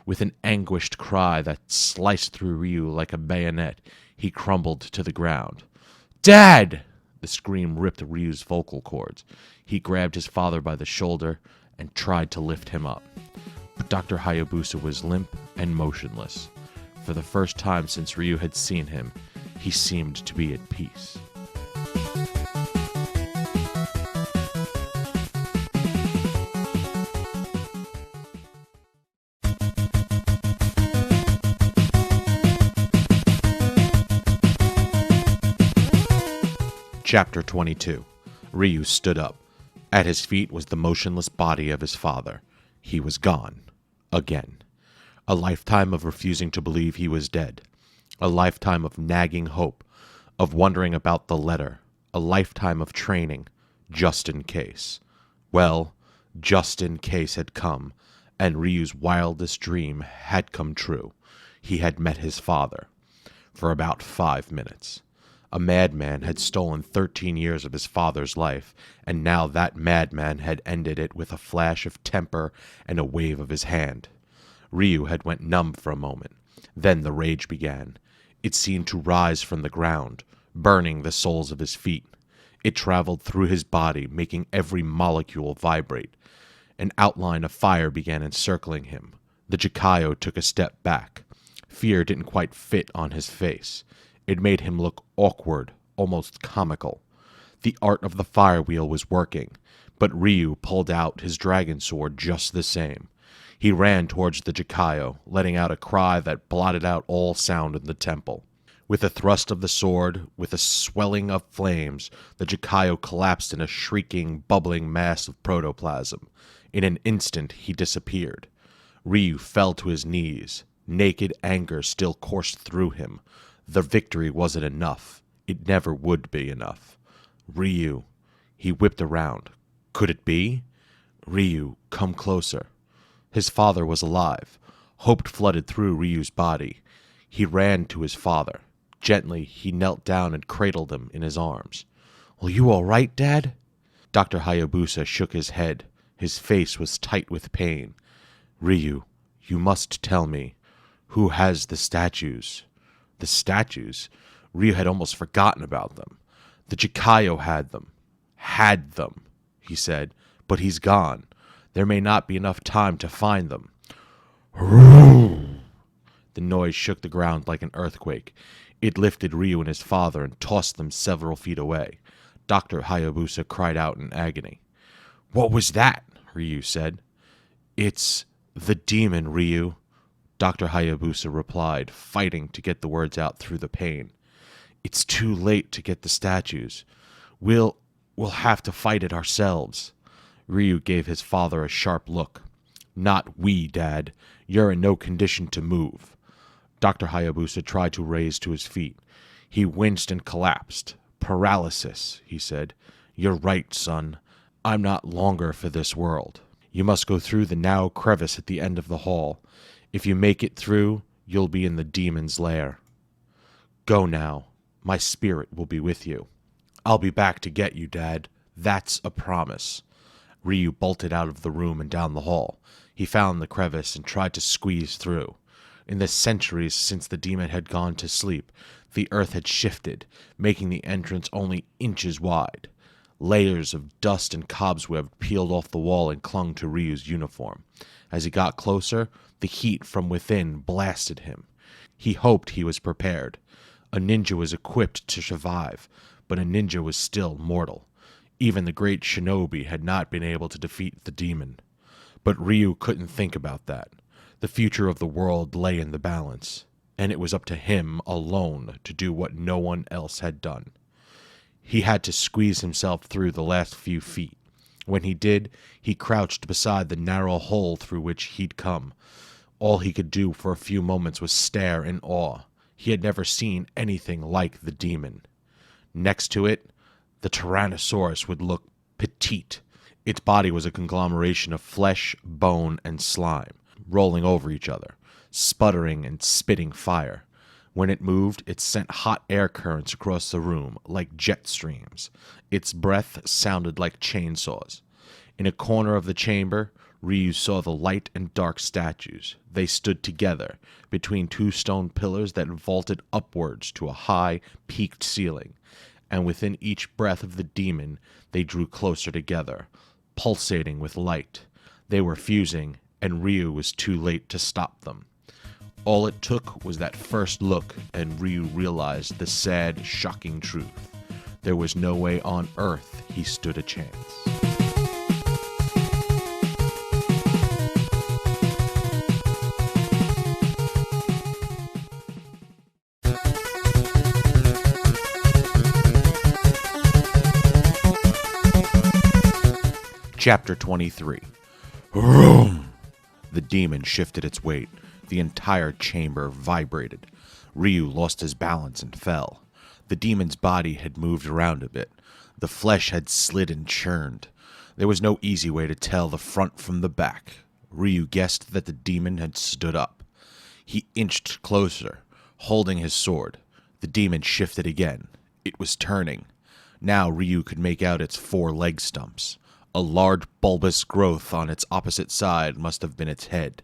With an anguished cry that sliced through Ryu like a bayonet, he crumbled to the ground. "Dad!" The scream ripped Ryu's vocal cords. He grabbed his father by the shoulder and tried to lift him up. But Dr. Hayabusa was limp and motionless. For the first time since Ryu had seen him, he seemed to be at peace. Chapter 22. Ryu stood up. At his feet was the motionless body of his father. He was gone. Again. A lifetime of refusing to believe he was dead. A lifetime of nagging hope, of wondering about the letter. A lifetime of training, just in case. Well, just in case had come, and Ryu's wildest dream had come true. He had met his father. For about 5 minutes. A madman had stolen 13 years of his father's life, and now that madman had ended it with a flash of temper and a wave of his hand. Ryu had went numb for a moment. Then the rage began. It seemed to rise from the ground, burning the soles of his feet. It traveled through his body, making every molecule vibrate. An outline of fire began encircling him. The Jikayo took a step back. Fear didn't quite fit on his face. It made him look awkward, almost comical. The art of the fire wheel was working, but Ryu pulled out his dragon sword just the same. He ran towards the Jikayo, letting out a cry that blotted out all sound in the temple. With a thrust of the sword, with a swelling of flames, the Jikayo collapsed in a shrieking, bubbling mass of protoplasm. In an instant, he disappeared. Ryu fell to his knees. Naked anger still coursed through him. The victory wasn't enough. It never would be enough. Ryu. He whipped around. Could it be? Ryu, come closer. His father was alive. Hope flooded through Ryu's body. He ran to his father. Gently, he knelt down and cradled him in his arms. "Are you all right, Dad?" Dr. Hayabusa shook his head. His face was tight with pain. "Ryu, you must tell me. Who has the statues?" The statues? Ryu had almost forgotten about them. The Jikayo had them. Had them, he said, but he's gone. There may not be enough time to find them. The noise shook the ground like an earthquake. It lifted Ryu and his father and tossed them several feet away. Dr. Hayabusa cried out in agony. "What was that?" Ryu said. "It's the demon, Ryu," Dr. Hayabusa replied, fighting to get the words out through the pain. "It's too late to get the statues. We'll have to fight it ourselves." Ryu gave his father a sharp look. "Not we, Dad. You're in no condition to move." Dr. Hayabusa tried to raise to his feet. He winced and collapsed. "Paralysis," he said. "You're right, son. I'm not longer for this world. You must go through the narrow crevice at the end of the hall. If you make it through, you'll be in the demon's lair. Go now. My spirit will be with you." "I'll be back to get you, Dad," That's a promise. Ryu bolted out of the room and down the hall. He found the crevice and tried to squeeze through. In the centuries since the demon had gone to sleep, the earth had shifted, making the entrance only inches wide. Layers of dust and cobweb peeled off the wall and clung to Ryu's uniform. As he got closer, the heat from within blasted him. He hoped he was prepared. A ninja was equipped to survive, but a ninja was still mortal. Even the great shinobi had not been able to defeat the demon. But Ryu couldn't think about that. The future of the world lay in the balance, and it was up to him alone to do what no one else had done. He had to squeeze himself through the last few feet. When he did, he crouched beside the narrow hole through which he'd come. All he could do for a few moments was stare in awe. He had never seen anything like the demon. Next to it, the Tyrannosaurus would look petite. Its body was a conglomeration of flesh, bone, and slime, rolling over each other, sputtering and spitting fire. When it moved, it sent hot air currents across the room like jet streams. Its breath sounded like chainsaws. In a corner of the chamber, Ryu saw the light and dark statues. They stood together between two stone pillars that vaulted upwards to a high, peaked ceiling, and within each breath of the demon, they drew closer together, pulsating with light. They were fusing, and Ryu was too late to stop them. All it took was that first look, and Ryu realized the sad, shocking truth. There was no way on earth he stood a chance. Chapter 23. Vroom! The demon shifted its weight. The entire chamber vibrated. Ryu lost his balance and fell. The demon's body had moved around a bit. The flesh had slid and churned. There was no easy way to tell the front from the back. Ryu guessed that the demon had stood up. He inched closer, holding his sword. The demon shifted again. It was turning. Now Ryu could make out its 4 leg stumps. A large bulbous growth on its opposite side must have been its head.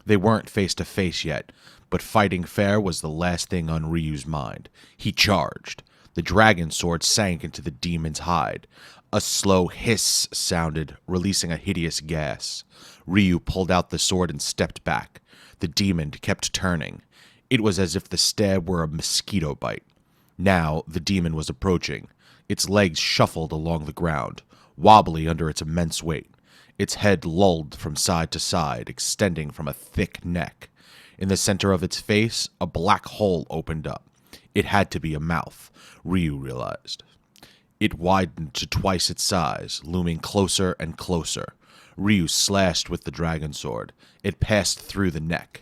They weren't face to face yet, but fighting fair was the last thing on Ryu's mind. He charged. The dragon sword sank into the demon's hide. A slow hiss sounded, releasing a hideous gas. Ryu pulled out the sword and stepped back. The demon kept turning. It was as if the stab were a mosquito bite. Now the demon was approaching. Its legs shuffled along the ground, wobbly under its immense weight. Its head lolled from side to side, extending from a thick neck. In the center of its face, a black hole opened up. It had to be a mouth, Ryu realized. It widened to twice its size, looming closer and closer. Ryu slashed with the dragon sword. It passed through the neck.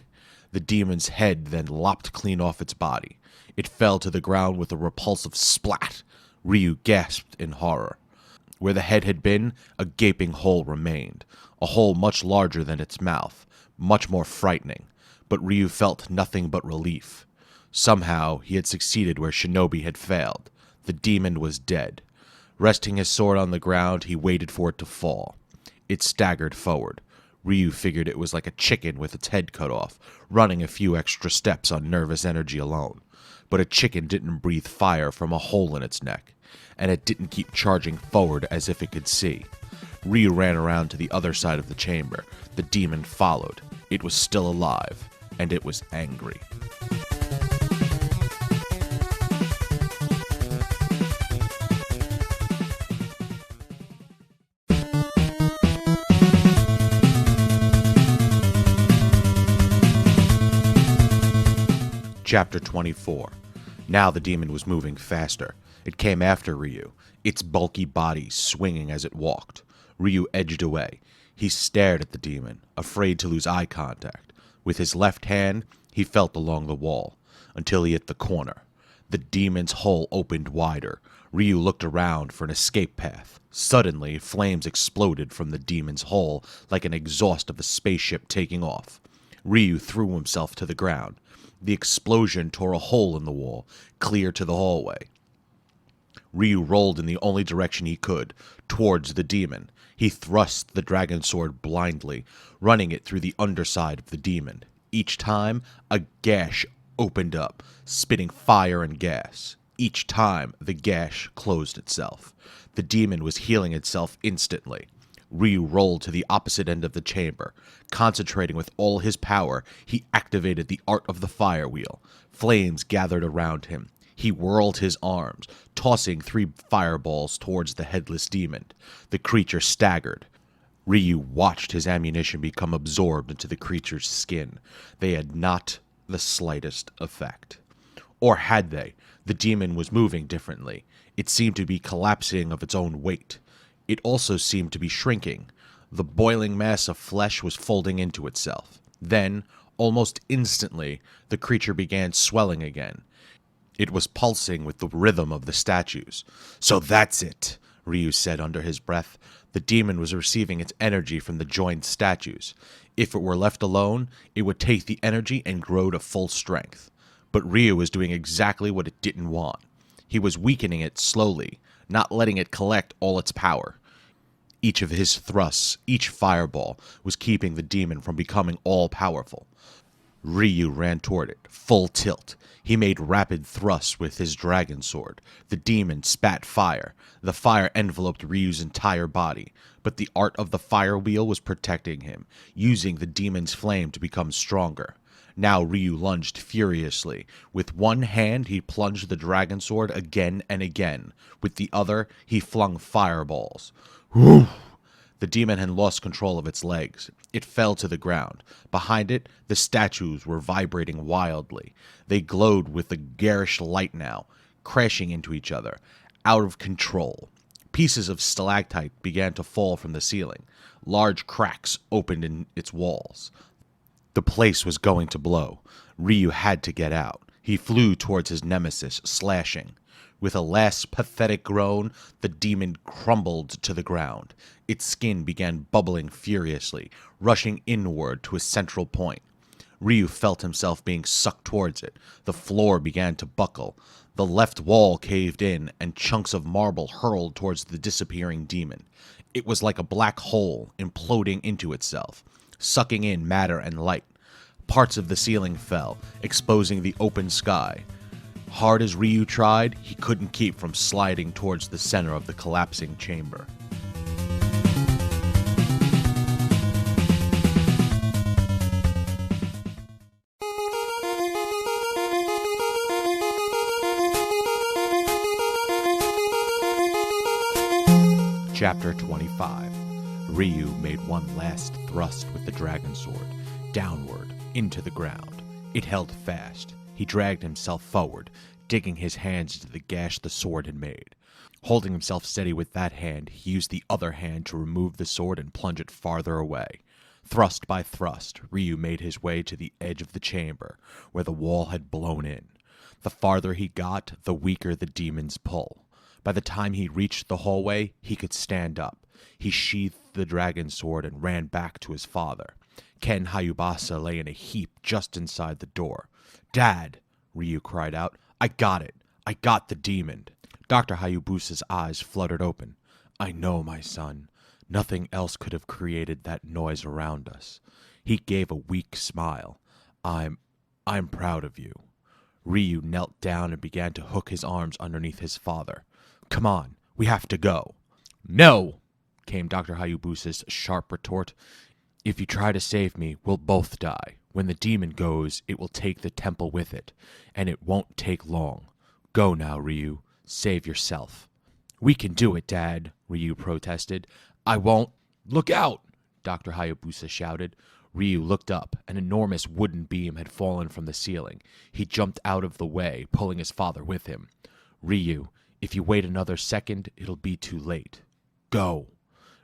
The demon's head then lopped clean off its body. It fell to the ground with a repulsive splat. Ryu gasped in horror. Where the head had been, a gaping hole remained, a hole much larger than its mouth, much more frightening, but Ryu felt nothing but relief. Somehow he had succeeded where Shinobi had failed. The demon was dead. Resting his sword on the ground, he waited for it to fall. It staggered forward. Ryu figured it was like a chicken with its head cut off, running a few extra steps on nervous energy alone. But a chicken didn't breathe fire from a hole in its neck, and it didn't keep charging forward as if it could see. Ryu ran around to the other side of the chamber. The demon followed. It was still alive, and it was angry. Chapter 24. Now the demon was moving faster. It came after Ryu, its bulky body swinging as it walked. Ryu edged away. He stared at the demon, afraid to lose eye contact. With his left hand, he felt along the wall, until he hit the corner. The demon's hole opened wider. Ryu looked around for an escape path. Suddenly, flames exploded from the demon's hole like an exhaust of a spaceship taking off. Ryu threw himself to the ground. The explosion tore a hole in the wall, clear to the hallway. Ryu rolled in the only direction he could, towards the demon. He thrust the dragon sword blindly, running it through the underside of the demon. Each time, a gash opened up, spitting fire and gas. Each time, the gash closed itself. The demon was healing itself instantly. Ryu rolled to the opposite end of the chamber. Concentrating with all his power, he activated the art of the fire wheel. Flames gathered around him. He whirled his arms, tossing 3 fireballs towards the headless demon. The creature staggered. Ryu watched his ammunition become absorbed into the creature's skin. They had not the slightest effect. Or had they? The demon was moving differently. It seemed to be collapsing of its own weight. It also seemed to be shrinking. The boiling mass of flesh was folding into itself. Then, almost instantly, the creature began swelling again. It was pulsing with the rhythm of the statues. "So that's it," Ryu said under his breath. The demon was receiving its energy from the joined statues. If it were left alone, it would take the energy and grow to full strength. But Ryu was doing exactly what it didn't want. He was weakening it slowly, not letting it collect all its power. Each of his thrusts, each fireball, was keeping the demon from becoming all-powerful. Ryu ran toward it, full tilt. He made rapid thrusts with his dragon sword. The demon spat fire. The fire enveloped Ryu's entire body, but the art of the fire wheel was protecting him, using the demon's flame to become stronger. Now Ryu lunged furiously. With one hand, he plunged the dragon sword again and again. With the other, he flung fireballs. Whoosh! The demon had lost control of its legs. It fell to the ground. Behind it, the statues were vibrating wildly. They glowed with a garish light now, crashing into each other. Out of control. Pieces of stalactite began to fall from the ceiling. Large cracks opened in its walls. The place was going to blow. Ryu had to get out. He flew towards his nemesis, slashing. With a last pathetic groan, the demon crumbled to the ground. Its skin began bubbling furiously, rushing inward to a central point. Ryu felt himself being sucked towards it. The floor began to buckle. The left wall caved in, and chunks of marble hurled towards the disappearing demon. It was like a black hole imploding into itself, sucking in matter and light. Parts of the ceiling fell, exposing the open sky. Hard as Ryu tried, he couldn't keep from sliding towards the center of the collapsing chamber. Chapter 25. Ryu made one last thrust with the dragon sword, downward, into the ground. It held fast. He dragged himself forward, digging his hands into the gash the sword had made. Holding himself steady with that hand, he used the other hand to remove the sword and plunge it farther away. Thrust by thrust, Ryu made his way to the edge of the chamber, where the wall had blown in. The farther he got, the weaker the demon's pull. By the time he reached the hallway, he could stand up. He sheathed the dragon sword and ran back to his father. Ken Hayabasa lay in a heap just inside the door. "Dad!" Ryu cried out. "I got it! I got the demon!" Dr. Hayabusa's eyes fluttered open. "I know, my son. Nothing else could have created that noise around us." He gave a weak smile. I'm proud of you." Ryu knelt down and began to hook his arms underneath his father. "Come on, we have to go." "No!" came Dr. Hayabusa's sharp retort. "If you try to save me, we'll both die. When the demon goes, it will take the temple with it, and it won't take long. Go now, Ryu. Save yourself." "We can do it, Dad," Ryu protested. "I won't." "Look out!" Dr. Hayabusa shouted. Ryu looked up. An enormous wooden beam had fallen from the ceiling. He jumped out of the way, pulling his father with him. "Ryu, if you wait another second, it'll be too late. Go."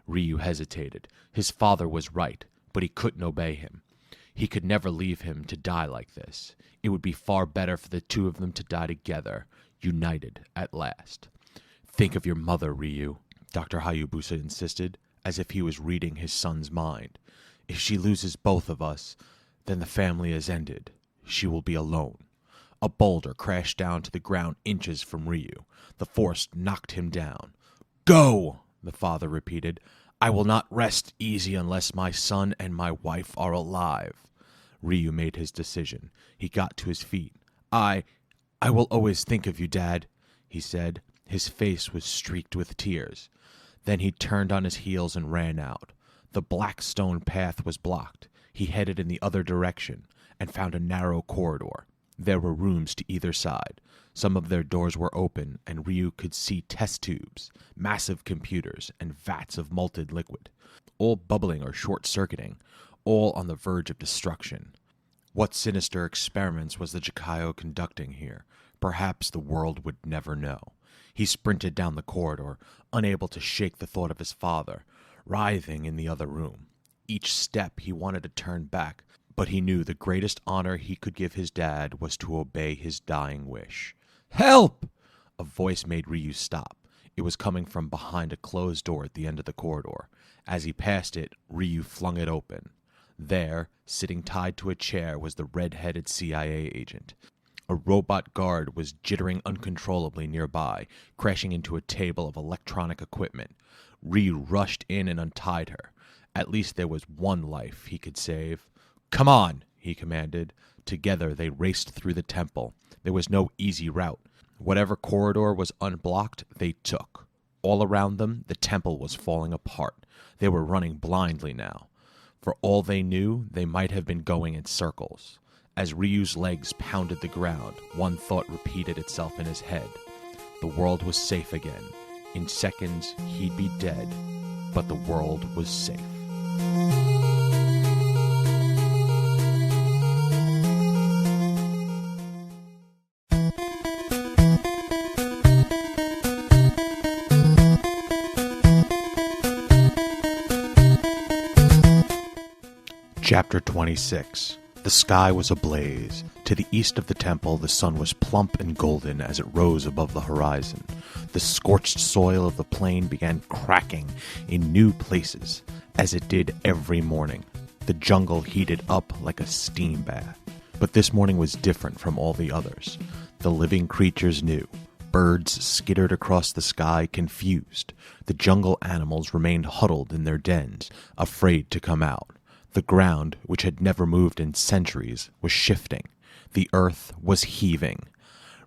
Ryu hesitated. His father was right, but he couldn't obey him. He could never leave him to die like this. It would be far better for the two of them to die together, united at last. "Think of your mother, Ryu," Dr. Hayabusa insisted, as if he was reading his son's mind. "If she loses both of us, then the family is ended. She will be alone." A boulder crashed down to the ground inches from Ryu. The force knocked him down. "Go!" the father repeated. "I will not rest easy unless my son and my wife are alive." Ryu made his decision. He got to his feet. I will always think of you, Dad," he said. His face was streaked with tears. Then he turned on his heels and ran out. The black stone path was blocked. He headed in the other direction and found a narrow corridor. There were rooms to either side. Some of their doors were open, and Ryu could see test tubes, massive computers, and vats of molten liquid, all bubbling or short-circuiting, all on the verge of destruction. What sinister experiments was the Jikayo conducting here? Perhaps the world would never know. He sprinted down the corridor, unable to shake the thought of his father, writhing in the other room. Each step he wanted to turn back, but he knew the greatest honor he could give his dad was to obey his dying wish. "Help!" A voice made Ryu stop. It was coming from behind a closed door at the end of the corridor. As he passed it, Ryu flung it open. There, sitting tied to a chair, was the red-headed CIA agent. A robot guard was jittering uncontrollably nearby, crashing into a table of electronic equipment. Ryu rushed in and untied her. At least there was one life he could save. "Come on," he commanded. Together they raced through the temple. There was no easy route. Whatever corridor was unblocked, they took. All around them, the temple was falling apart. They were running blindly now. For all they knew, they might have been going in circles. As Ryu's legs pounded the ground, one thought repeated itself in his head. The world was safe again. In seconds, he'd be dead, but the world was safe. Chapter 26. The sky was ablaze. To the east of the temple, the sun was plump and golden as it rose above the horizon. The scorched soil of the plain began cracking in new places, as it did every morning. The jungle heated up like a steam bath. But this morning was different from all the others. The living creatures knew. Birds skittered across the sky, confused. The jungle animals remained huddled in their dens, afraid to come out. The ground, which had never moved in centuries, was shifting. The earth was heaving.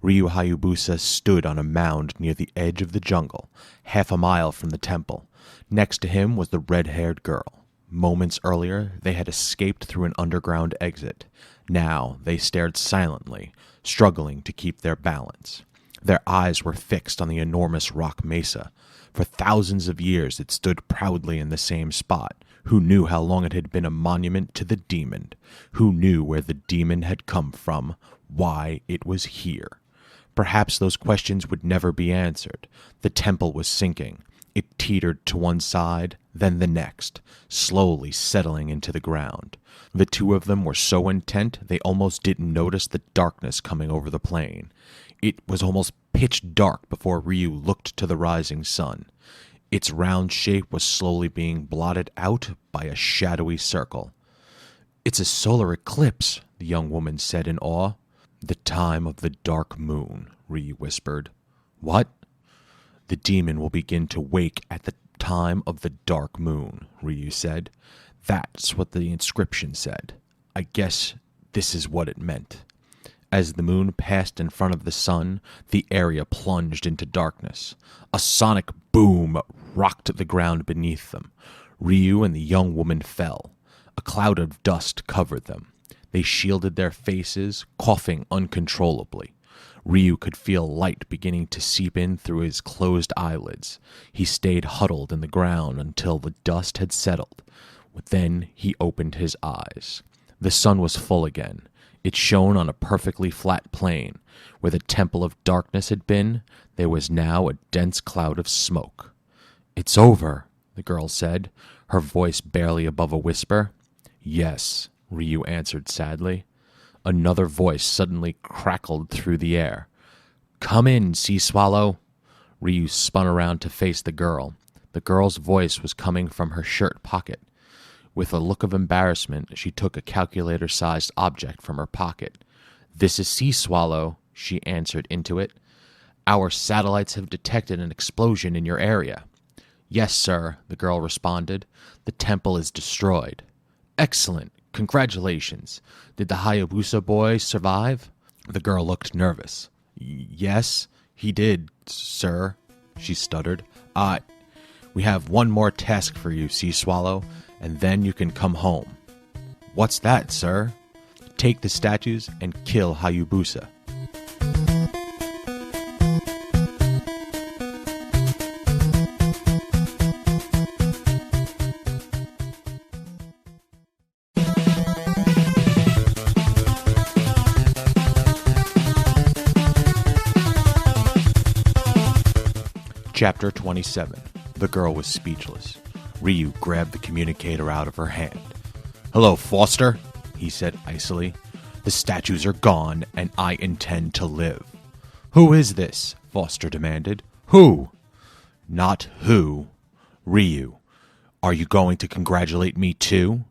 Ryu Hayabusa stood on a mound near the edge of the jungle, half a mile from the temple. Next to him was the red-haired girl. Moments earlier, they had escaped through an underground exit. Now they stared silently, struggling to keep their balance. Their eyes were fixed on the enormous rock mesa. For thousands of years it stood proudly in the same spot. Who knew how long it had been a monument to the demon? Who knew where the demon had come from? Why it was here? Perhaps those questions would never be answered. The temple was sinking. It teetered to one side, then the next, slowly settling into the ground. The two of them were so intent they almost didn't notice the darkness coming over the plain. It was almost pitch dark before Ryu looked to the rising sun. Its round shape was slowly being blotted out by a shadowy circle. "It's a solar eclipse," the young woman said in awe. "The time of the dark moon," Ryu whispered. "What?" "The demon will begin to wake at the time of the dark moon," Ryu said. "That's what the inscription said. I guess this is what it meant." As the moon passed in front of the sun, the area plunged into darkness. A sonic boom rocked the ground beneath them. Ryu and the young woman fell. A cloud of dust covered them. They shielded their faces, coughing uncontrollably. Ryu could feel light beginning to seep in through his closed eyelids. He stayed huddled in the ground until the dust had settled. Then he opened his eyes. The sun was full again. It shone on a perfectly flat plain. Where the temple of darkness had been, there was now a dense cloud of smoke. "It's over," the girl said, her voice barely above a whisper. "Yes," Ryu answered sadly. Another voice suddenly crackled through the air. "Come in, Sea Swallow." Ryu spun around to face the girl. The girl's voice was coming from her shirt pocket. With a look of embarrassment, she took a calculator-sized object from her pocket. "This is Sea Swallow," she answered into it. "Our satellites have detected an explosion in your area." "Yes, sir," the girl responded. "The temple is destroyed." "Excellent. Congratulations. Did the Hayabusa boy survive?" The girl looked nervous. "Yes, he did, sir," she stuttered. We have one more task for you, Sea Swallow, and then you can come home." "What's that, sir?" "Take the statues and kill Hayabusa." Chapter 27. The girl was speechless. Ryu grabbed the communicator out of her hand. "Hello, Foster," he said icily. "The statues are gone, and I intend to live." "Who is this?" Foster demanded. "Who?" "Not who. Ryu. Are you going to congratulate me too?"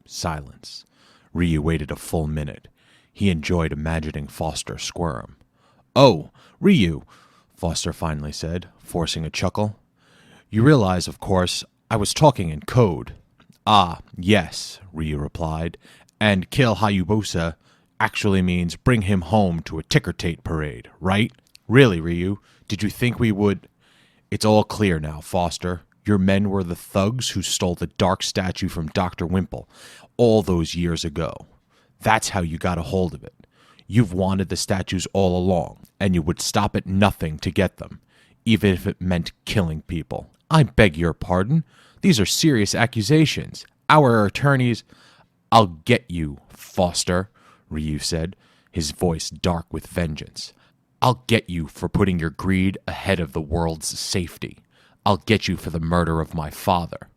Silence. Ryu waited a full minute. He enjoyed imagining Foster squirm. "Oh, Ryu," Foster finally said, forcing a chuckle. "You realize, of course, I was talking in code." "Ah, yes," Ryu replied, "and kill Hayabusa actually means bring him home to a ticker-tape parade, right? Really, Ryu, did you think we would—" "It's all clear now, Foster. Your men were the thugs who stole the dark statue from Dr. Wimple all those years ago. That's how you got a hold of it. You've wanted the statues all along, and you would stop at nothing to get them, even if it meant killing people." "I beg your pardon. These are serious accusations. Our attorneys—" "I'll get you, Foster," Ryu said, his voice dark with vengeance. "I'll get you for putting your greed ahead of the world's safety. I'll get you for the murder of my father."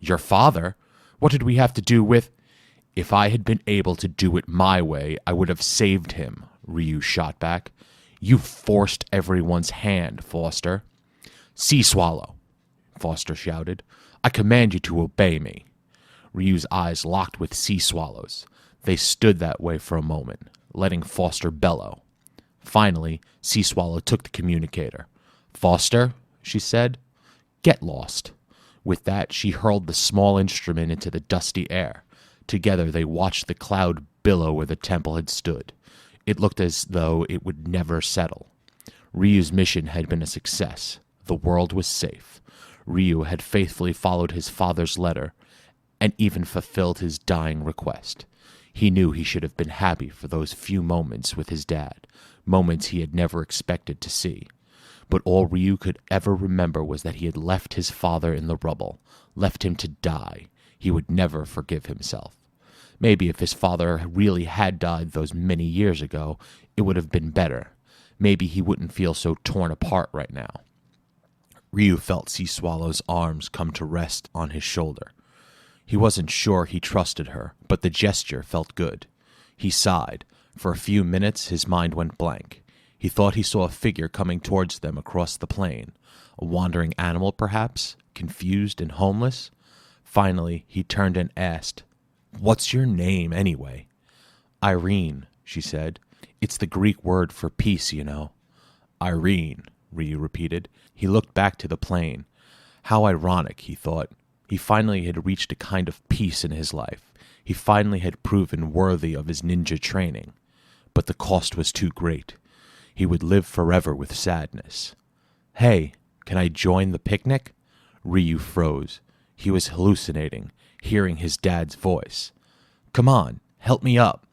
"Your father? What did we have to do with—" "If I had been able to do it my way, I would have saved him," Ryu shot back. "You forced everyone's hand, Foster." "Sea Swallow," Foster shouted. "I command you to obey me." Ryu's eyes locked with Sea Swallow's. They stood that way for a moment, letting Foster bellow. Finally, Sea Swallow took the communicator. "Foster," she said, "get lost." With that, she hurled the small instrument into the dusty air. Together they watched the cloud billow where the temple had stood. It looked as though it would never settle. Ryu's mission had been a success. The world was safe. Ryu had faithfully followed his father's letter and even fulfilled his dying request. He knew he should have been happy for those few moments with his dad, moments he had never expected to see. But all Ryu could ever remember was that he had left his father in the rubble, left him to die. He would never forgive himself. Maybe if his father really had died those many years ago, it would have been better. Maybe he wouldn't feel so torn apart right now. Ryu felt Sea Swallow's arms come to rest on his shoulder. He wasn't sure he trusted her, but the gesture felt good. He sighed. For a few minutes his mind went blank. He thought he saw a figure coming towards them across the plain. A wandering animal, perhaps, confused and homeless. Finally, he turned and asked, "What's your name, anyway?" "Irene," she said. "It's the Greek word for peace, you know." "Irene," Ryu repeated. He looked back to the plain. How ironic, he thought. He finally had reached a kind of peace in his life. He finally had proven worthy of his ninja training. But the cost was too great. He would live forever with sadness. "Hey, can I join the picnic?" Ryu froze. He was hallucinating, hearing his dad's voice. "Come on, help me up."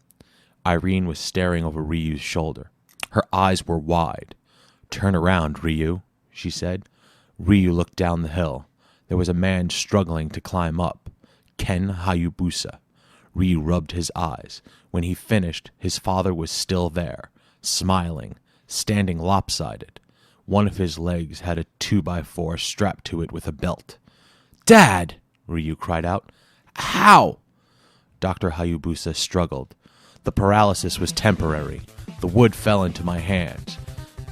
Irene was staring over Ryu's shoulder. Her eyes were wide. "Turn around, Ryu," she said. Ryu looked down the hill. There was a man struggling to climb up. Ken Hayabusa. Ryu rubbed his eyes. When he finished, his father was still there, smiling, standing lopsided. One of his legs had a 2x4 strapped to it with a belt. "Dad!" Ryu cried out. "How?" Dr. Hayabusa struggled. "The paralysis was temporary. The wood fell into my hands.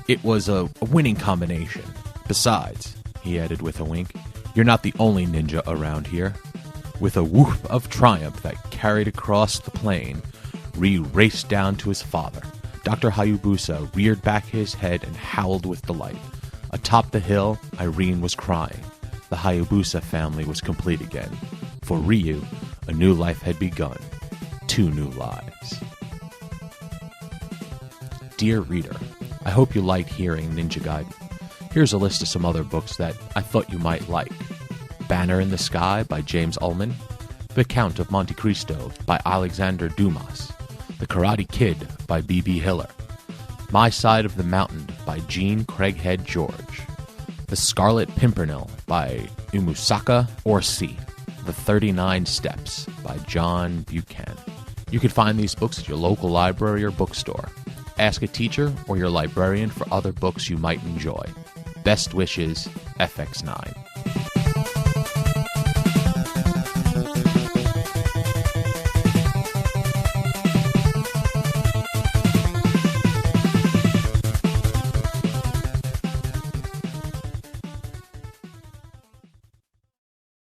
It was a winning combination. Besides," he added with a wink, "you're not the only ninja around here." With a whoop of triumph that carried across the plain, Ryu raced down to his father. Dr. Hayabusa reared back his head and howled with delight. Atop the hill, Irene was crying. The Hayabusa family was complete again. For Ryu, a new life had begun. 2 new lives. Dear reader, I hope you liked hearing Ninja Gaiden. Here's a list of some other books that I thought you might like. Banner in the Sky by James Ullman, The Count of Monte Cristo by Alexander Dumas, The Karate Kid by B.B. Hiller, My Side of the Mountain by Gene Craighead George, The Scarlet Pimpernel by Umusaka Orsi, The 39 Steps by John Buchan. You can find these books at your local library or bookstore. Ask a teacher or your librarian for other books you might enjoy. Best wishes, FX9.